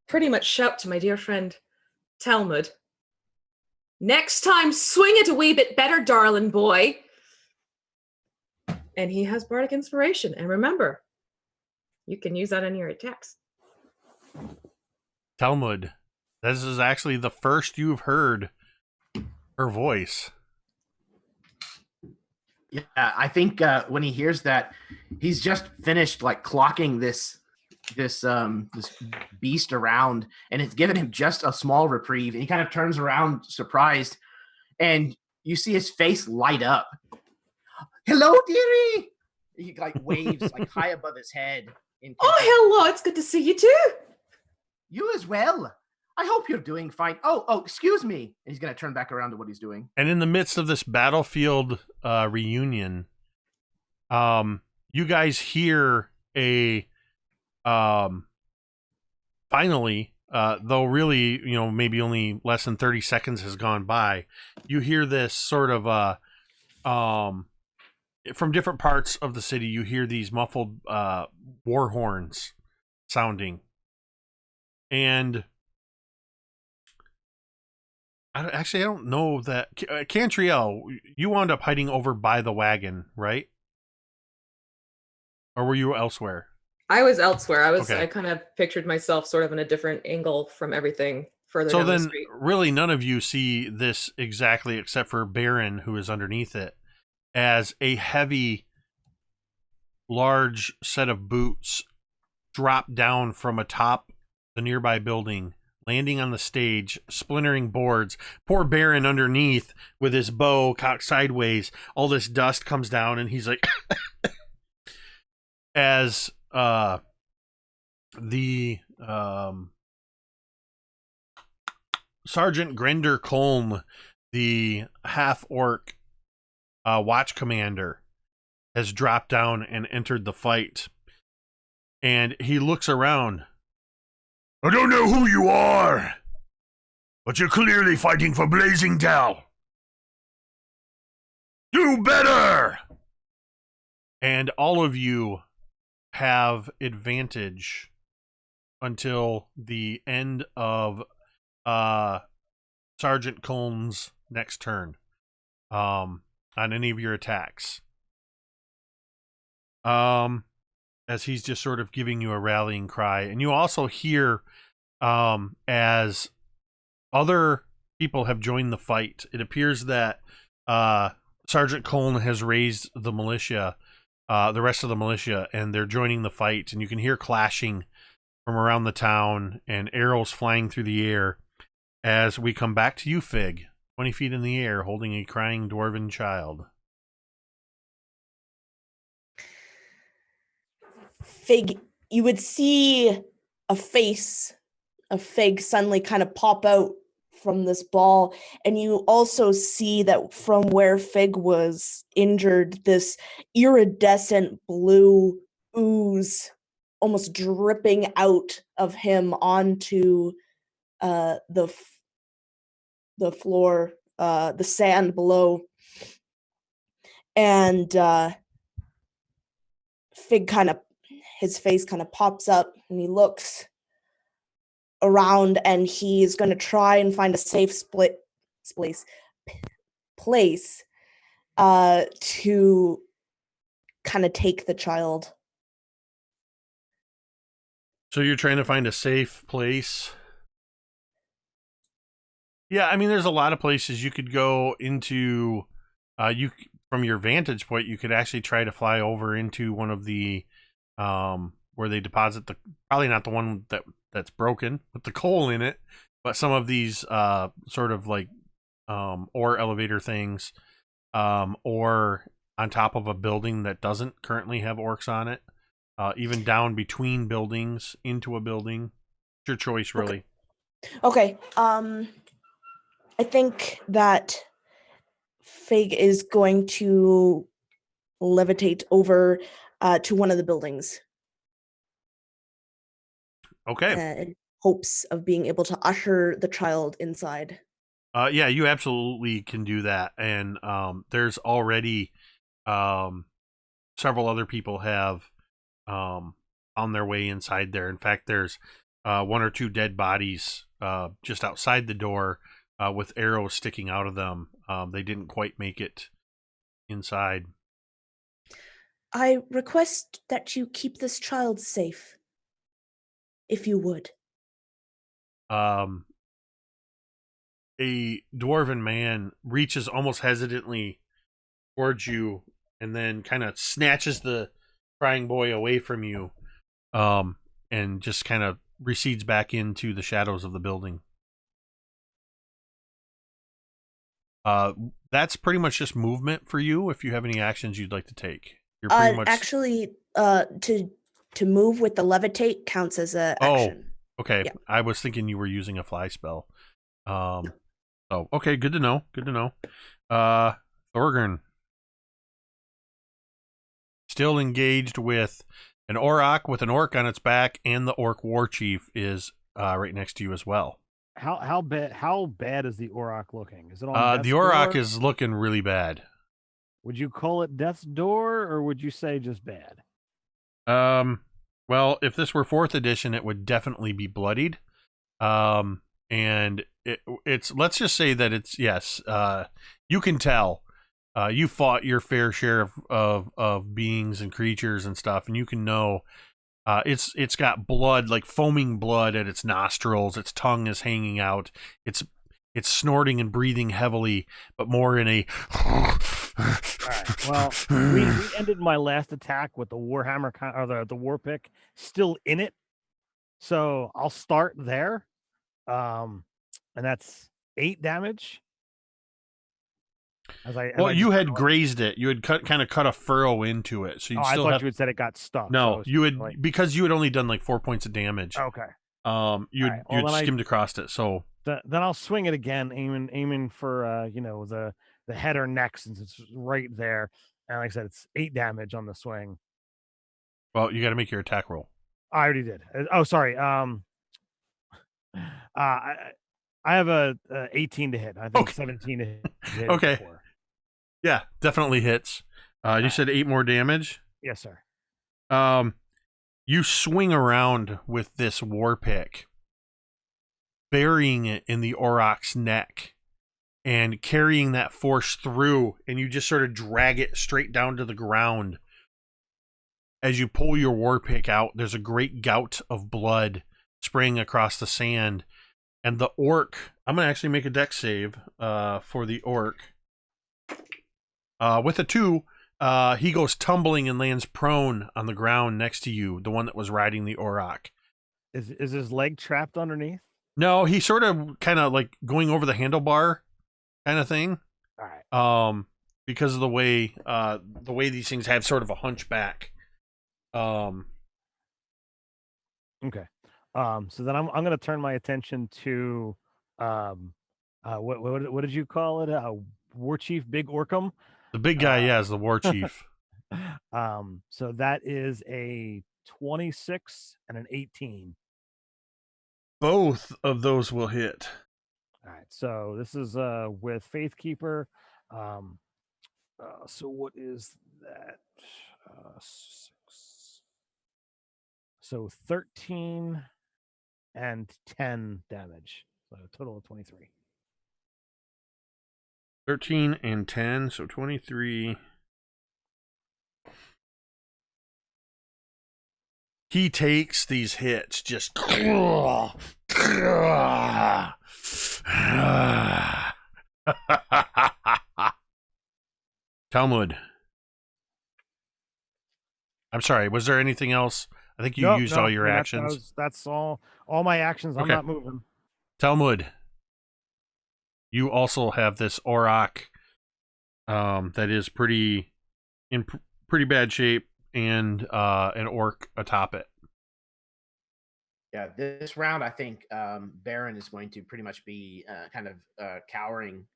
pretty much shout to my dear friend Talmud. Next time, swing it a wee bit better, darling boy. And he has Bardic Inspiration. And remember, you can use that in your attacks.
Talmud, this is actually the first you've heard her voice.
Yeah, I think when he hears that, he's just finished like clocking this this beast around, and it's given him just a small reprieve. And he kind of turns around, surprised, and you see his face light up. Hello, dearie. He like waves like high above his head.
Oh, hello! It's good to see you too.
You as well. I hope you're doing fine. Oh, excuse me. And he's gonna turn back around to what he's doing.
And in the midst of this battlefield reunion, you guys hear a finally, though really, maybe only less than 30 seconds has gone by, you hear this sort of from different parts of the city, you hear these muffled war horns sounding. And I don't know that Cantriel, you wound up hiding over by the wagon, right? Or were you elsewhere?
I was elsewhere.
Okay.
I kind of pictured myself sort of in a different angle from everything further down the street.
So then really none of you see this exactly, except for Baron, who is underneath it, as a heavy, large set of boots drop down from atop the nearby building, landing on the stage, splintering boards. Poor Baron underneath with his bow cocked sideways. All this dust comes down, and he's like, as the Sergeant Grender Colm, the half-orc watch commander, has dropped down and entered the fight. And he looks around.
I don't know who you are, but you're clearly fighting for Blasingdell. Do better!
And all of you have advantage until the end of Sergeant Colm's next turn on any of your attacks. As he's just sort of giving you a rallying cry. And you also hear as other people have joined the fight, it appears that Sergeant Colm has raised the militia, the rest of the militia, and they're joining the fight. And you can hear clashing from around the town and arrows flying through the air as we come back to you, Fig, 20 feet in the air, holding a crying dwarven child.
Fig, you would see a face of Fig suddenly kind of pop out from this ball, and you also see that from where Fig was injured, this iridescent blue ooze almost dripping out of him onto the floor, the sand below. And Fig his face kind of pops up, and he looks around, and he's going to try and find a safe place to kind of take the child.
So you're trying to find a safe place? Yeah, I mean, there's a lot of places you could go into. From your vantage point, you could actually try to fly over into one of the where they deposit probably not the one that's broken with the coal in it, but some of these sort of like ore elevator things, or on top of a building that doesn't currently have orcs on it, even down between buildings into a building. It's your choice, really.
Okay. I think that Fig is going to levitate over to one of the buildings.
Okay.
In hopes of being able to usher the child inside.
Yeah, you absolutely can do that. And there's already several other people have on their way inside there. In fact, there's one or two dead bodies just outside the door with arrows sticking out of them. They didn't quite make it inside.
I request that you keep this child safe, if you would.
A dwarven man reaches almost hesitantly towards you and then kind of snatches the crying boy away from you. just kind of recedes back into the shadows of the building. That's pretty much just movement for you. If you have any actions you'd like to take, you're pretty much
actually to move with the levitate counts as a action.
Okay.
Yeah.
I was thinking you were using a fly spell. Oh, okay. Good to know. Good to know. Thorgarn. Still engaged with an Auroch with an orc on its back, and the orc war chief is right next to you as well.
How bad is the Auroch looking? Is it on death's
the Auroch
door?
is looking really bad.
Would you call it death's door, or would you say just bad?
Well, if this were 4th edition, it would definitely be bloodied. And it's let's just say that it's yes. You can tell. You fought your fair share of beings and creatures and stuff, and you can know. It's got blood, like foaming blood at its nostrils. Its tongue is hanging out. It's snorting and breathing heavily, but more in a.
All right. Well, we ended my last attack with the Warhammer or the war pick still in it, so I'll start there. And that's 8 damage.
You had grazed it. You had kind of cut a furrow into it, so you
I
still
thought
have.
you had said it got stuck.
No,
so
you had because you had only done like 4 points of damage.
Okay.
You had skimmed across it, so.
Then I'll swing it again, aiming for the head or neck, since it's right there. And like I said, it's 8 damage on the swing.
Well, you got to make your attack roll.
I already did. Oh, sorry. I have a 18 to hit. I think 17 to hit.
Okay.
Before.
Yeah, definitely hits. You said 8 more damage?
Yes, sir.
You swing around with this war pick, burying it in the Auroch's neck and carrying that force through, and you just sort of drag it straight down to the ground. As you pull your war pick out, there's a great gout of blood spraying across the sand. And the orc, I'm going to actually make a dex save for the orc. With a 2, he goes tumbling and lands prone on the ground next to you, the one that was riding the Auroch.
Is his leg trapped underneath?
No, he's sort of kind of like going over the handlebar kind of thing.
All right.
Because of the way these things have sort of a hunchback.
Okay. So then I'm going to turn my attention to what did you call it? War Chief Big Orcum.
The big guy, is the war chief.
So that is a 26 and an 18.
Both of those will hit.
All right. So this is with Faithkeeper. So what is that? 6. So 13 and 10 damage. So a total of 23.
13 and 10, so 23. He takes these hits, just Talmud. I'm sorry, was there anything else? I think you used all your actions.
That's all my actions. I'm not moving.
Talmud. You also have this Auroch that is in pretty bad shape, and an orc atop it.
Yeah, this round I think Baron is going to pretty much be kind of cowering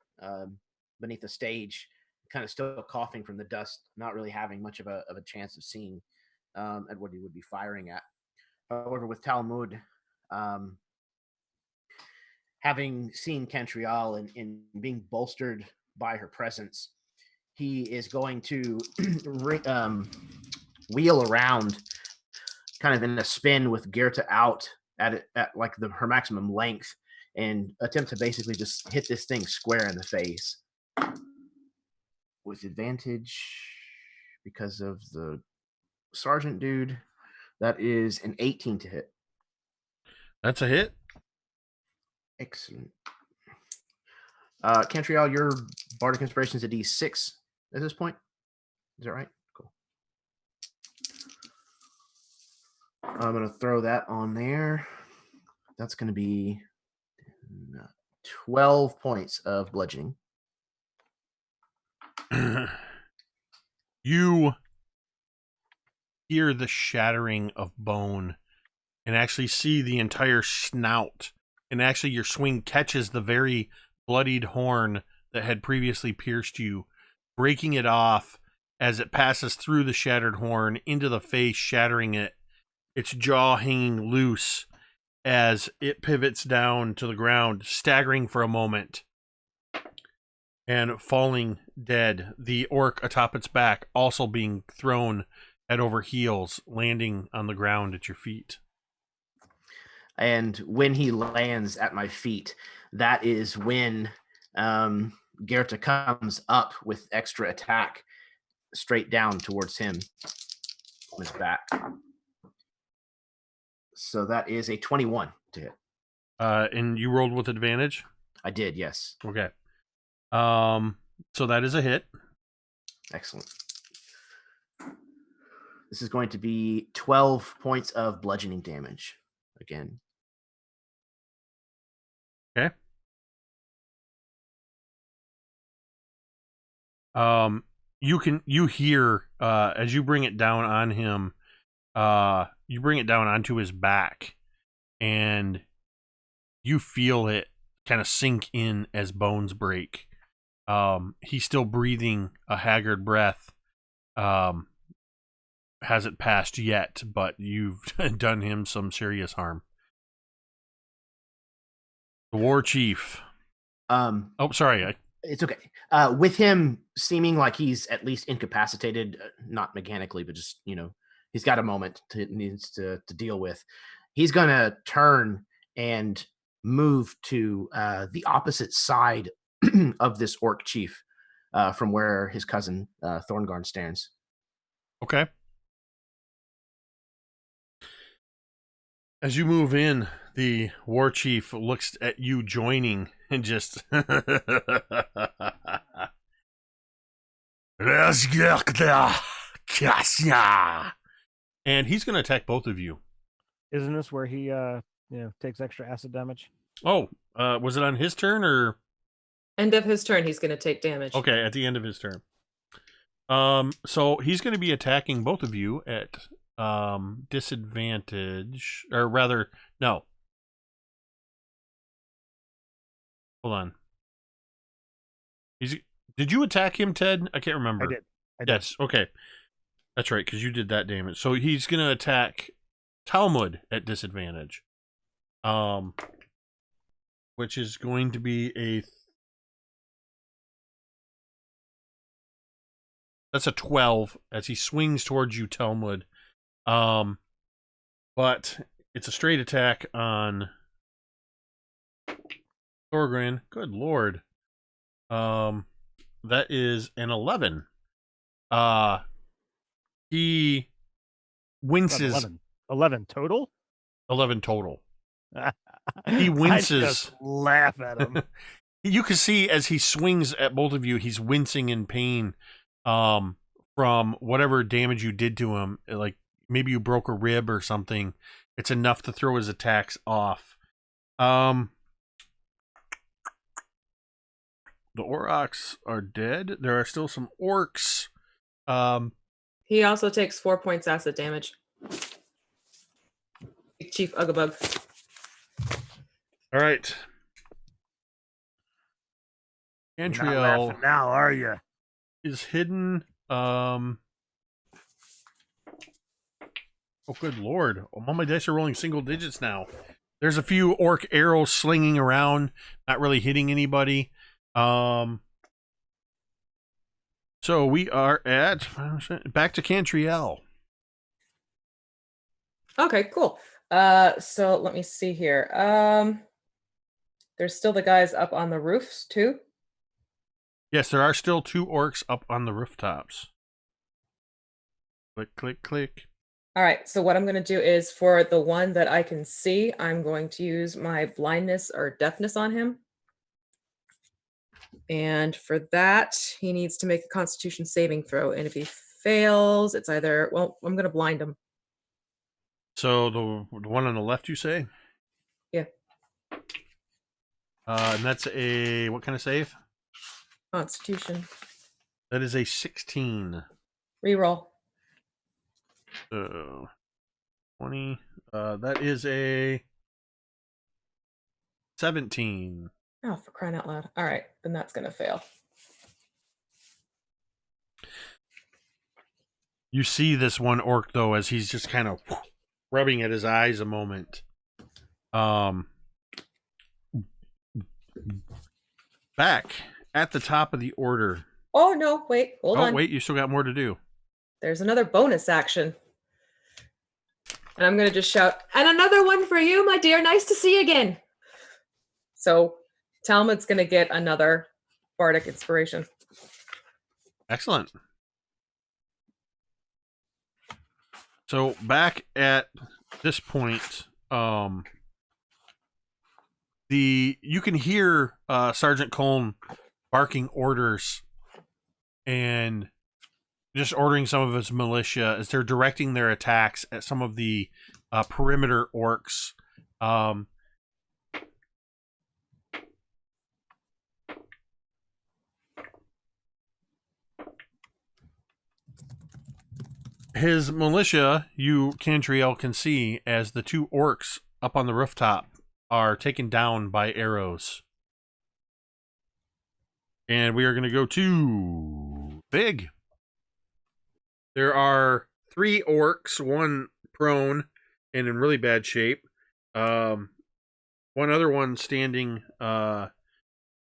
beneath the stage, kind of still coughing from the dust, not really having much of a chance of seeing at what he would be firing at. However, with Talmud, having seen Cantriel and being bolstered by her presence, he is going to wheel around kind of in a spin with Gerta out at like her maximum length and attempt to basically just hit this thing square in the face with advantage because of the sergeant dude. That is an 18 to hit.
That's a hit.
Excellent. Cantriel, your Bardic Inspiration is a D6 at this point. Is that right? Cool. I'm going to throw that on there. That's going to be 12 points of bludgeoning.
You hear the shattering of bone and actually see the entire snout. And actually your swing catches the very bloodied horn that had previously pierced you, breaking it off as it passes through the shattered horn into the face, shattering it, its jaw hanging loose as it pivots down to the ground, staggering for a moment and falling dead. The orc atop its back also being thrown head over heels, landing on the ground at your feet.
And when he lands at my feet, that is when Gerta comes up with extra attack straight down towards him on his back. So that is a 21 to hit.
And you rolled with advantage?
I did, yes.
Okay. So that is a hit.
Excellent. This is going to be 12 points of bludgeoning damage again.
Okay. You hear as you bring it down on him, you bring it down onto his back, and you feel it kind of sink in as bones break. He's still breathing a haggard breath. Hasn't passed yet, but you've done him some serious harm. The war chief. Oh, sorry.
It's okay. With him seeming like he's at least incapacitated, not mechanically, but just, he's got a moment needs to deal with. He's going to turn and move to the opposite side of this orc chief from where his cousin Thorgarn stands.
Okay. As you move in, the war chief looks at you joining and just... And he's going to attack both of you.
Isn't this where he takes extra acid damage?
Oh, was it on his turn or...
End of his turn, he's going to take damage.
Okay, at the end of his turn. So he's going to be attacking both of you at disadvantage, or rather, no. Hold on. Did you attack him, Ted? I can't remember.
I did.
Yes, okay. That's right, because you did that damage. So he's going to attack Talmud at disadvantage. Which is going to be that's a 12 as he swings towards you, Talmud. But it's a straight attack on Thorgarn. Good lord. That is an 11. He winces.
11 total?
11 total. He winces.
I just laugh at him.
You can see as he swings at both of you, he's wincing in pain from whatever damage you did to him. Like maybe you broke a rib or something. It's enough to throw his attacks off. The Aurochs are dead. There are still some orcs.
He also takes 4 points acid damage. Chief Uggabug.
All right. Cantriel
now, are you?
is hidden. Oh, good lord. All my dice are rolling single digits now. There's a few orc arrows slinging around, not really hitting anybody. So we are at back to Cantriel.
Okay, cool. So let me see here. There's still the guys up on the roofs too.
Yes, there are still 2 orcs up on the rooftops. Click, click, click.
All right, so what I'm going to do is for the one that I can see, I'm going to use my blindness or deafness on him. And for that, he needs to make a Constitution saving throw. And if he fails, it's either, well, I'm going to blind him.
So the one on the left, you say?
Yeah.
And that's a what kind of save?
Constitution.
That is a 16.
Reroll.
20. That is a 17.
Oh, for crying out loud. All right, then that's going to fail.
You see this one orc, though, as he's just kind of rubbing at his eyes a moment. Back at the top of the order.
Oh, no, wait, hold on.
Oh, wait, you still got more to do.
There's another bonus action. And I'm going to just shout, and another one for you, my dear. Nice to see you again. So Talmud's going to get another bardic inspiration.
Excellent. So back at this point, you can hear Sergeant Colm barking orders and just ordering some of his militia as they're directing their attacks at some of the perimeter orcs. His militia, you, Cantriel, can see as the two orcs up on the rooftop are taken down by arrows. And we are going to go to Big. There are 3 orcs, one prone and in really bad shape. One other one standing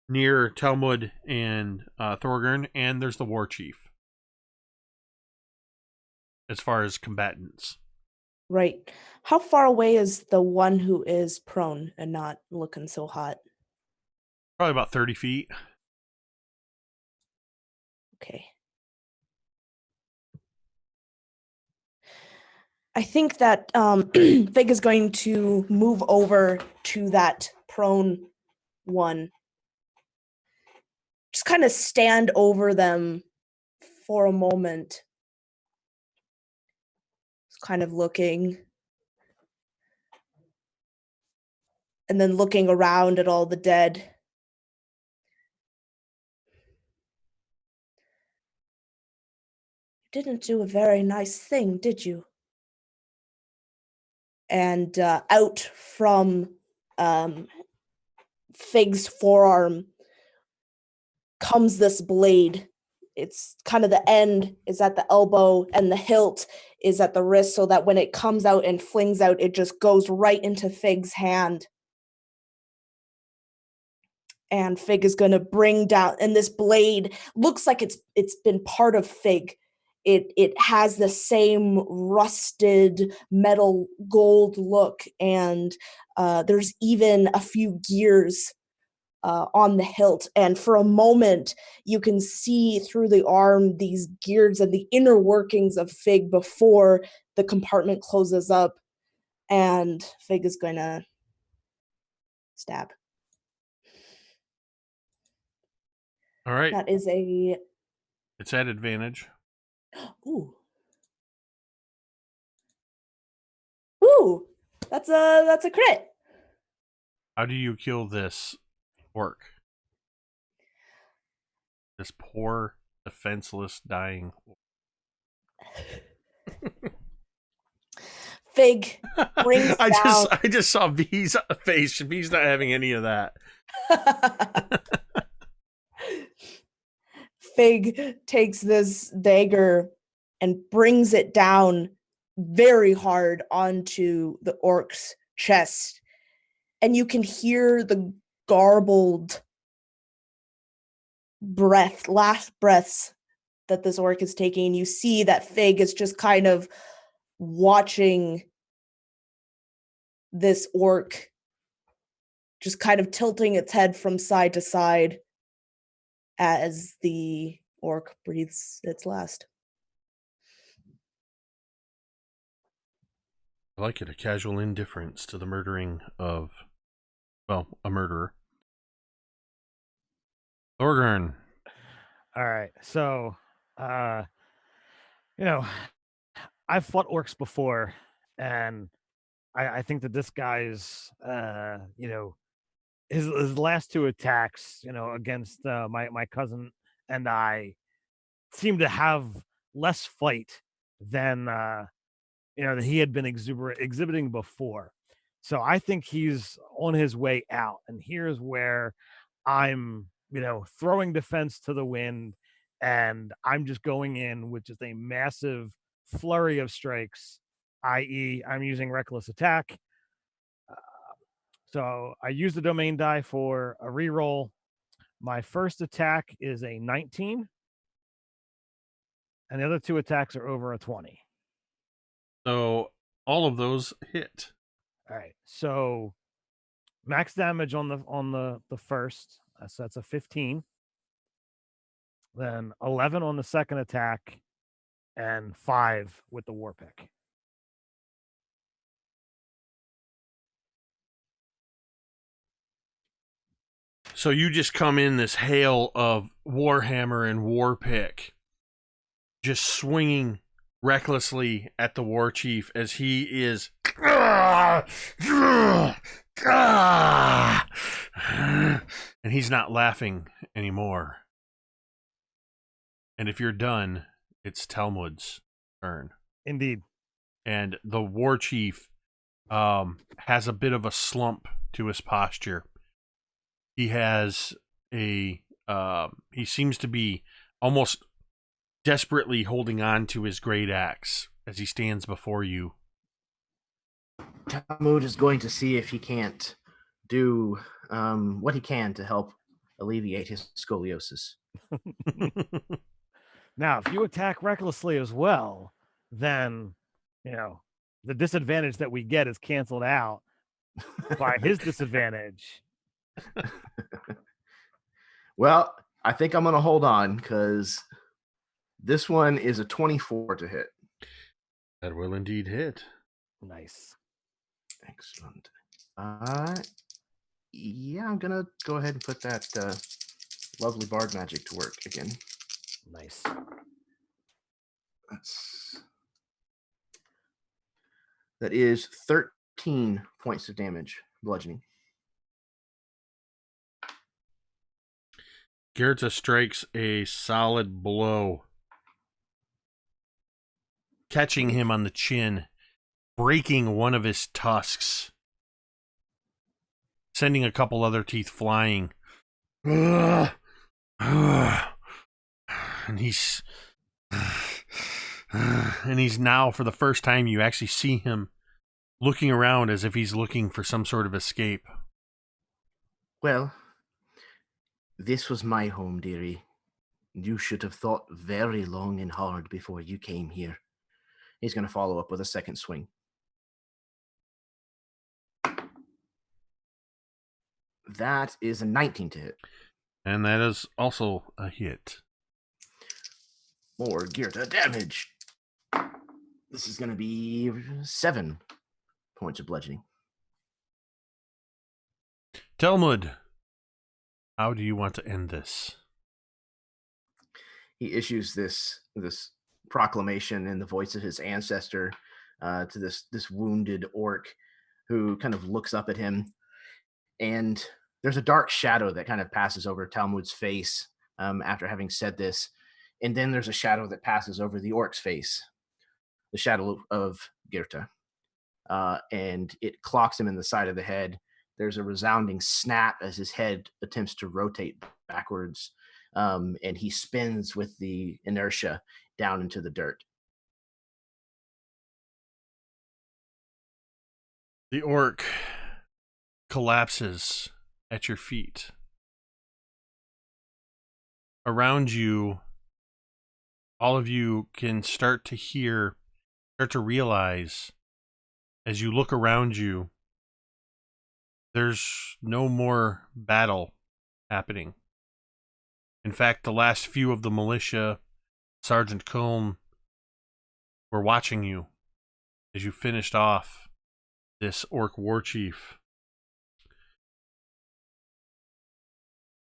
near Talmud and Thorgarn, and there's the war chief. As far as combatants.
Right. How far away is the one who is prone and not looking so hot?
Probably about 30 feet.
Okay. I think that Vig is going to move over to that prone one. Just kind of stand over them for a moment. Kind of looking and then looking around at all the dead. You didn't do a very nice thing, did you? And out from Fig's forearm comes this blade. It's kind of the end is at the elbow and the hilt is at the wrist, so that when it comes out and flings out, it just goes right into Fig's hand. And Fig is going to bring down, and this blade looks like it's been part of Fig. It has the same rusted metal gold look, and there's even a few gears on the hilt, and for a moment you can see through the arm these gears and the inner workings of Fig before the compartment closes up, and Fig is going to stab.
All right.
That is a...
It's at advantage.
Ooh. Ooh! That's a crit.
How do you kill this orc? This poor, defenseless, dying.
Fig brings down...
I just saw V's face. V's not having any of that.
Fig takes this dagger and brings it down very hard onto the orc's chest. And you can hear the garbled last breaths that this orc is taking. You see that Fig is just kind of watching this orc just kind of tilting its head from side to side as the orc breathes its last.
I like it, a casual indifference to the murdering of, well, a murderer. Thorgarn.
All right, so, I've fought orcs before, and I think that this guy's, you know, his last two attacks, you know, against my cousin and I seemed to have less fight than you know that he had been exhibiting before. So I think he's on his way out, and here's where I'm, you know, throwing defense to the wind, and I'm just going in with just a massive flurry of strikes, i.e., I'm using reckless attack. So I use the domain die for a reroll. My first attack is a 19, and the other two attacks are over a 20.
So all of those hit.
All right. So max damage on the first. So that's a 15. Then 11 on the second attack, and 5 with the war pick.
So you just come in this hail of Warhammer and War Pick, just swinging recklessly at the War Chief as he is. And he's not laughing anymore. And if you're done, it's Talmud's turn.
Indeed.
And the War Chief has a bit of a slump to his posture. He has he seems to be almost desperately holding on to his great axe as he stands before you.
Talmud is going to see if he can't do what he can to help alleviate his scoliosis.
Now, if you attack recklessly as well, then, you know, the disadvantage that we get is canceled out by his disadvantage.
Well, I think I'm going to hold on because this one is a 24 to hit.
That will indeed hit.
Nice.
Excellent. Yeah, I'm going to go ahead and put that lovely bard magic to work again.
Nice.
That is 13 points of damage, bludgeoning.
Gerta strikes a solid blow, catching him on the chin, breaking one of his tusks, sending a couple other teeth flying. And he's now, for the first time, you actually see him looking around as if he's looking for some sort of escape.
Well, this was my home, dearie. You should have thought very long and hard before you came here. He's going to follow up with a second swing. That is a 19 to hit.
And that is also a hit.
More Girta damage. This is going to be 7 points of bludgeoning.
Talmud, how do you want to end this?
He issues this proclamation in the voice of his ancestor to this wounded orc who kind of looks up at him. And there's a dark shadow that kind of passes over Talmud's face after having said this. And then there's a shadow that passes over the orc's face, the shadow of Girta. And it clocks him in the side of the head. There's a resounding snap as his head attempts to rotate backwards. And he spins with the inertia down into the dirt.
The orc collapses at your feet. Around you, all of you can start to realize, as you look around you, there's no more battle happening. In fact, the last few of the militia, Sergeant Culm, were watching you as you finished off this orc war chief.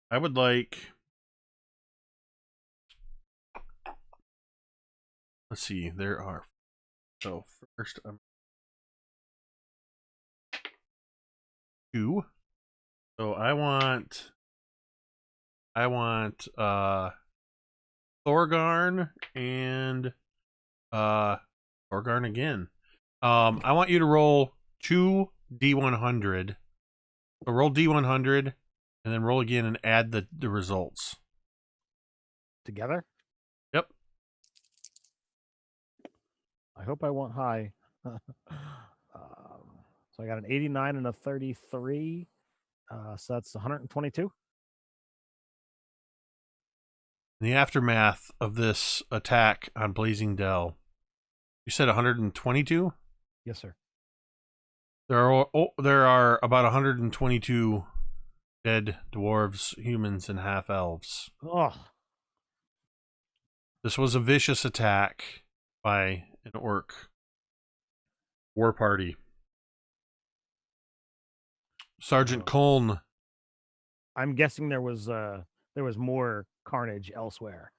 I would like... Let's see, there are... So first,
2. So I want Thorgarn and Thorgarn again. I want you to roll 2 D100. So roll D100 and then roll again and add the results.
Together?
Yep.
I hope I want high. So I got an 89 and a 33. So that's 122.
In the aftermath of this attack on Blasingdell, you said 122?
Yes, sir.
There are about 122 dead dwarves, humans, and half-elves.
Oh,
This was a vicious attack by an orc war party. Sergeant Coln.
I'm guessing there was more carnage elsewhere.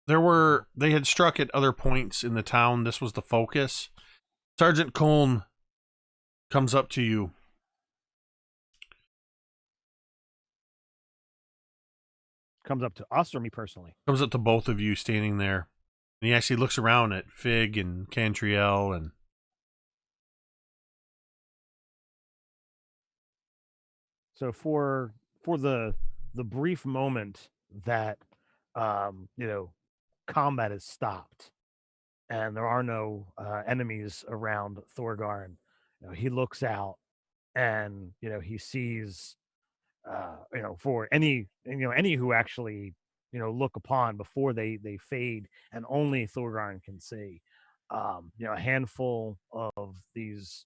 They had struck at other points in the town. This was the focus. Sergeant Coln comes up to you.
Comes up to us or me personally?
Comes up to both of you standing there. And he actually looks around at Fig and Cantriel and
So for the brief moment that combat is stopped and there are no enemies around Thorgarn, he looks out and he sees for any who actually look upon before they fade and only Thorgarn can see a handful of these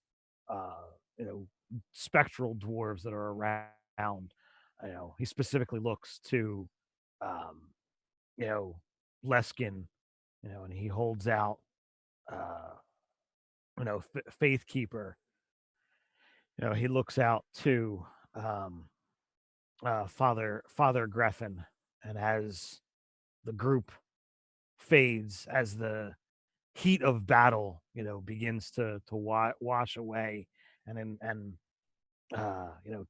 spectral dwarves that are around. He specifically looks to Leskin, and he holds out Faithkeeper. He looks out to Father Greffin, and as the group fades, as the heat of battle begins to wash away, and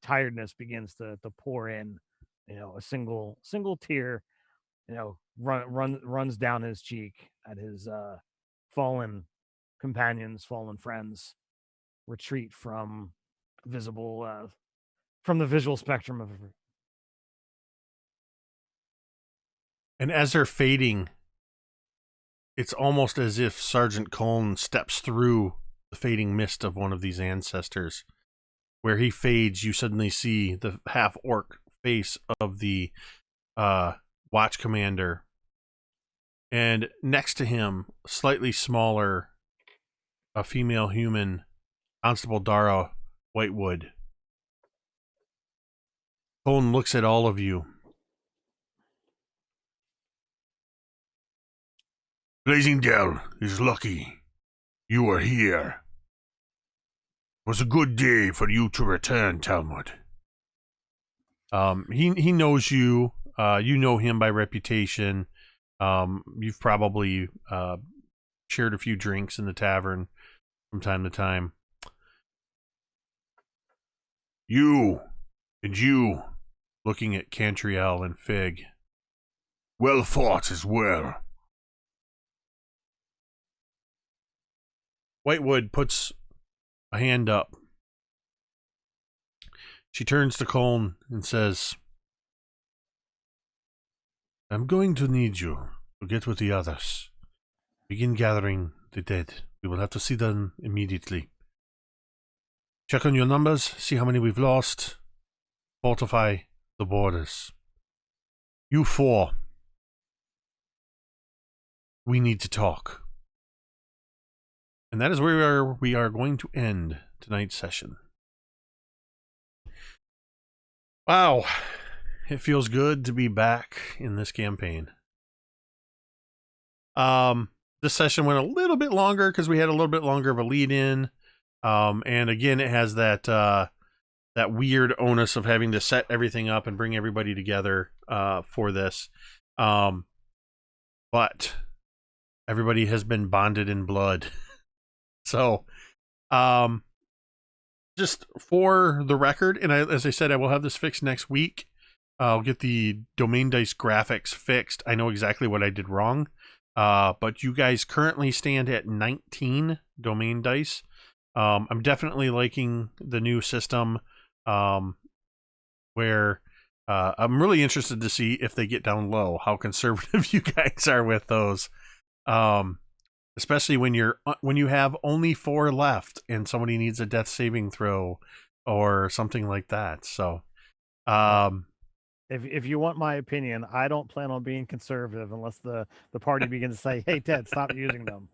tiredness begins to pour in, a single tear runs down his cheek at his fallen companions, fallen friends retreat from the visual spectrum of.
And as they're fading, it's almost as if Sergeant Coln steps through the fading mist of one of these ancestors. Where he fades, you suddenly see the half-orc face of the watch commander. And next to him, slightly smaller, a female human, Constable Dara Whitewood. Coln looks at all of you.
Blasingdell is lucky you are here. It was a good day for you to return, Talmud.
He knows you. You know him by reputation. You've probably shared a few drinks in the tavern from time to time.
You,
looking at Cantriel and Fig.
well fought as well.
Whitewood puts a hand up. She turns to Coln and says, I'm going to need you to get with the others. Begin gathering the dead. We will have to see them immediately. Check on your numbers, see how many we've lost. Fortify the borders. You 4. We need to talk. And that is where we are going to end tonight's session. Wow. It feels good to be back in this campaign. This session went a little bit longer because we had a little bit longer of a lead in. And again, it has that weird onus of having to set everything up and bring everybody together for this. But everybody has been bonded in blood. So,
just for the record, and as I said, I will have this fixed next week. I'll get the domain dice graphics fixed. I know exactly what I did wrong. But you guys currently stand at 19 domain dice. I'm definitely liking the new system, where I'm really interested to see if they get down low, how conservative you guys are with those. Especially when you have only 4 left and somebody needs a death saving throw or something like that. So,
if you want my opinion, I don't plan on being conservative unless the party begins to say, "Hey, Ted, stop using them."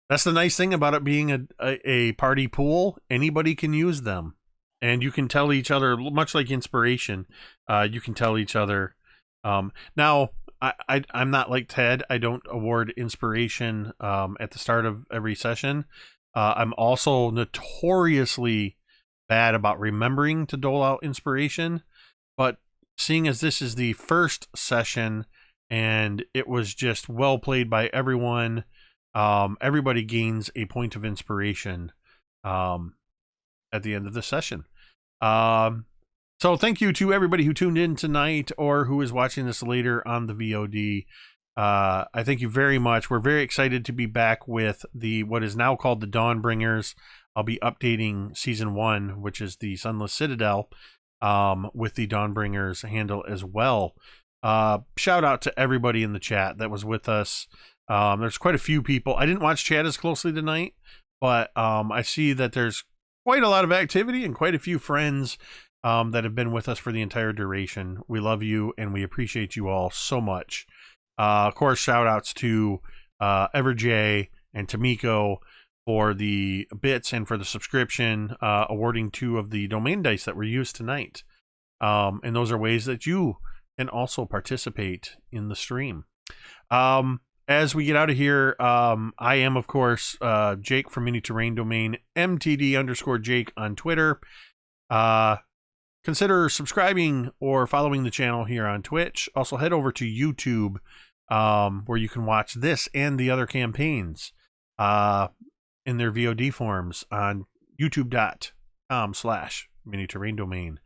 That's the nice thing about it being a party pool. Anybody can use them, and you can tell each other, much like inspiration. You can tell each other. Now, I'm not like Ted. I don't award inspiration at the start of every session. I'm also notoriously bad about remembering to dole out inspiration, but seeing as this is the first session and it was just well played by everyone, everybody gains a point of inspiration at the end of the session. So thank you to everybody who tuned in tonight or who is watching this later on the VOD. I thank you very much. We're very excited to be back with what is now called the Dawnbringers. I'll be updating season 1, which is the Sunless Citadel, with the Dawnbringers handle as well. Shout out to everybody in the chat that was with us. There's quite a few people. I didn't watch chat as closely tonight, but I see that there's quite a lot of activity and quite a few friends that have been with us for the entire duration. We love you and we appreciate you all so much. Of course, shout outs to EverJ and Tamiko for the bits and for the subscription, awarding 2 of the domain dice that were used tonight. And those are ways that you can also participate in the stream. As we get out of here, I am, of course, Jake from Mini Terrain Domain, MTD_Jake on Twitter. Consider subscribing or following the channel here on Twitch. Also, head over to YouTube, where you can watch this and the other campaigns in their VOD forms on youtube.com/Mini Terrain Domain.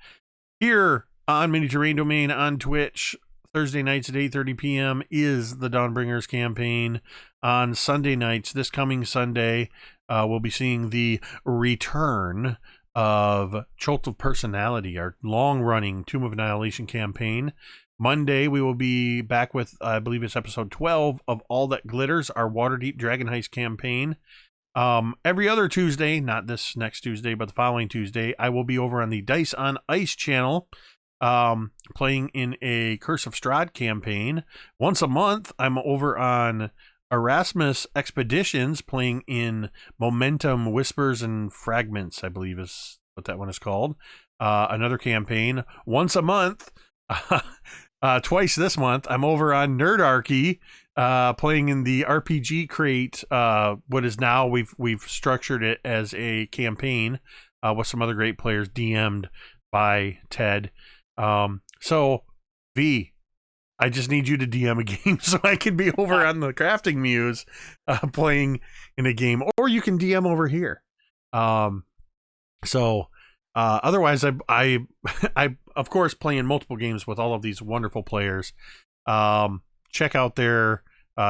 Here on Mini Terrain Domain on Twitch, Thursday nights at 8:30 p.m. is the Dawnbringers campaign. On Sunday nights, this coming Sunday, we'll be seeing the return of Jolt of Personality, our long-running Tomb of Annihilation campaign. Monday, we will be back with, I believe it's episode 12 of All That Glitters, our Waterdeep Dragon Heist campaign. Every other Tuesday, not this next Tuesday, but the following Tuesday, I will be over on the Dice on Ice channel, playing in a Curse of Strahd campaign. Once a month, I'm over on Erasmus Expeditions, playing in Momentum Whispers and Fragments, I believe is what that one is called. Another campaign. Once a month, twice this month, I'm over on Nerdarchy, playing in the RPG Crate. What is now, we've structured it as a campaign with some other great players, DM'd by Ted. So V, I just need you to DM a game so I can be over on the Crafting Muse playing in a game, or you can DM over here. Otherwise, I of course play in multiple games with all of these wonderful players. Check out their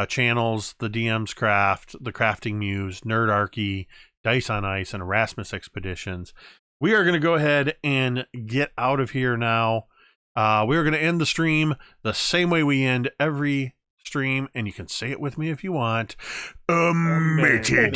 channels, the theDMsCraft, the Crafting Muse, Nerdarchy, Dice on Ice, and Erasmus Expeditions. We are going to go ahead and get out of here now. We are going to end the stream the same way we end every stream, and you can say it with me if you want. Omitted.